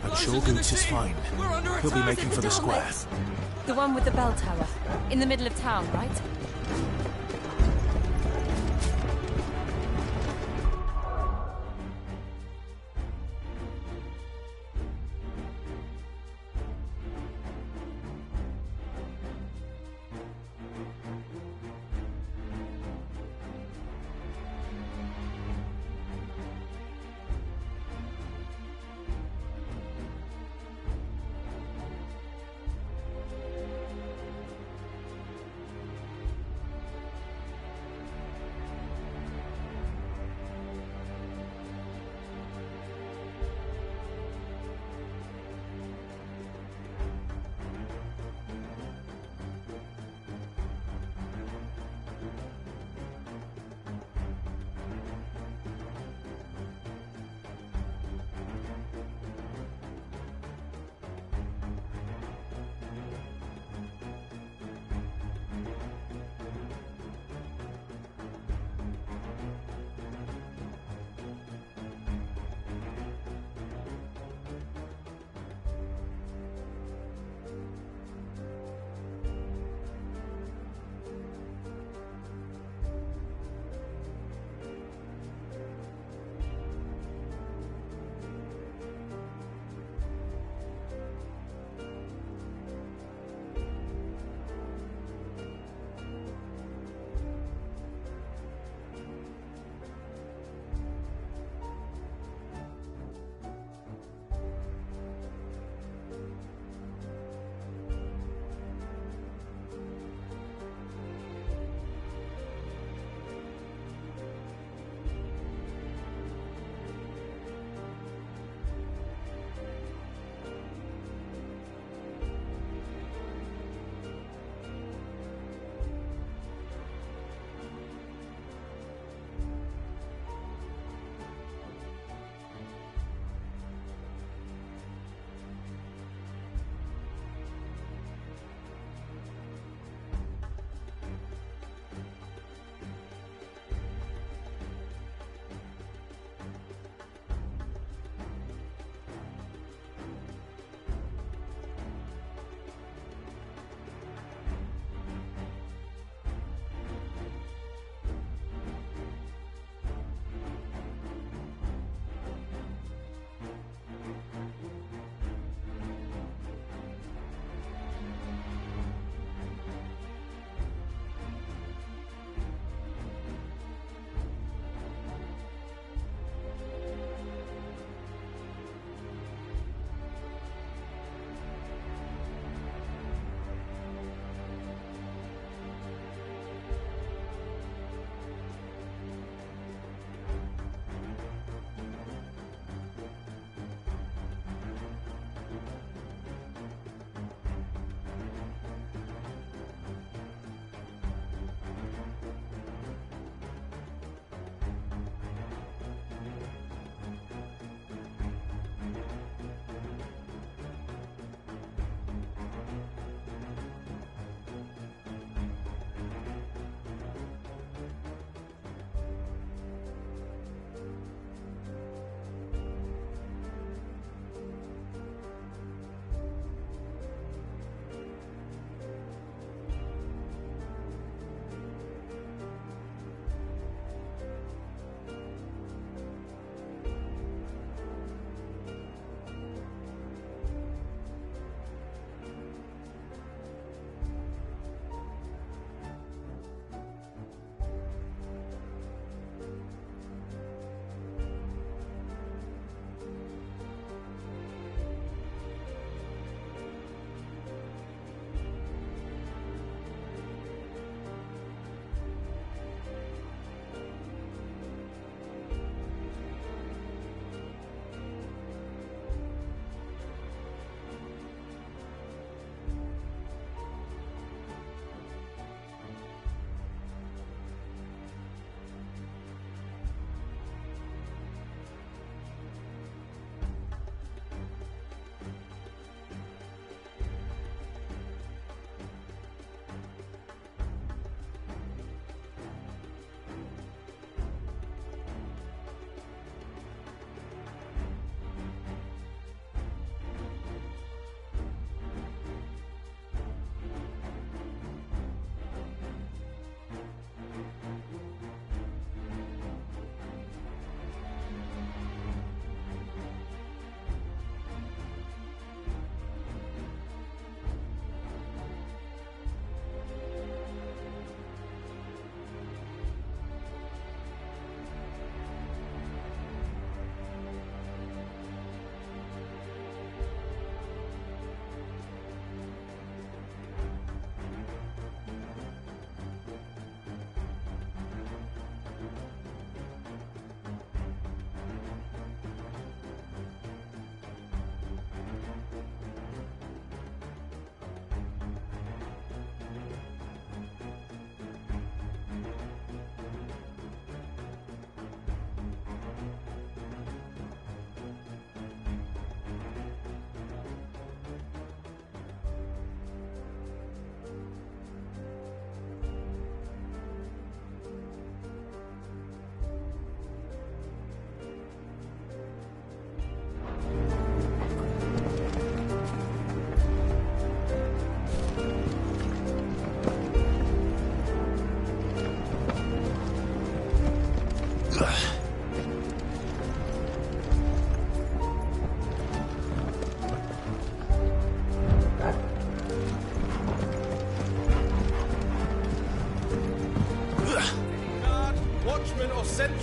I'm sure Goots is fine. He'll be making for the square. The one with the bell tower. In the middle of town, right?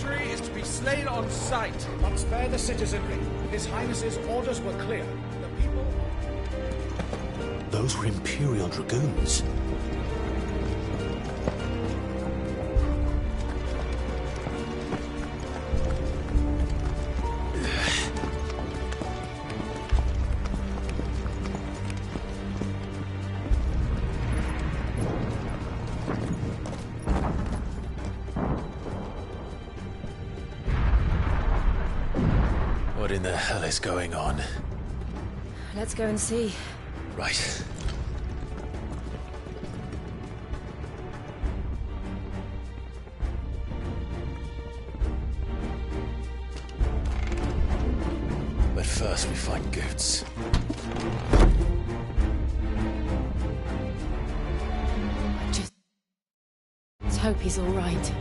infantry is to be slain on sight. But spare the citizenry. His Highness's orders were clear. The people... Those were Imperial Dragoons. What in the hell is going on? Let's go and see. Right. But first we find Goots. Let's hope he's all right.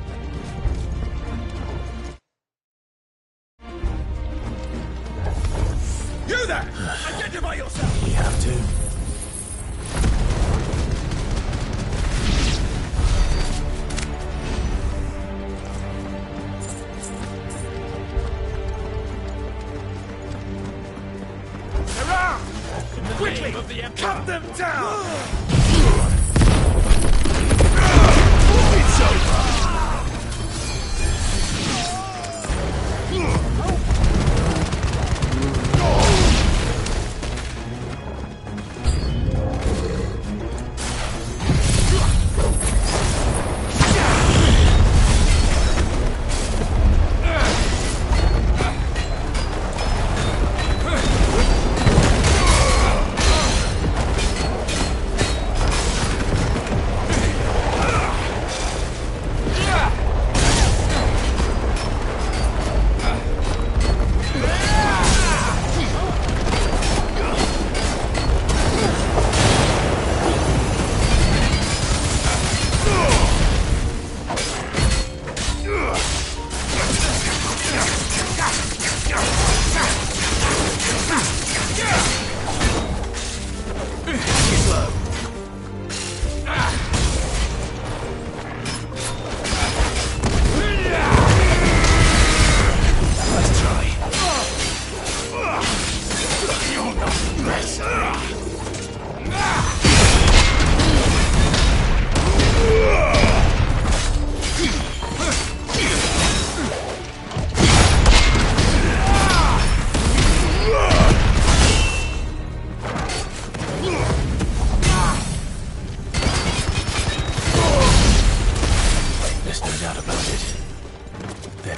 You there! Identify yourself! We have to. Around! Quickly! Cut them down! It's over!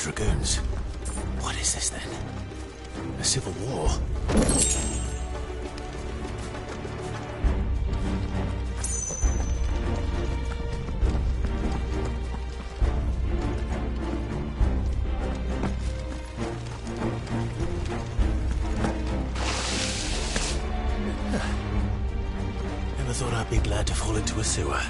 Dragoons. What is this then? A civil war? Never thought I'd be glad to fall into a sewer.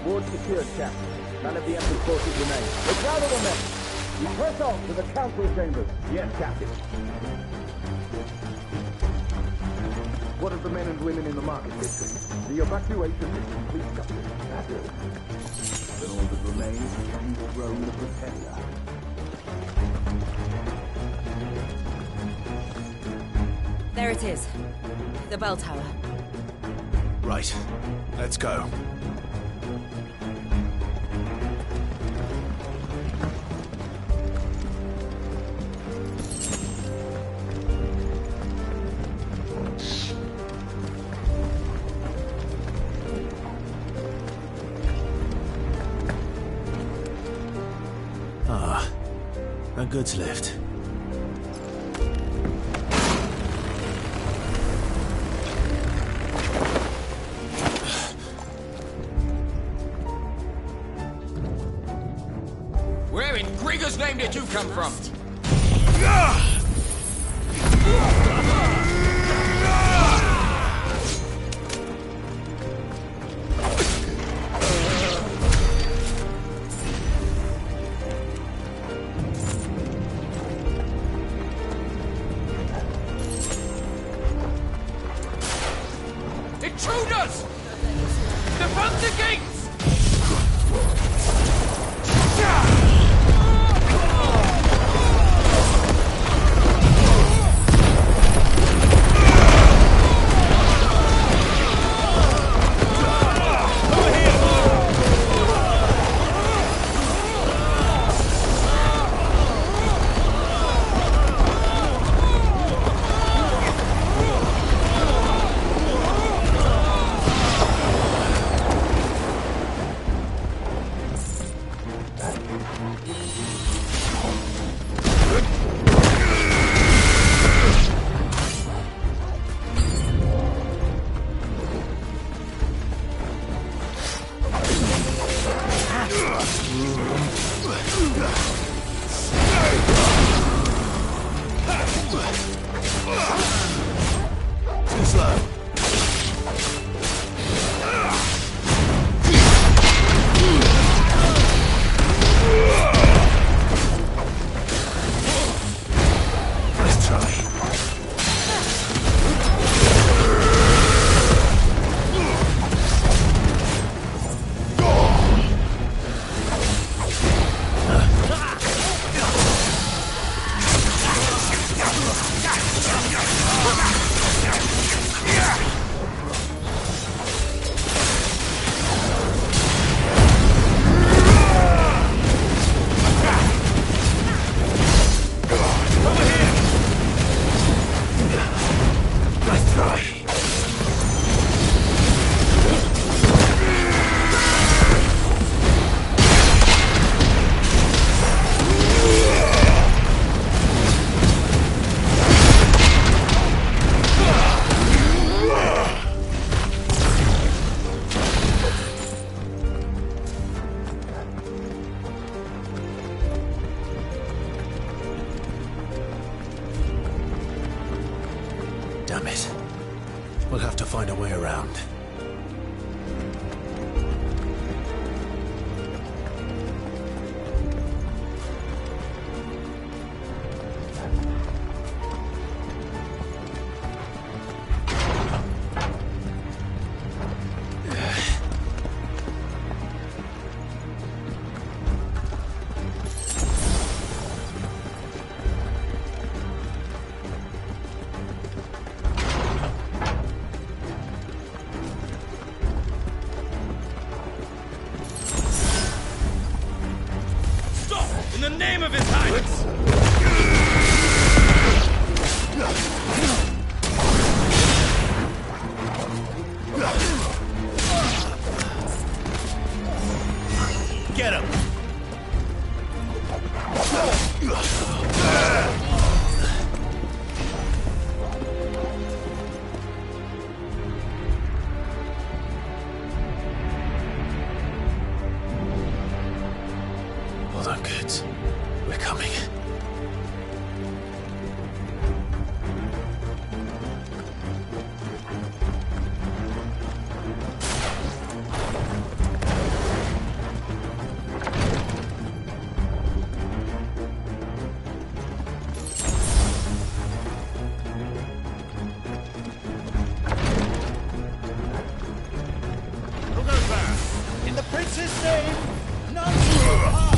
Ward secured, Cap. None of the Emperor's forces remain. Look out of the men! We press on to the council chambers. Yes, Captain. What of the men and women in the market district? The evacuation is complete, Captain. That is. Then all that remains is to dethrone the Pretender. There it is. The bell tower. Right. Let's go. Ah, a goods lift. Where in Grieger's name did you come from? slow. Let's try. Damn it. We'll have to find a way around. In the name of His Highness! Get him! Hold on, kids. We're coming. Who goes there? In the prince's name, none will pass.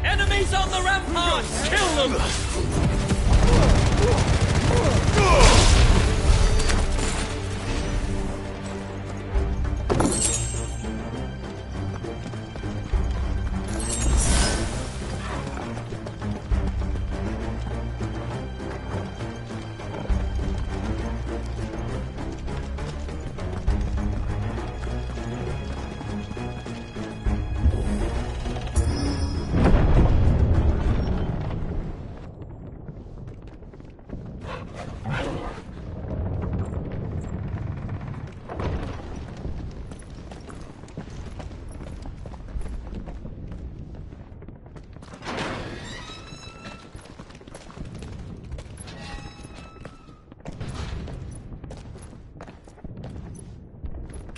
Enemies on the ramparts! Kill them!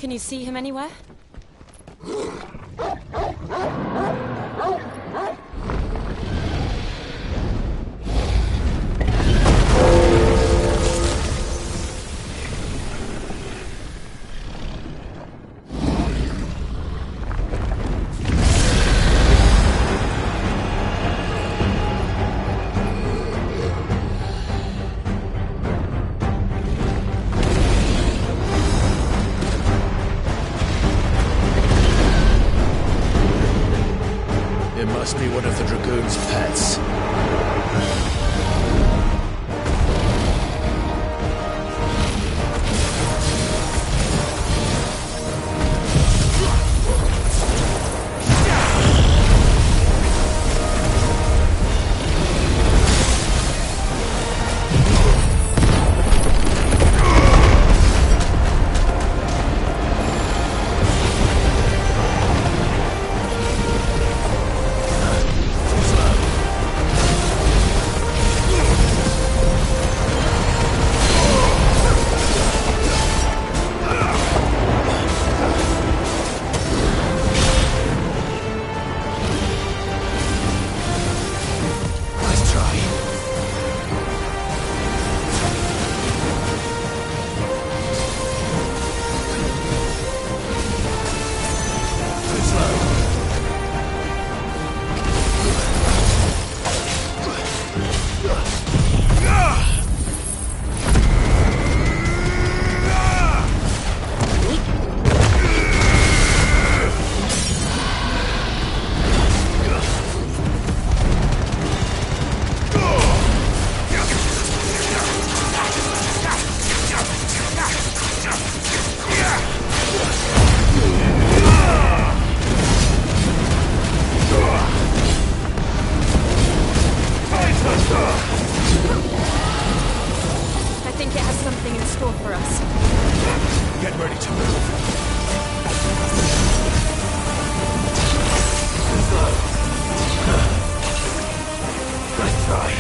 Can you see him anywhere? It must be one of the Dragoon's pets. I think it has something in store for us. Get ready to move. Nice try.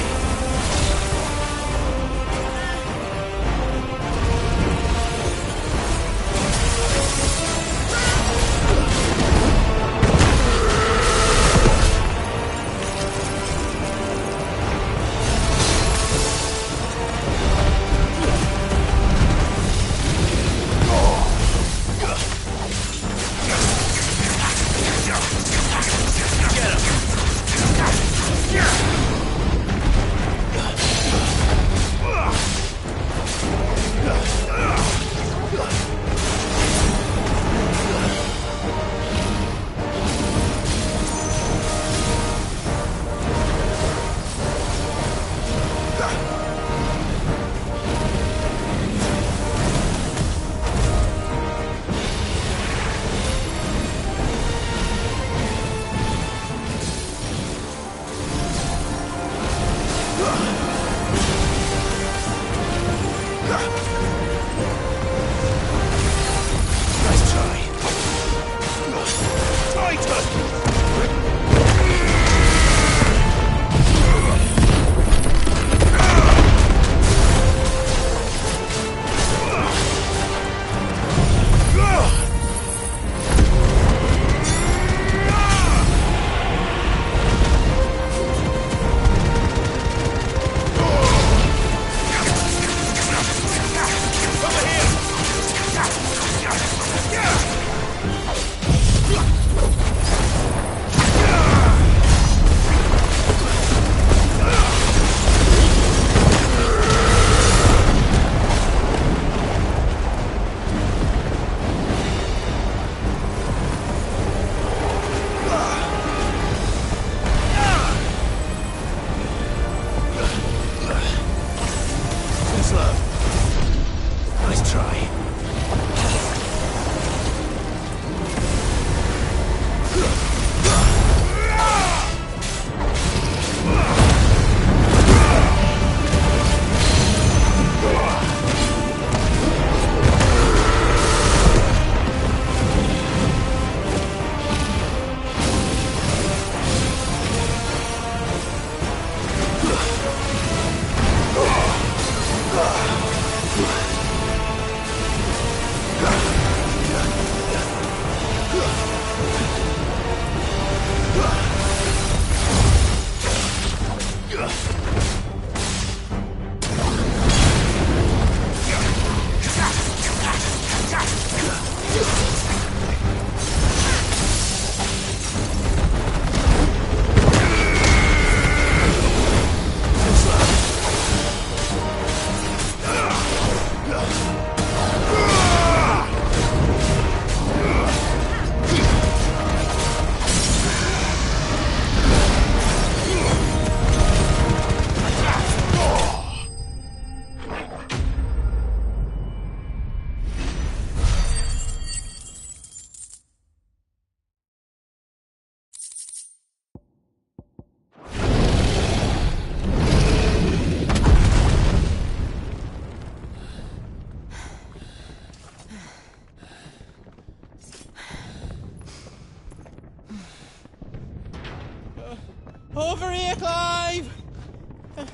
Are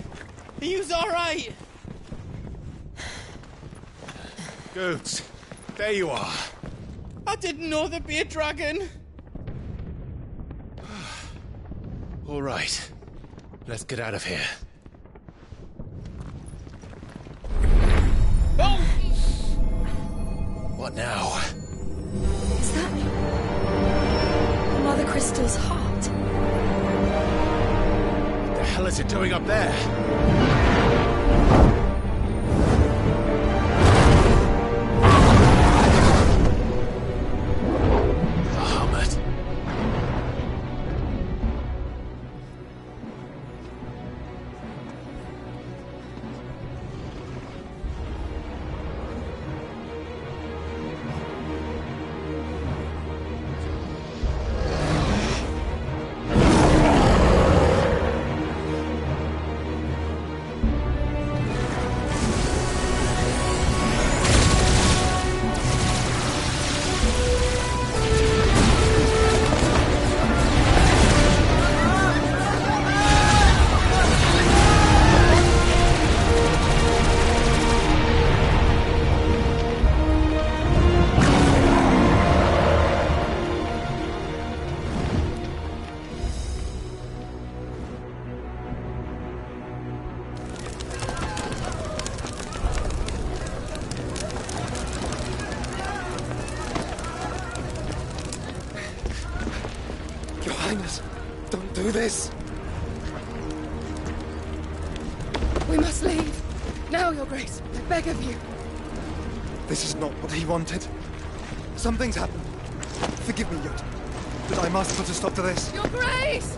you alright? Goods, there you are. I didn't know there'd be a dragon. All right. Let's get out of here. Oh! What now? Is that Mother Crystal's heart? What the hell is it doing up there? Don't do this! We must leave. Now, Your Grace. I beg of you. This is not what he wanted. Something's happened. Forgive me, Yod. But I must put a stop to this. Your Grace!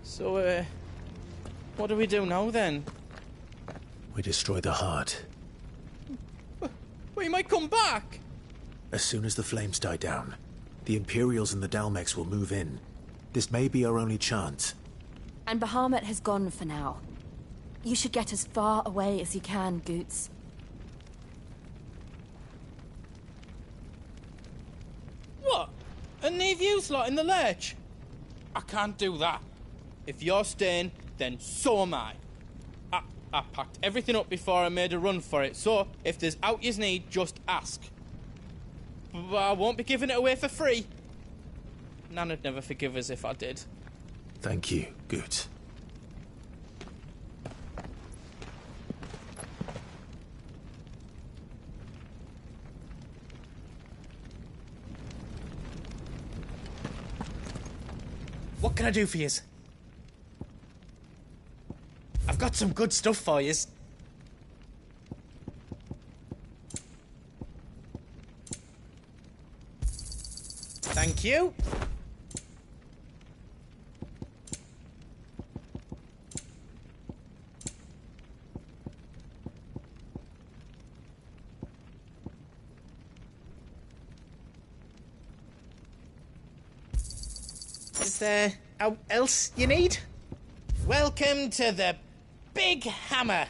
So, what do we do now, then? We destroy the heart. Well, he might come back. As soon as the flames die down, the Imperials and the Dalmex will move in. This may be our only chance. And Bahamut has gone for now. You should get as far away as you can, Goots. What? And leave you lot in the lurch? I can't do that. If you're staying, then so am I. I packed everything up before I made a run for it, so if there's out you need, just ask. But I won't be giving it away for free. Nana'd never forgive us if I did. Thank you, Goots. What can I do for yous? I've got some good stuff for yous. Thank you. Is there out else you need? Welcome to the Big Hammer.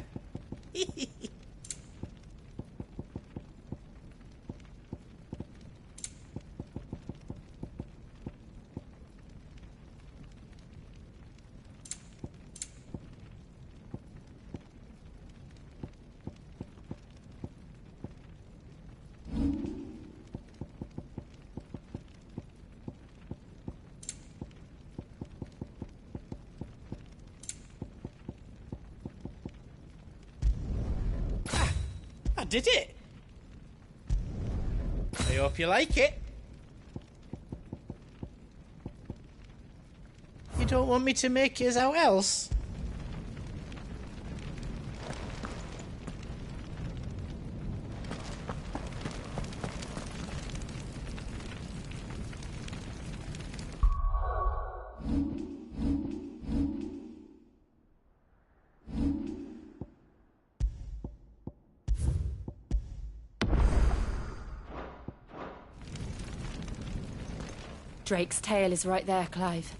I did it. I hope you like it. You don't want me to make yours out else? Drake's tail is right there, Clive.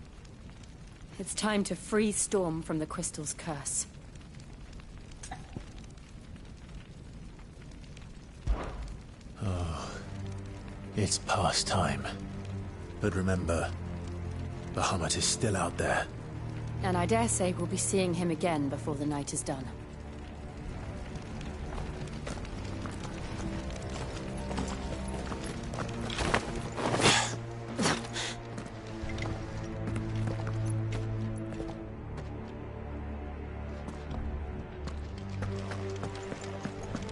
It's time to free Storm from the Crystal's curse. Oh, it's past time. But remember, Bahamut is still out there. And I dare say we'll be seeing him again before the night is done.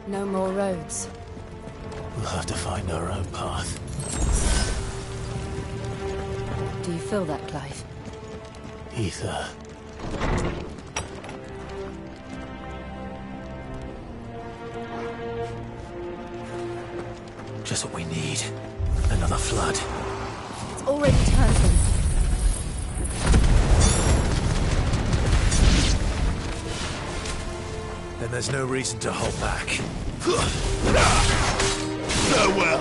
No more roads. We'll have to find our own path. Do you feel that, Clive? Ether. Just what we need. Another flood. It's already turned them. Then there's no reason to hold back. Farewell.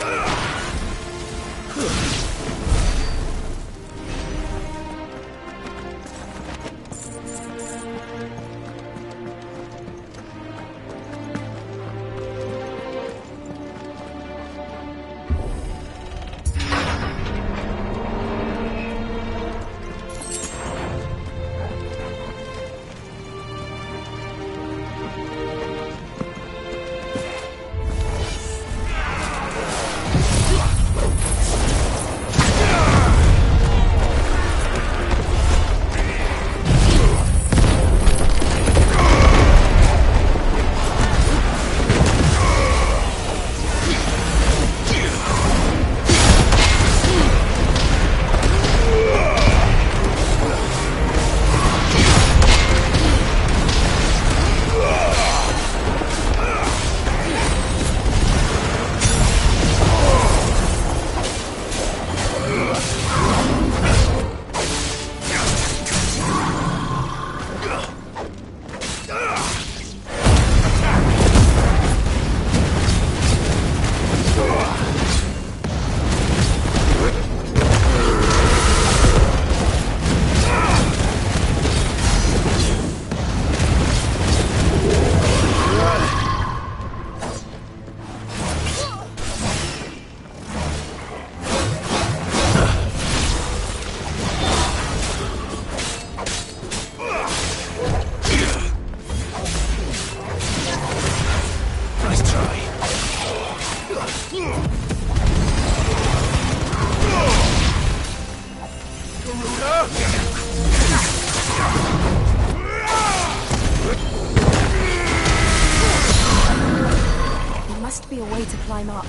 There must be a way to climb up.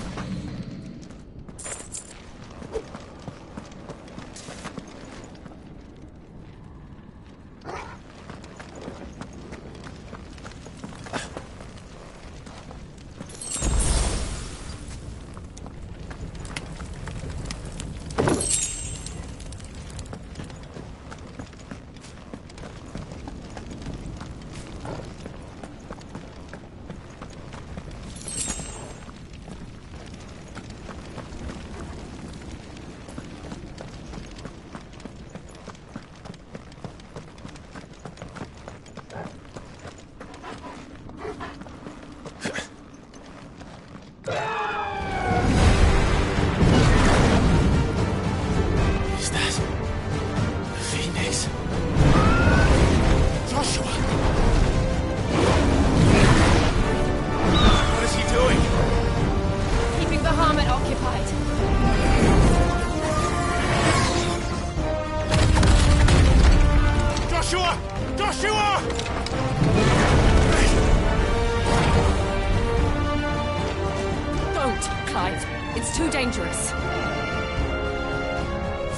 Clive. It's too dangerous.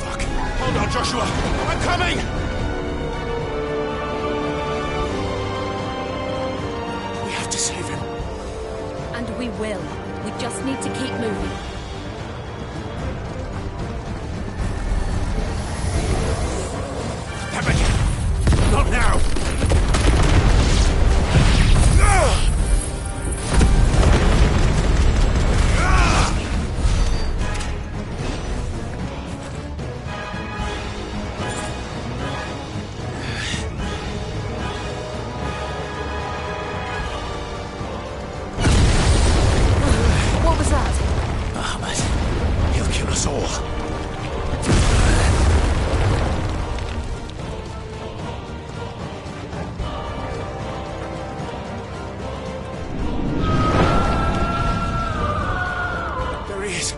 Fuck. Hold on, Joshua. I'm coming! We have to save him. And we will. We just need to keep moving. Damn it! Not now! What was that? Ahmed, he'll kill us all. There he is.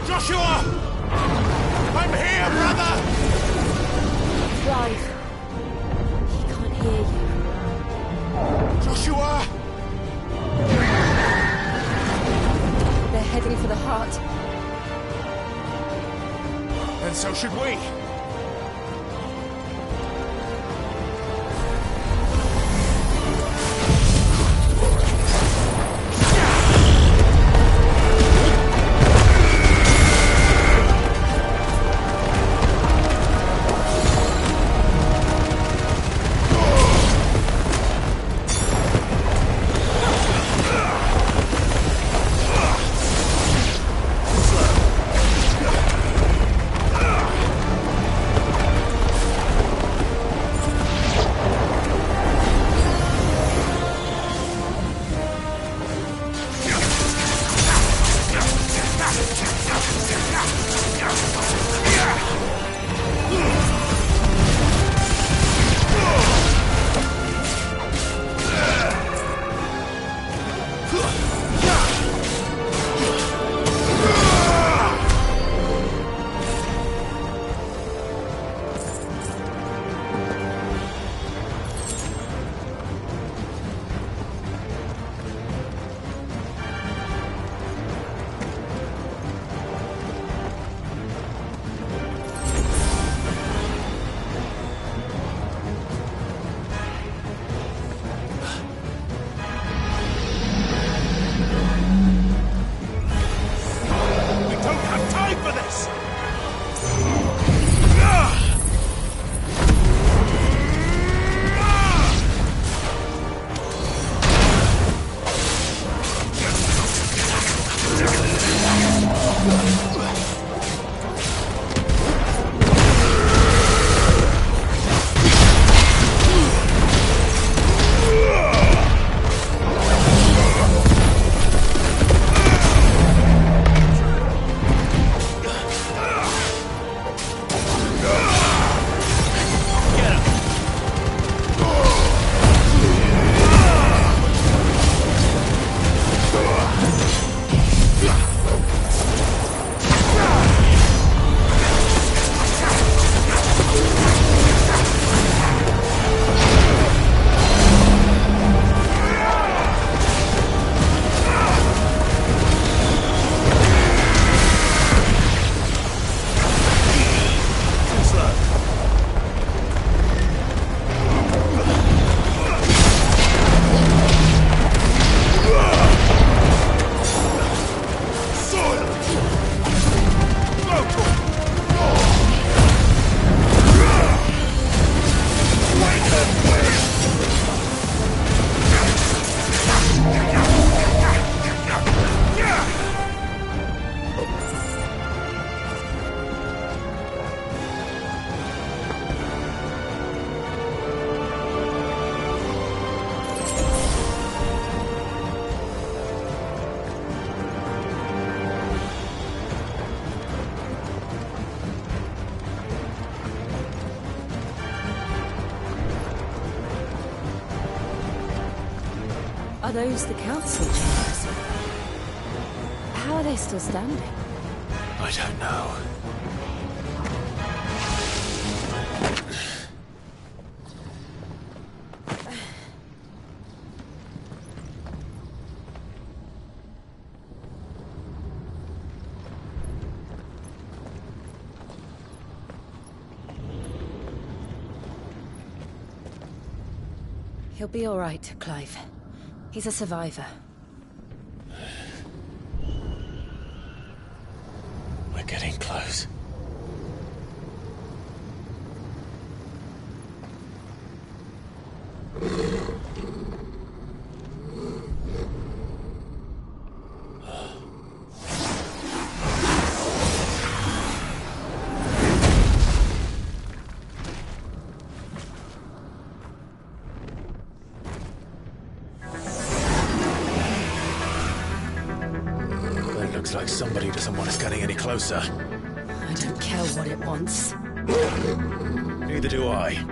Joshua! I'm here, brother! Clive. He can't hear you. Joshua! They're heading for the heart. And so should we. Are those the council chambers? How are they still standing? I don't know. He'll be all right, Clive. He's a survivor. We're getting close. That looks like somebody doesn't want us getting any closer. I don't care what it wants. Neither do I.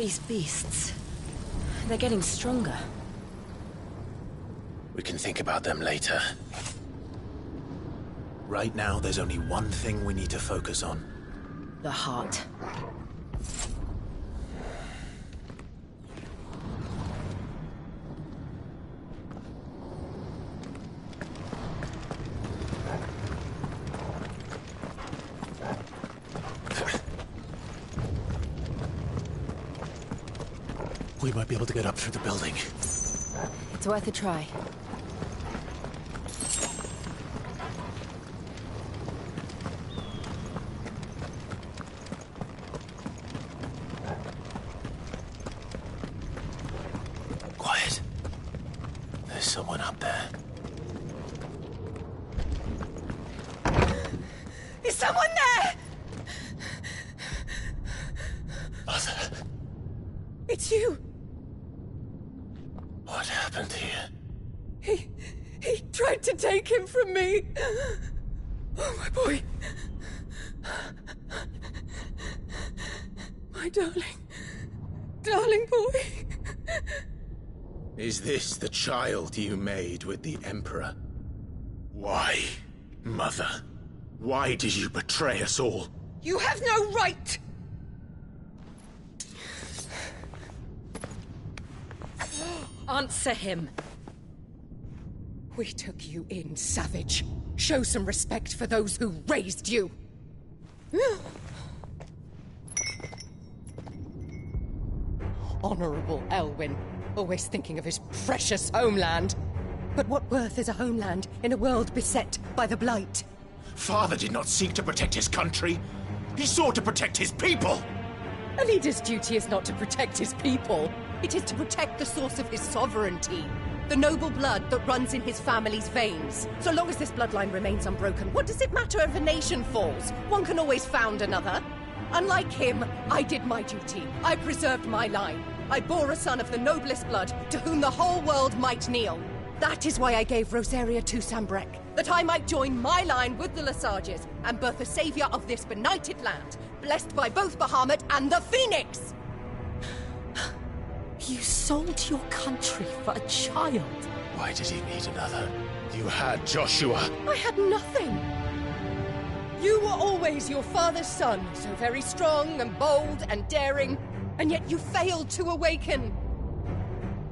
These beasts... they're getting stronger. We can think about them later. Right now, there's only one thing we need to focus on. The heart. We might be able to get up through the building. It's worth a try. Quiet. There's someone up there. Is someone there? Mother. It's you. What happened here? He tried to take him from me. Oh, my boy. My darling boy. Is this the child you made with the Emperor? Why, Mother? Why did you betray us all? You have no right! Answer him. We took you in, savage. Show some respect for those who raised you. Honorable Elwyn, always thinking of his precious homeland. But what worth is a homeland in a world beset by the Blight? Father did not seek to protect his country. He sought to protect his people. A leader's duty is not to protect his people. It is to protect the source of his sovereignty. The noble blood that runs in his family's veins. So long as this bloodline remains unbroken, what does it matter if a nation falls? One can always found another. Unlike him, I did my duty. I preserved my line. I bore a son of the noblest blood, to whom the whole world might kneel. That is why I gave Rosaria to Sambrek, that I might join my line with the Lesages and birth a savior of this benighted land, blessed by both Bahamut and the Phoenix! You sold your country for a child. Why did he need another? You had Joshua. I had nothing. You were always your father's son, so very strong and bold and daring, and yet you failed to awaken.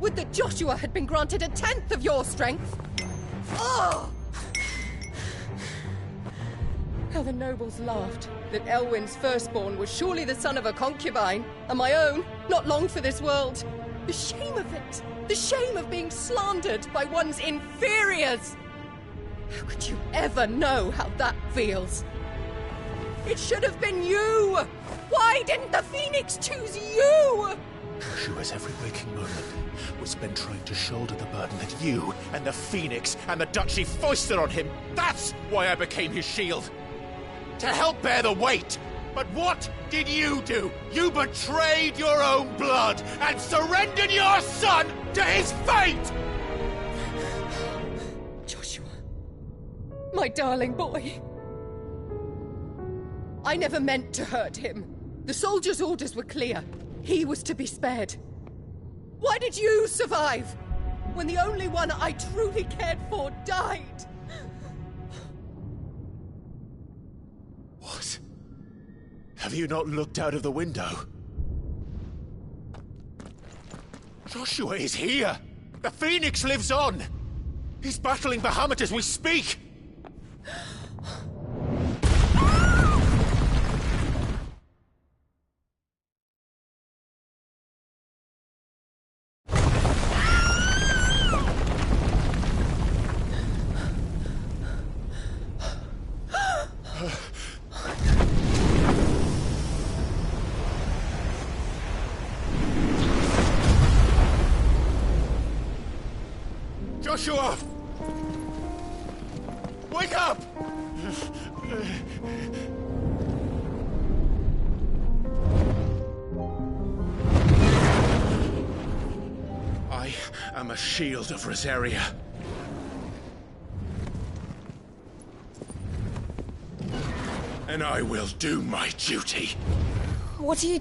Would that Joshua had been granted 1/10 of your strength? Oh! How the nobles laughed that Elwyn's firstborn was surely the son of a concubine, and my own, not long for this world. The shame of it! The shame of being slandered by one's inferiors! How could you ever know how that feels? It should have been you! Why didn't the Phoenix choose you? Joshua's every waking moment was spent trying to shoulder the burden that you And the Phoenix and the Duchy foisted on him. That's why I became his shield. To help bear the weight. But what did you do? You betrayed your own blood and surrendered your son to his fate! Joshua. My darling boy. I never meant to hurt him. The soldiers' orders were clear. He was to be spared. Why did you survive when the only one I truly cared for died? What? Have you not looked out of the window? Joshua is here! The Phoenix lives on! He's battling Bahamut as we speak! Joshua! Wake up! I am a shield of Rosaria. And I will do my duty. What are you...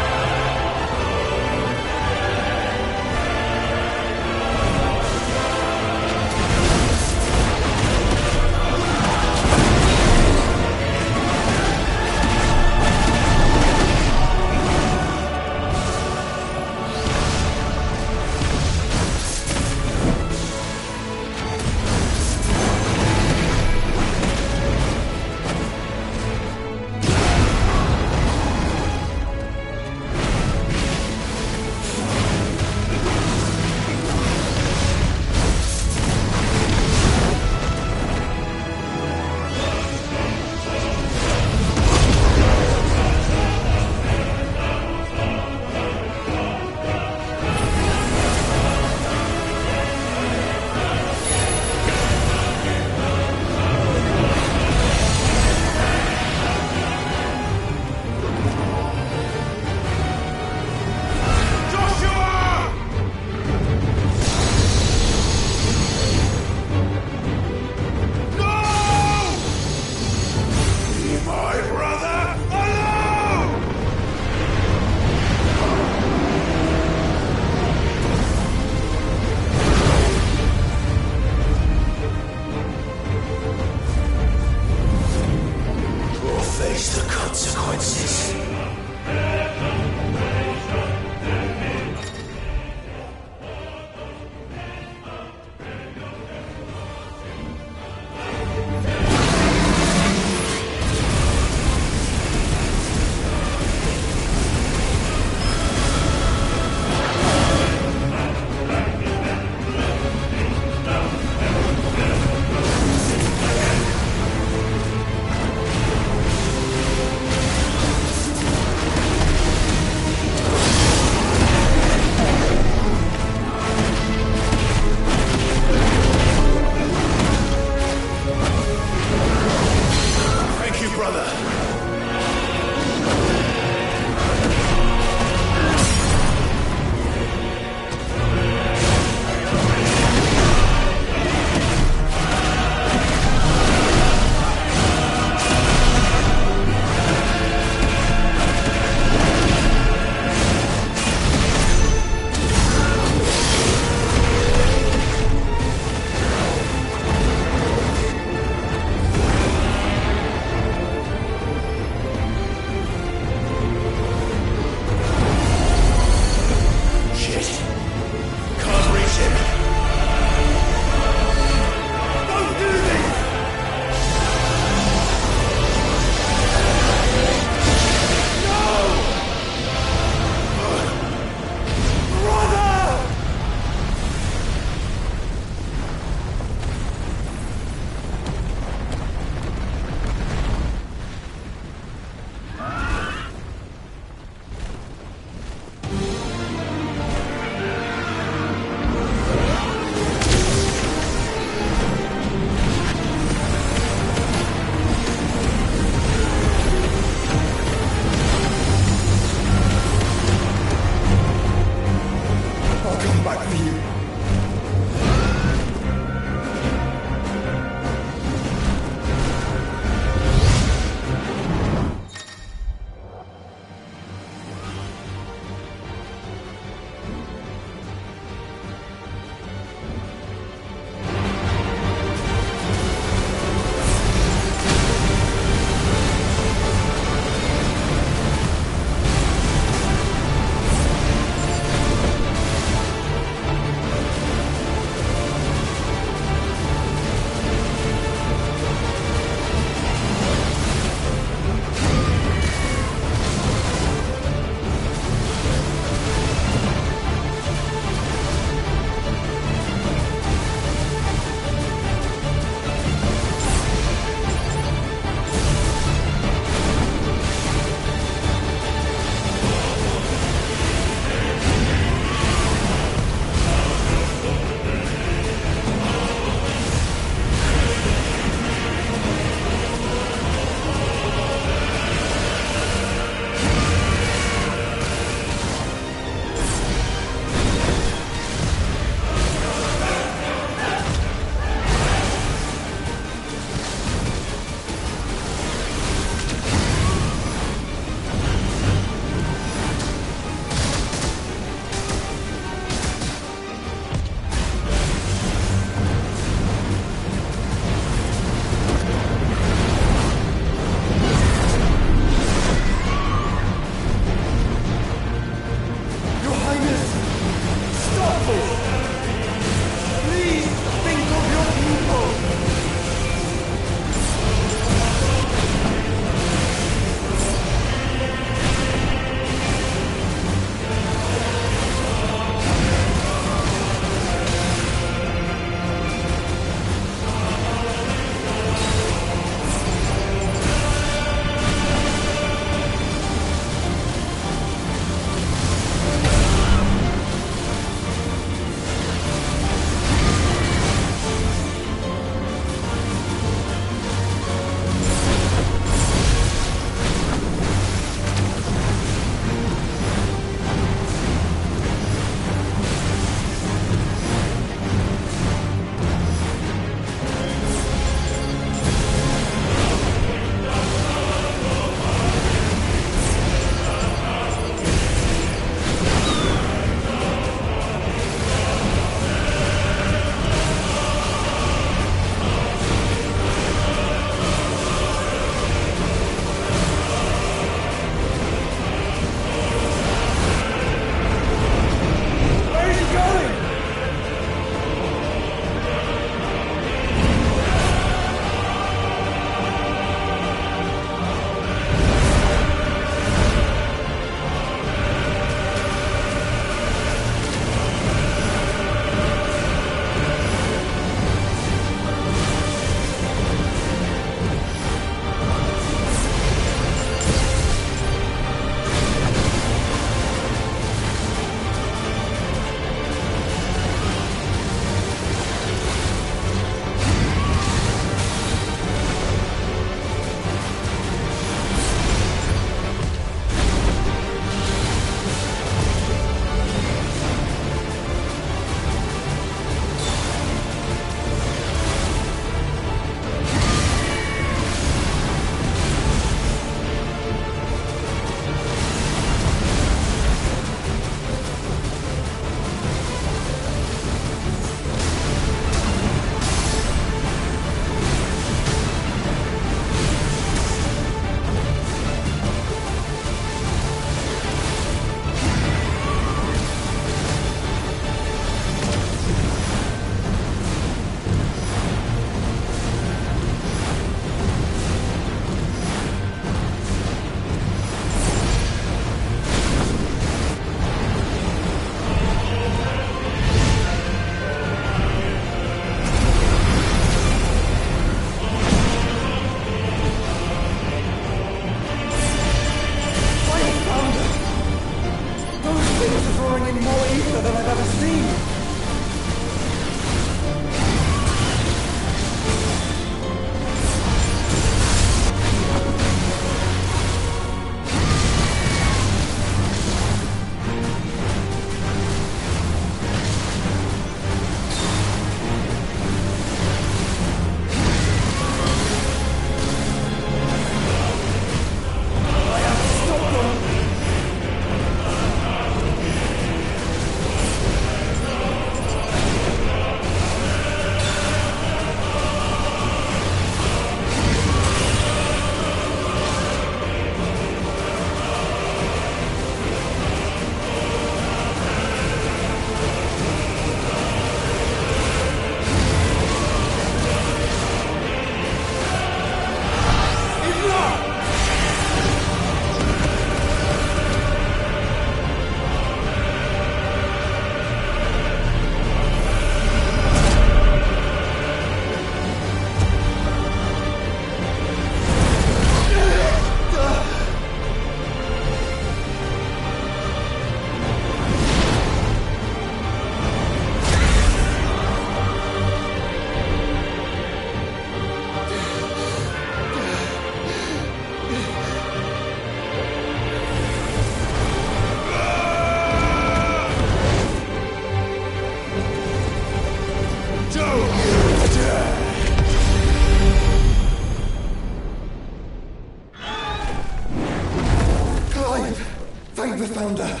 found her.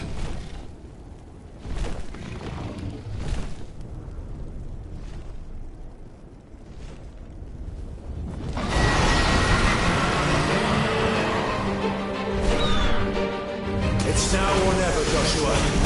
It's now or never, Joshua.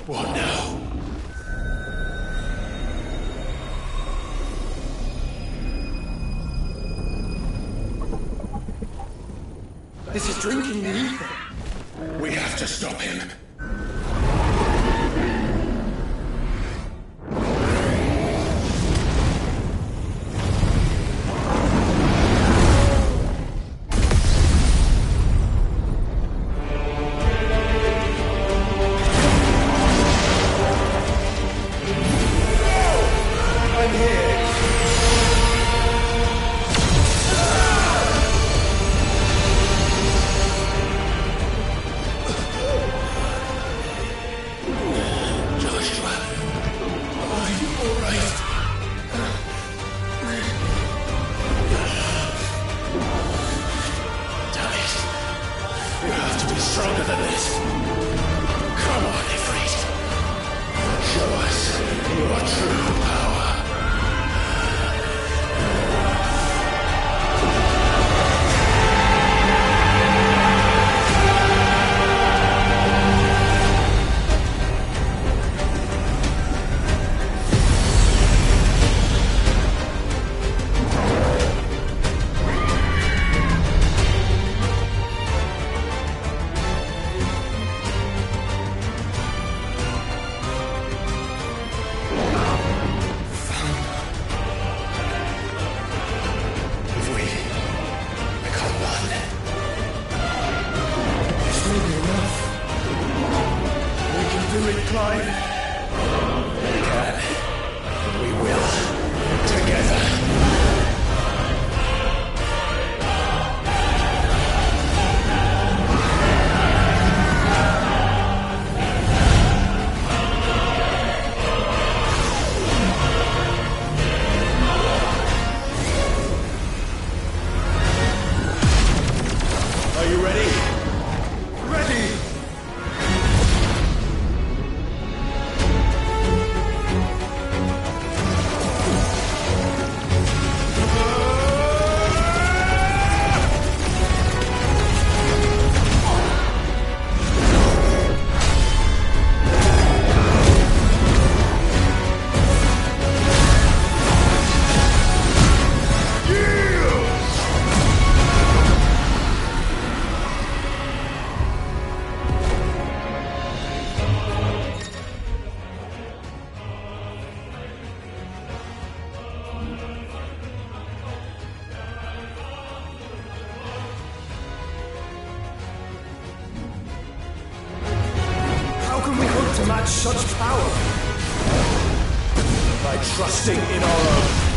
What now? This is drinking the ether. We have to stop him. do it, Clive. We can. We will. Together. Are you ready? Ready! How can we hope to match such power? By trusting in our own.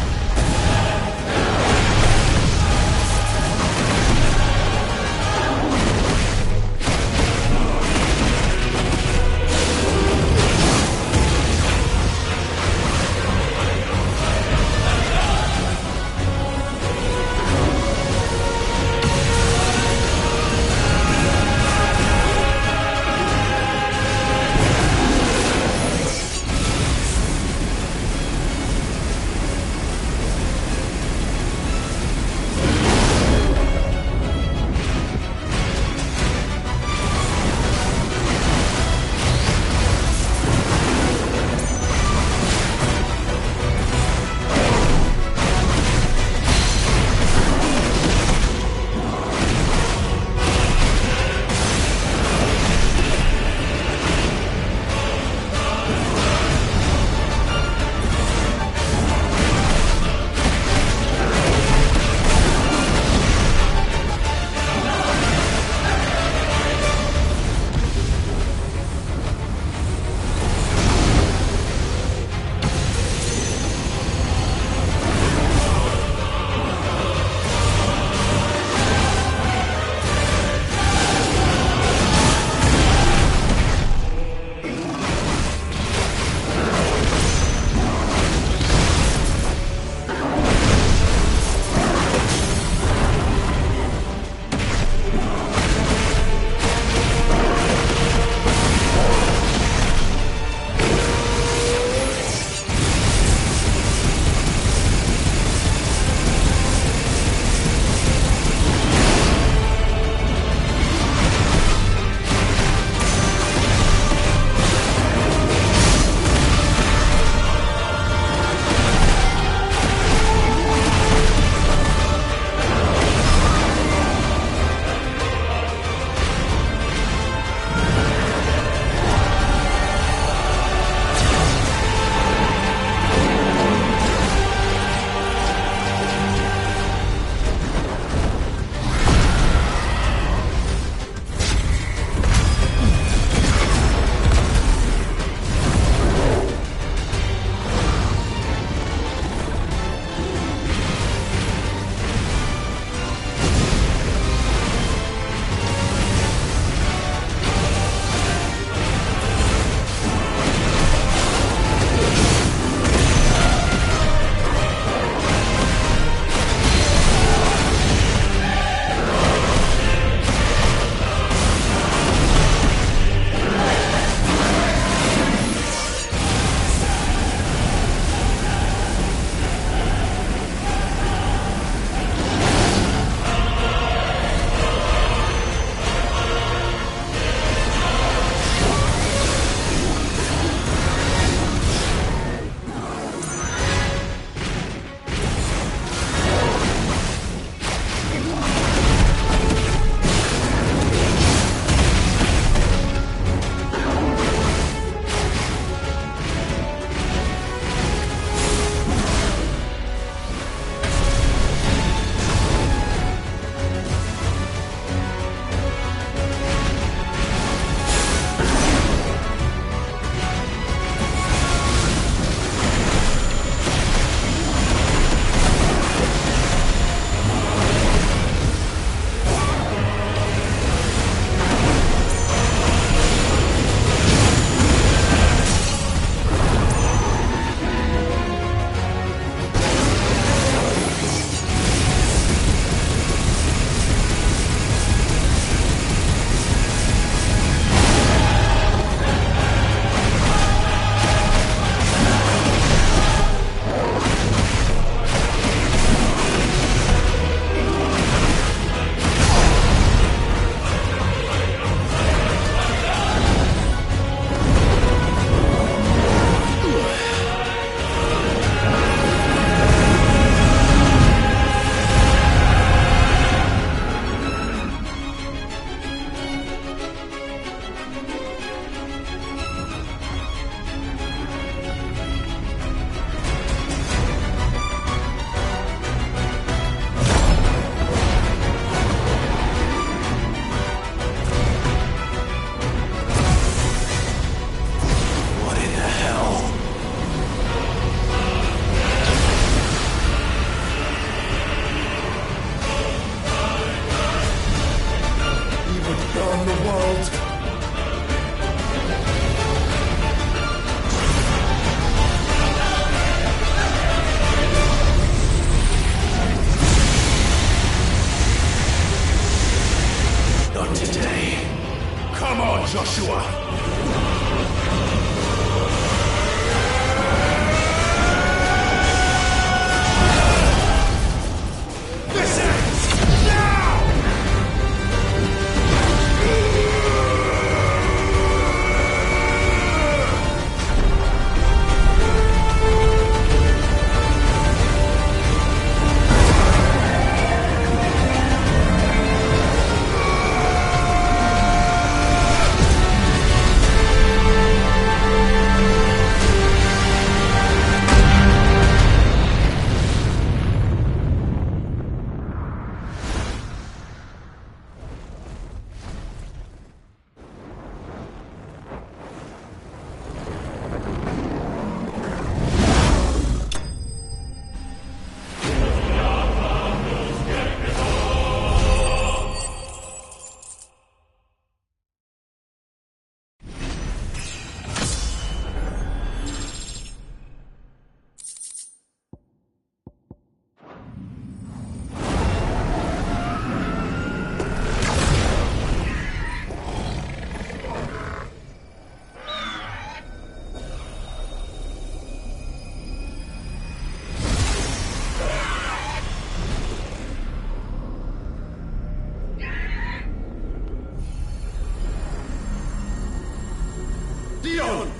on!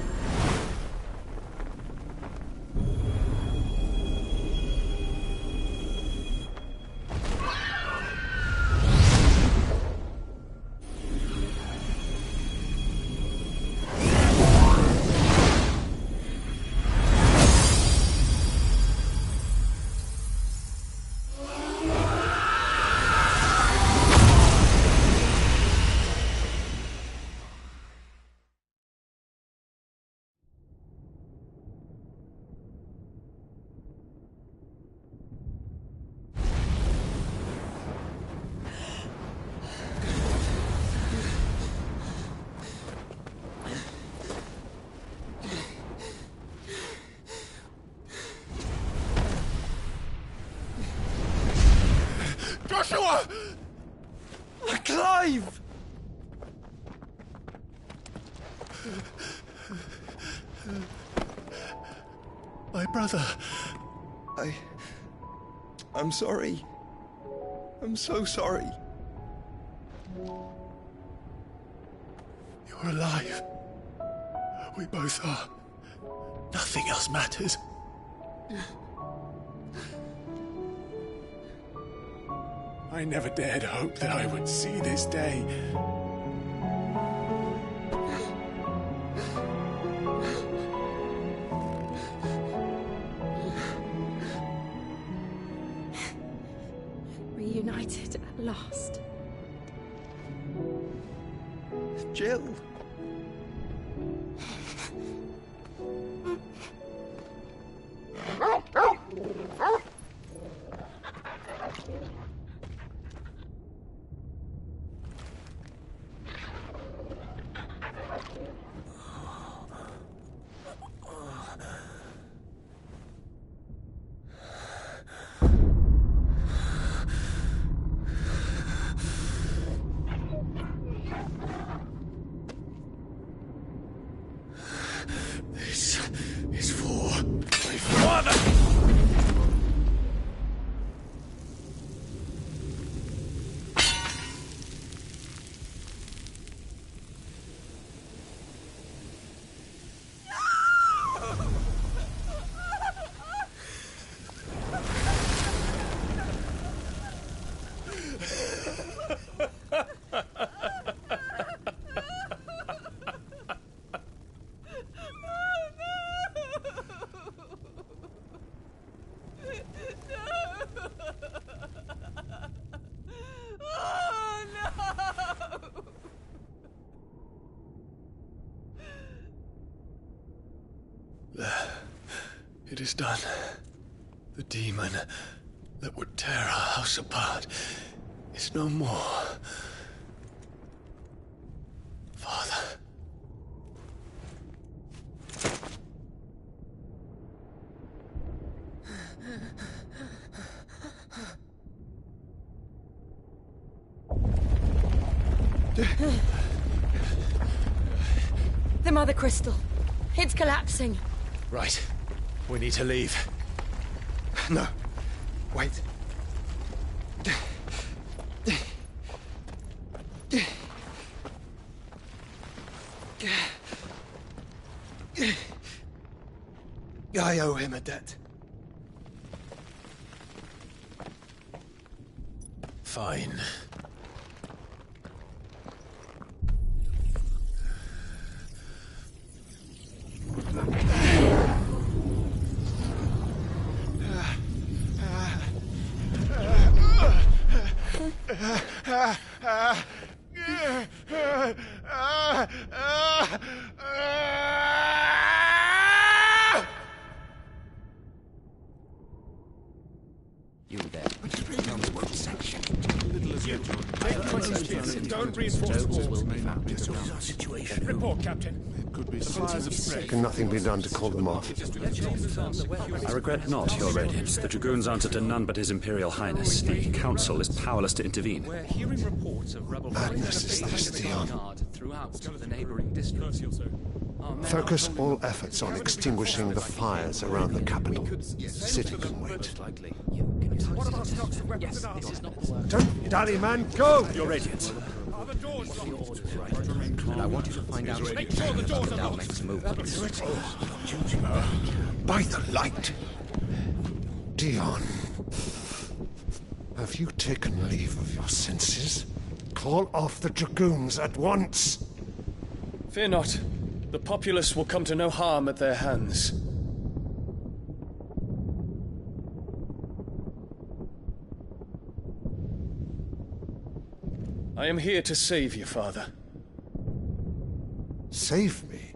Joshua! Clive! My brother. I'm sorry. I'm so sorry. You're alive. We both are. Nothing else matters. I never dared hope that I would see this day. Reunited at last. Jill. This is for my father! It is done. The demon that would tear our house apart is no more. Father. The Mother Crystal. It's collapsing. Right. We need to leave. No. Wait. I owe him a debt. Fine. You there. Don't reinforce the situation. Report, Captain. Could be Can nothing be done to call them off? I regret not, Your Radiance. The Dragoons answer to none but His Imperial Highness. The Council is powerless to intervene. We're hearing reports of rebel Madness is this, Theon. throughout the neighboring districts. Focus all efforts on extinguishing the fires around the capital. The city can wait. What about stocks of weapons and armor? Don't dally, man, go! Your Radiance. And I want you to find out Make sure the doors are our locked. next move. By the light! Dion, have you taken leave of your senses? Call off the Dragoons at once! Fear not. The populace will come to no harm at their hands. I am here to save you, Father. Save me?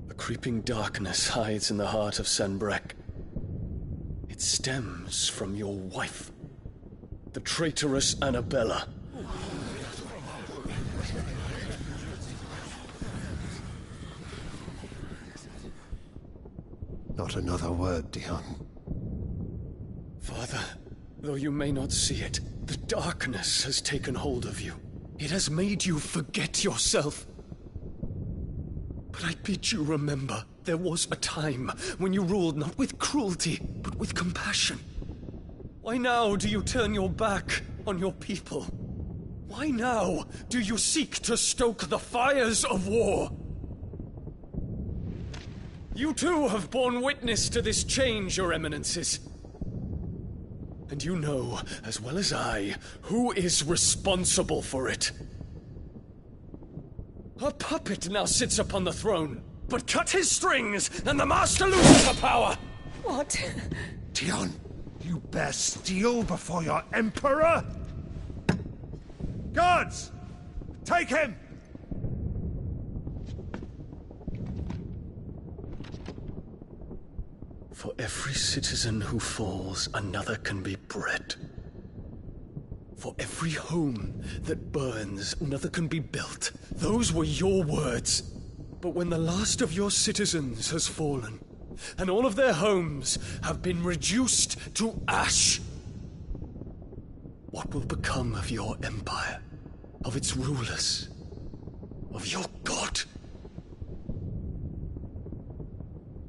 A creeping darkness hides in the heart of Sanbreque. It stems from your wife, the traitorous Annabella. Not another word, Dion. Father, though you may not see it, the darkness has taken hold of you. It has made you forget yourself. But I bid you remember, there was a time when you ruled not with cruelty, but with compassion. Why now do you turn your back on your people? Why now do you seek to stoke the fires of war? You too have borne witness to this change, Your Eminences. And you know, as well as I, who is responsible for it. A puppet now sits upon the throne, but cut his strings, and the master loses the power! What? Dion, you bear steel before your emperor? Guards! Take him! For every citizen who falls, another can be bred. For every home that burns, another can be built. Those were your words. But when the last of your citizens has fallen, and all of their homes have been reduced to ash, what will become of your empire, of its rulers, of your god?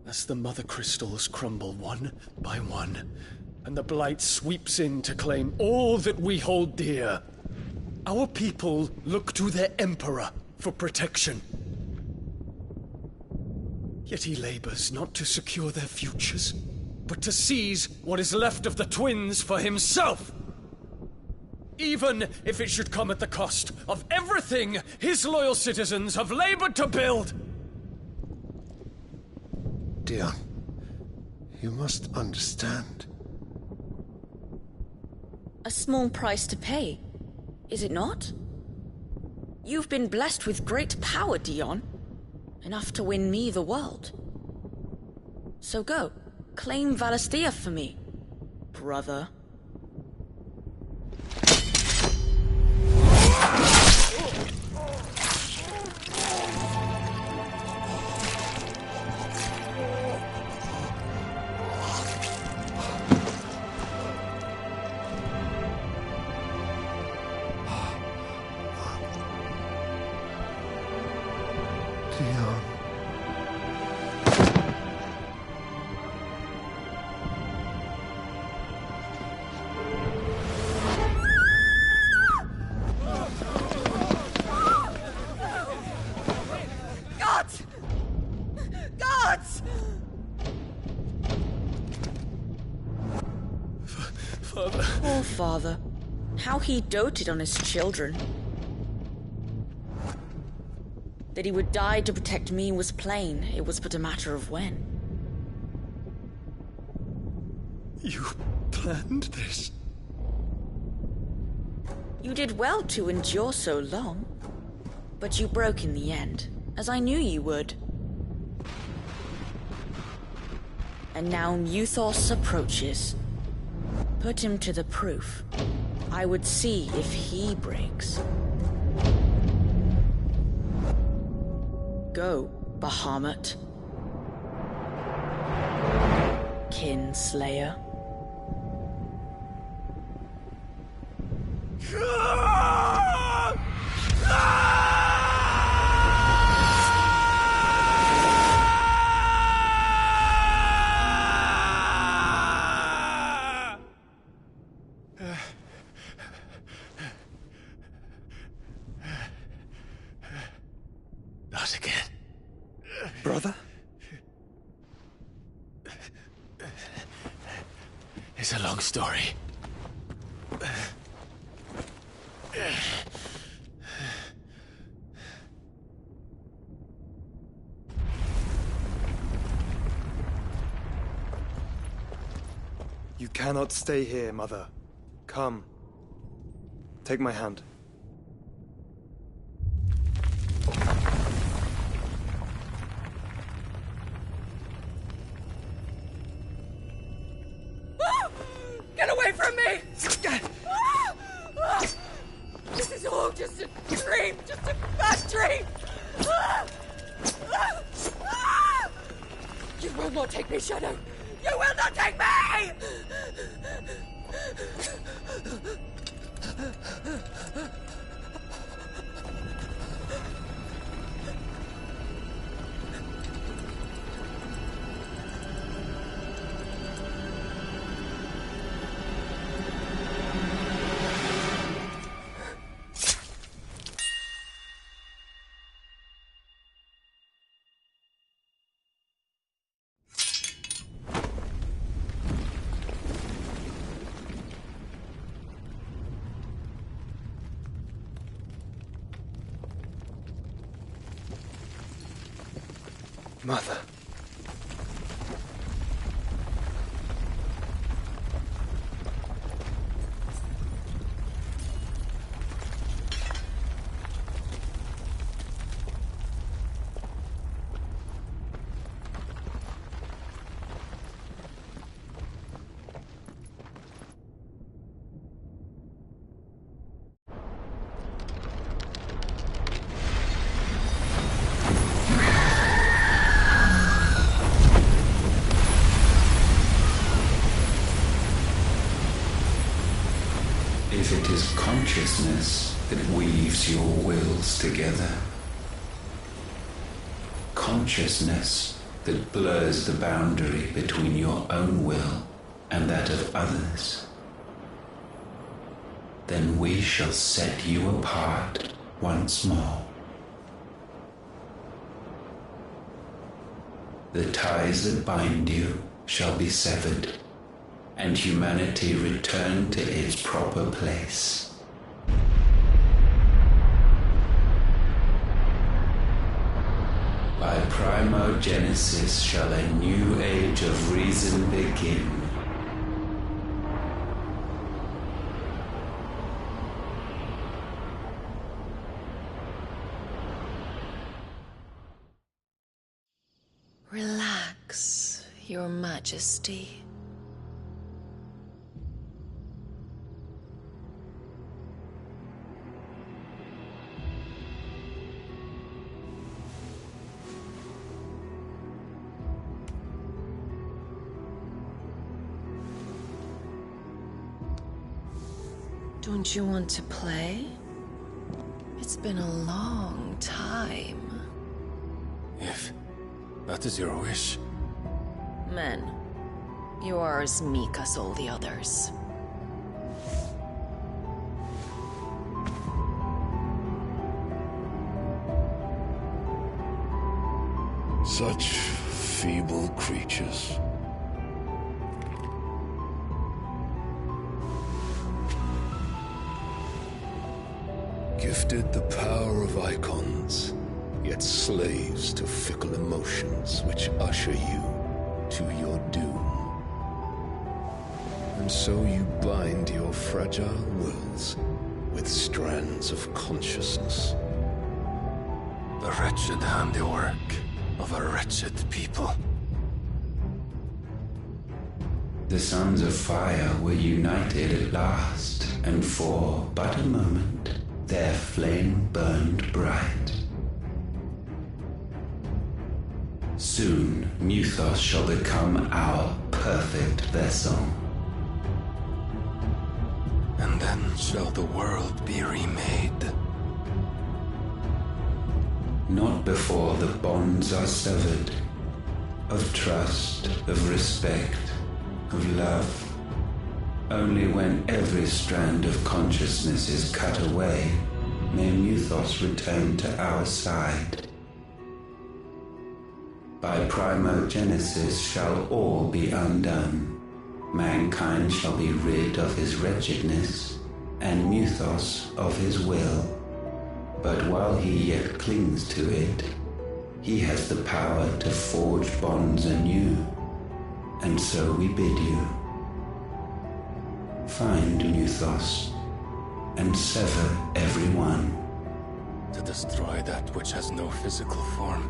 As the mother crystals crumble one by one, and the blight sweeps in to claim all that we hold dear, our people look to their emperor for protection. Yet he labors not to secure their futures, but to seize what is left of the twins for himself. Even if it should come at the cost of everything his loyal citizens have labored to build. Dion, you must understand. A small price to pay, is it not? You've been blessed with great power, Dion. Enough to win me the world. So go, claim Valisthea for me, brother. Dion. Gods! Gods! Father. Poor father. How he doted on his children. That he would die to protect me was plain. It was but a matter of when. You planned this? You did well to endure so long. But you broke in the end, as I knew you would. And now Muthos approaches. Put him to the proof. I would see if he breaks. Go, Bahamut. Kinslayer. It's a long story. You cannot stay here, Mother. Come. Take my hand. Get away from me! This is all just a dream, just a bad dream! You will not take me, Shadow! You will not take me! Mother. If it is consciousness that weaves your wills together, consciousness that blurs the boundary between your own will and that of others, then we shall set you apart once more. The ties that bind you shall be severed, and humanity return to its proper place. By primogenesis shall a new age of reason begin. Relax, Your Majesty. Don't you want to play? It's been a long time. If that is your wish. Men, you are as meek as all the others. Such feeble creatures. Gifted the power of icons, yet slaves to fickle emotions which usher you to your doom. And so you bind your fragile wills with strands of consciousness. The wretched handiwork of a wretched people. The sons of fire were united at last, and for but a moment their flame burned bright. Soon, Mythos shall become our perfect vessel. And then shall the world be remade. Not before the bonds are severed, of trust, of respect, of love. Only when every strand of consciousness is cut away, may Mythos return to our side. By primogenesis shall all be undone, mankind shall be rid of his wretchedness, and Mythos of his will. But while he yet clings to it, he has the power to forge bonds anew, and so we bid you. Find Mythos, and sever every one. To destroy that which has no physical form,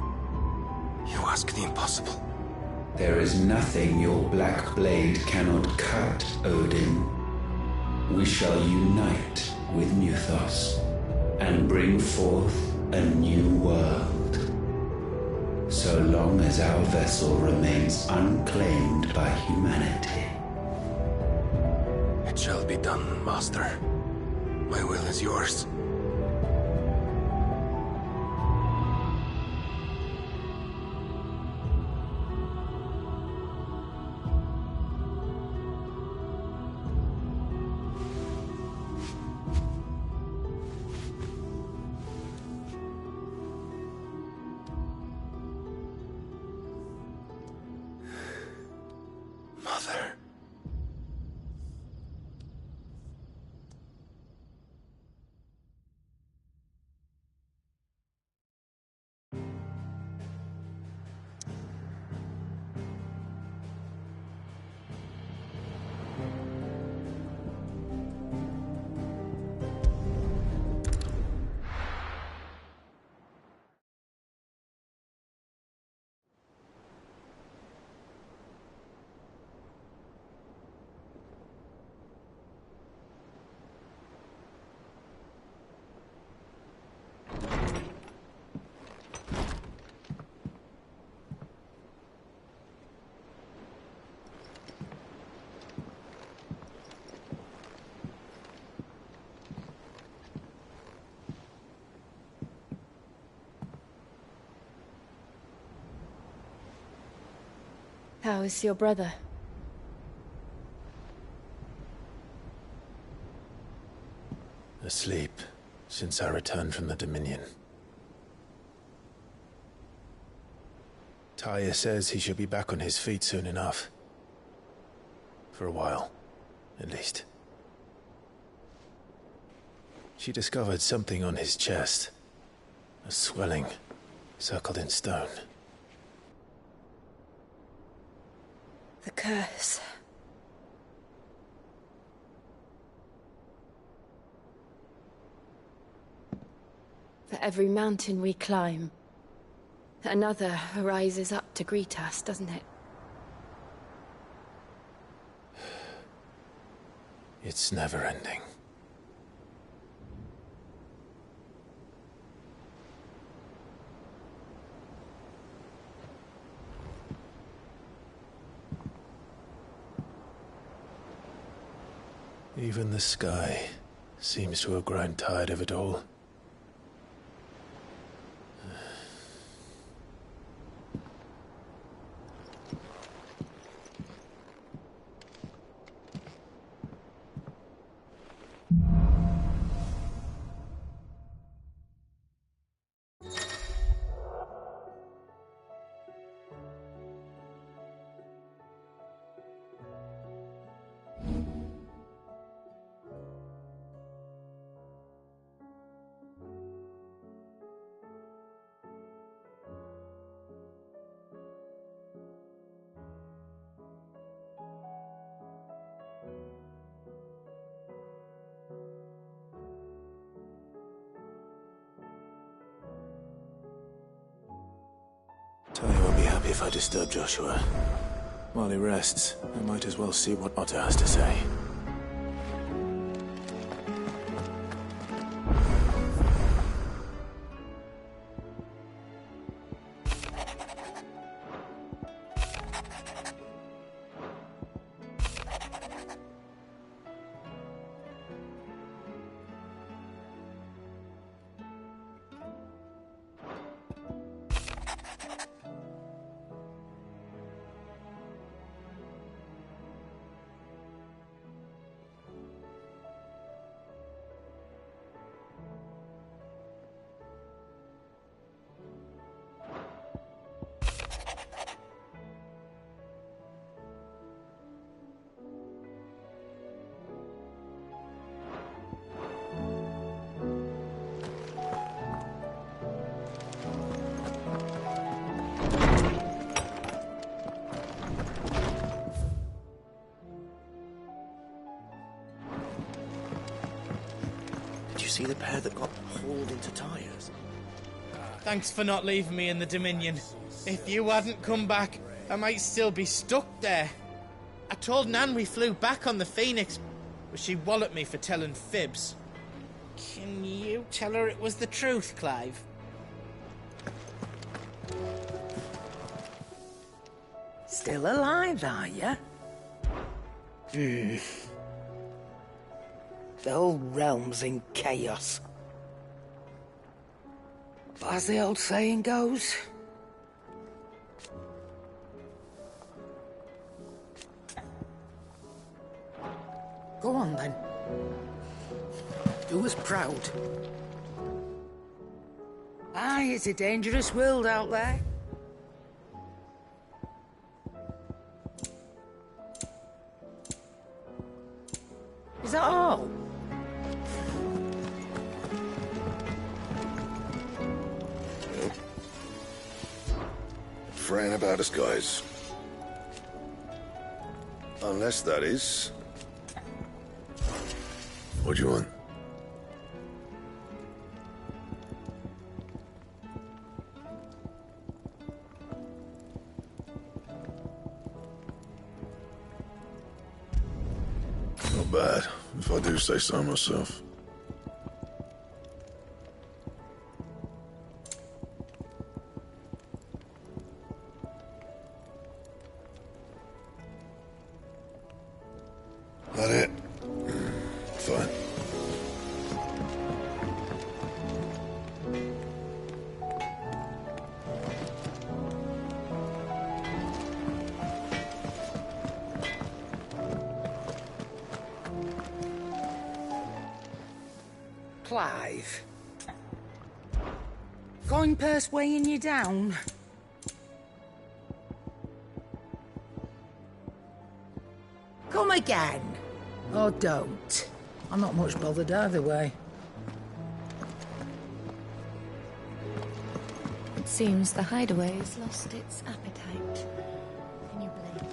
you ask the impossible. There is nothing your black blade cannot cut, Odin. We shall unite with Mythos, and bring forth a new world. So long as our vessel remains unclaimed by humanity. It shall be done, Master. My will is yours. Mother. How is your brother? Asleep, since I returned from the Dominion. Taya says he should be back on his feet soon enough. For a while, at least. She discovered something on his chest. A swelling, circled in stone. The curse. For every mountain we climb, another rises up to greet us, doesn't it? It's never ending. Even the sky seems to have grown tired of it all. Taya won't be happy if I disturb Joshua. While he rests, I might as well see what Otto has to say. see the pair that got hauled into tires? Thanks for not leaving me in the Dominion. If you hadn't come back, I might still be stuck there. I told Nan we flew back on the Phoenix, but she walloped me for telling fibs. Can you tell her it was the truth, Clive? Still alive, are you? The whole realm's in chaos. But as the old saying goes... Go on, then. Do us proud. Aye, it's a dangerous world out there. Is that all? Fretting about us, guys. Unless that is... What do you want? Not bad, if I do say so myself. That it? Fine. Clive. Coin purse weighing you down? Come again. Or don't. I'm not much bothered either way. It seems the hideaway has lost its appetite. Can you blame?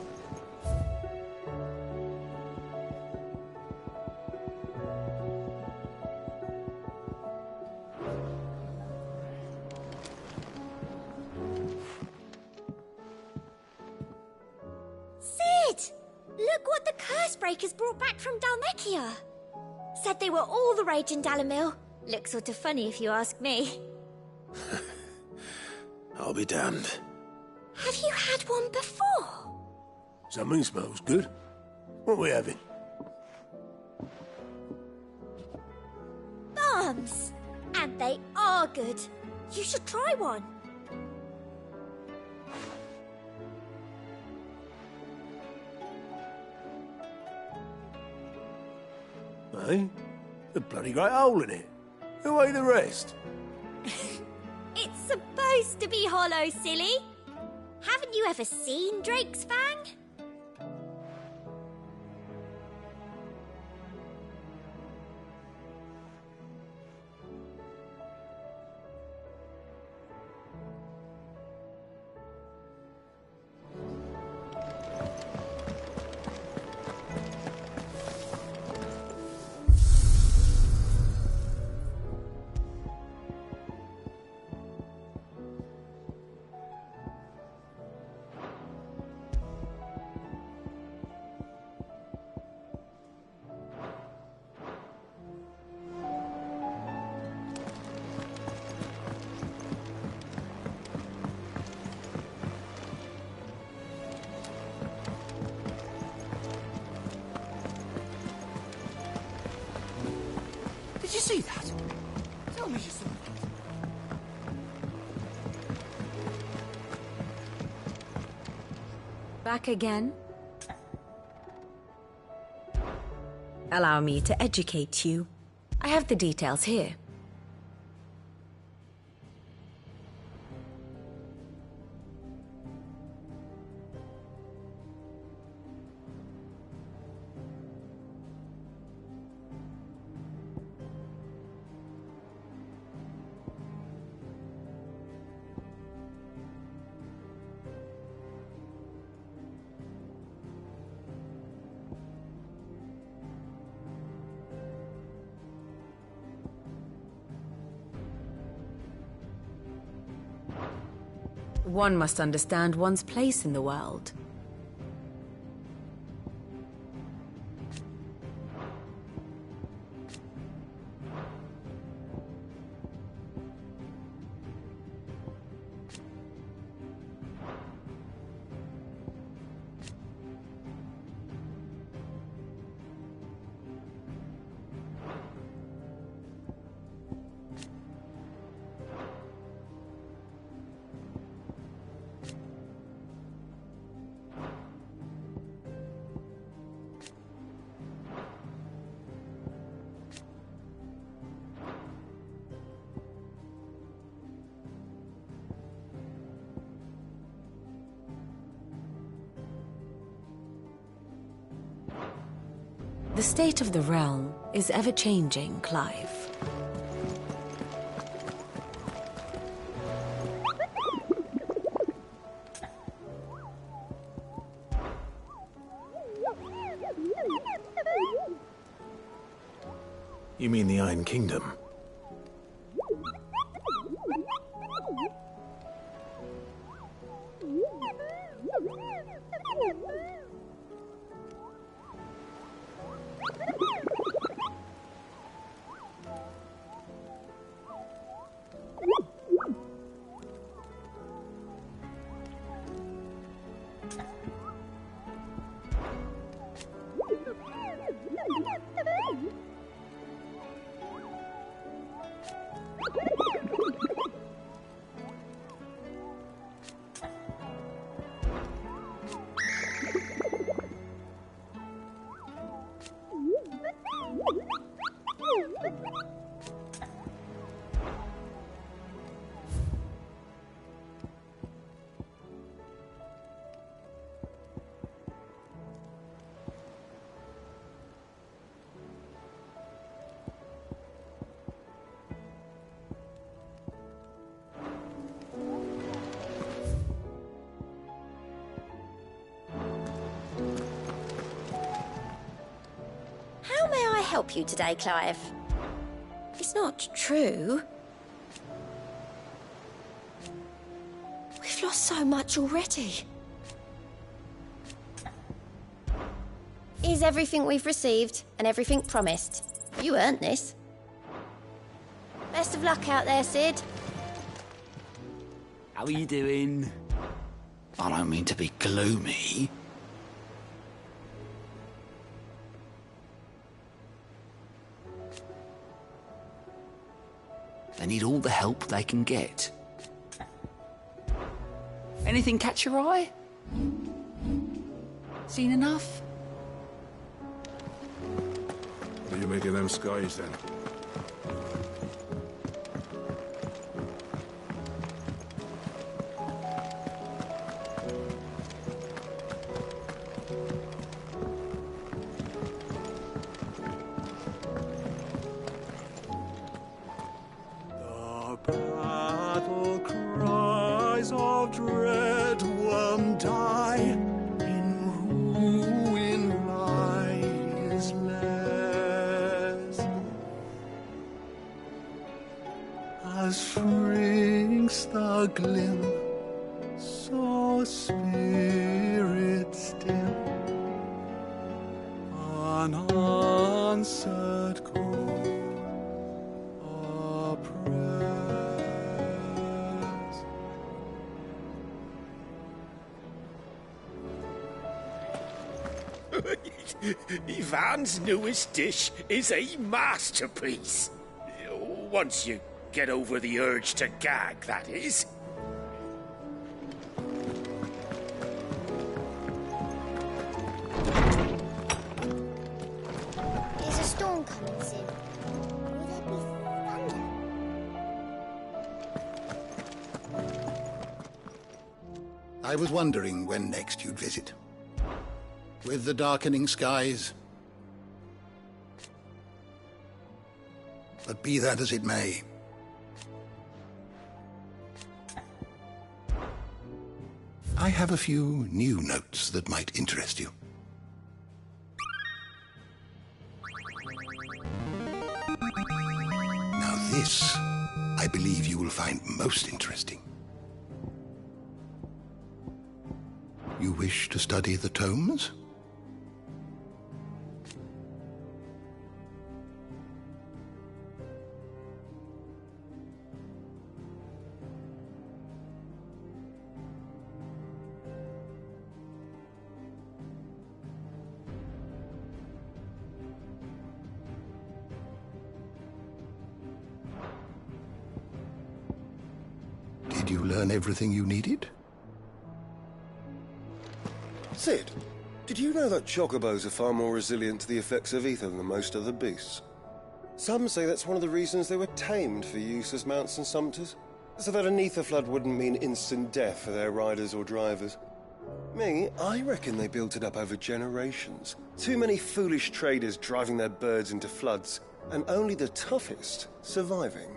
Sid! Look what the Cursebreakers brought back from Dalmekia. Said they were all the rage in Dalamil. Looks sort of funny if you ask me. I'll be damned. Have you had one before? Something smells good. What are we having? Bombs! And they are good. You should try one. Eh? A bloody great hole in it. Who ate the rest? It's supposed to be hollow, silly. Haven't you ever seen Drake's Fang? Did you see that? Tell me you saw that. Back again? Allow me to educate you. I have the details here. One must understand one's place in the world. The state of the realm is ever-changing, Clive. You mean the Iron Kingdom? How may I help you today, Clive? It's not true. We've lost so much already. Is everything we've received and everything promised? You earned this. Best of luck out there, Sid. How are you doing? I don't mean to be gloomy. They need all the help they can get. Anything catch your eye? Seen enough? What are you making them skies then? Battle cries of dread worm die, in ruin lies less, as shrinks the glim, so spirit still, unanswered call. Ivan's newest dish is a masterpiece. Once you get over the urge to gag, that is. There's a storm coming soon. Will there be thunder? I was wondering when next you'd visit. With the darkening skies. But be that as it may, I have a few new notes that might interest you. Now this, I believe you will find most interesting. You wish to study the tomes? Did you learn everything you needed? Sid, did you know that chocobos are far more resilient to the effects of ether than most other beasts? Some say that's one of the reasons they were tamed for use as mounts and sumpters, so that an ether flood wouldn't mean instant death for their riders or drivers. Me, I reckon they built it up over generations. Too many foolish traders driving their birds into floods, and only the toughest surviving.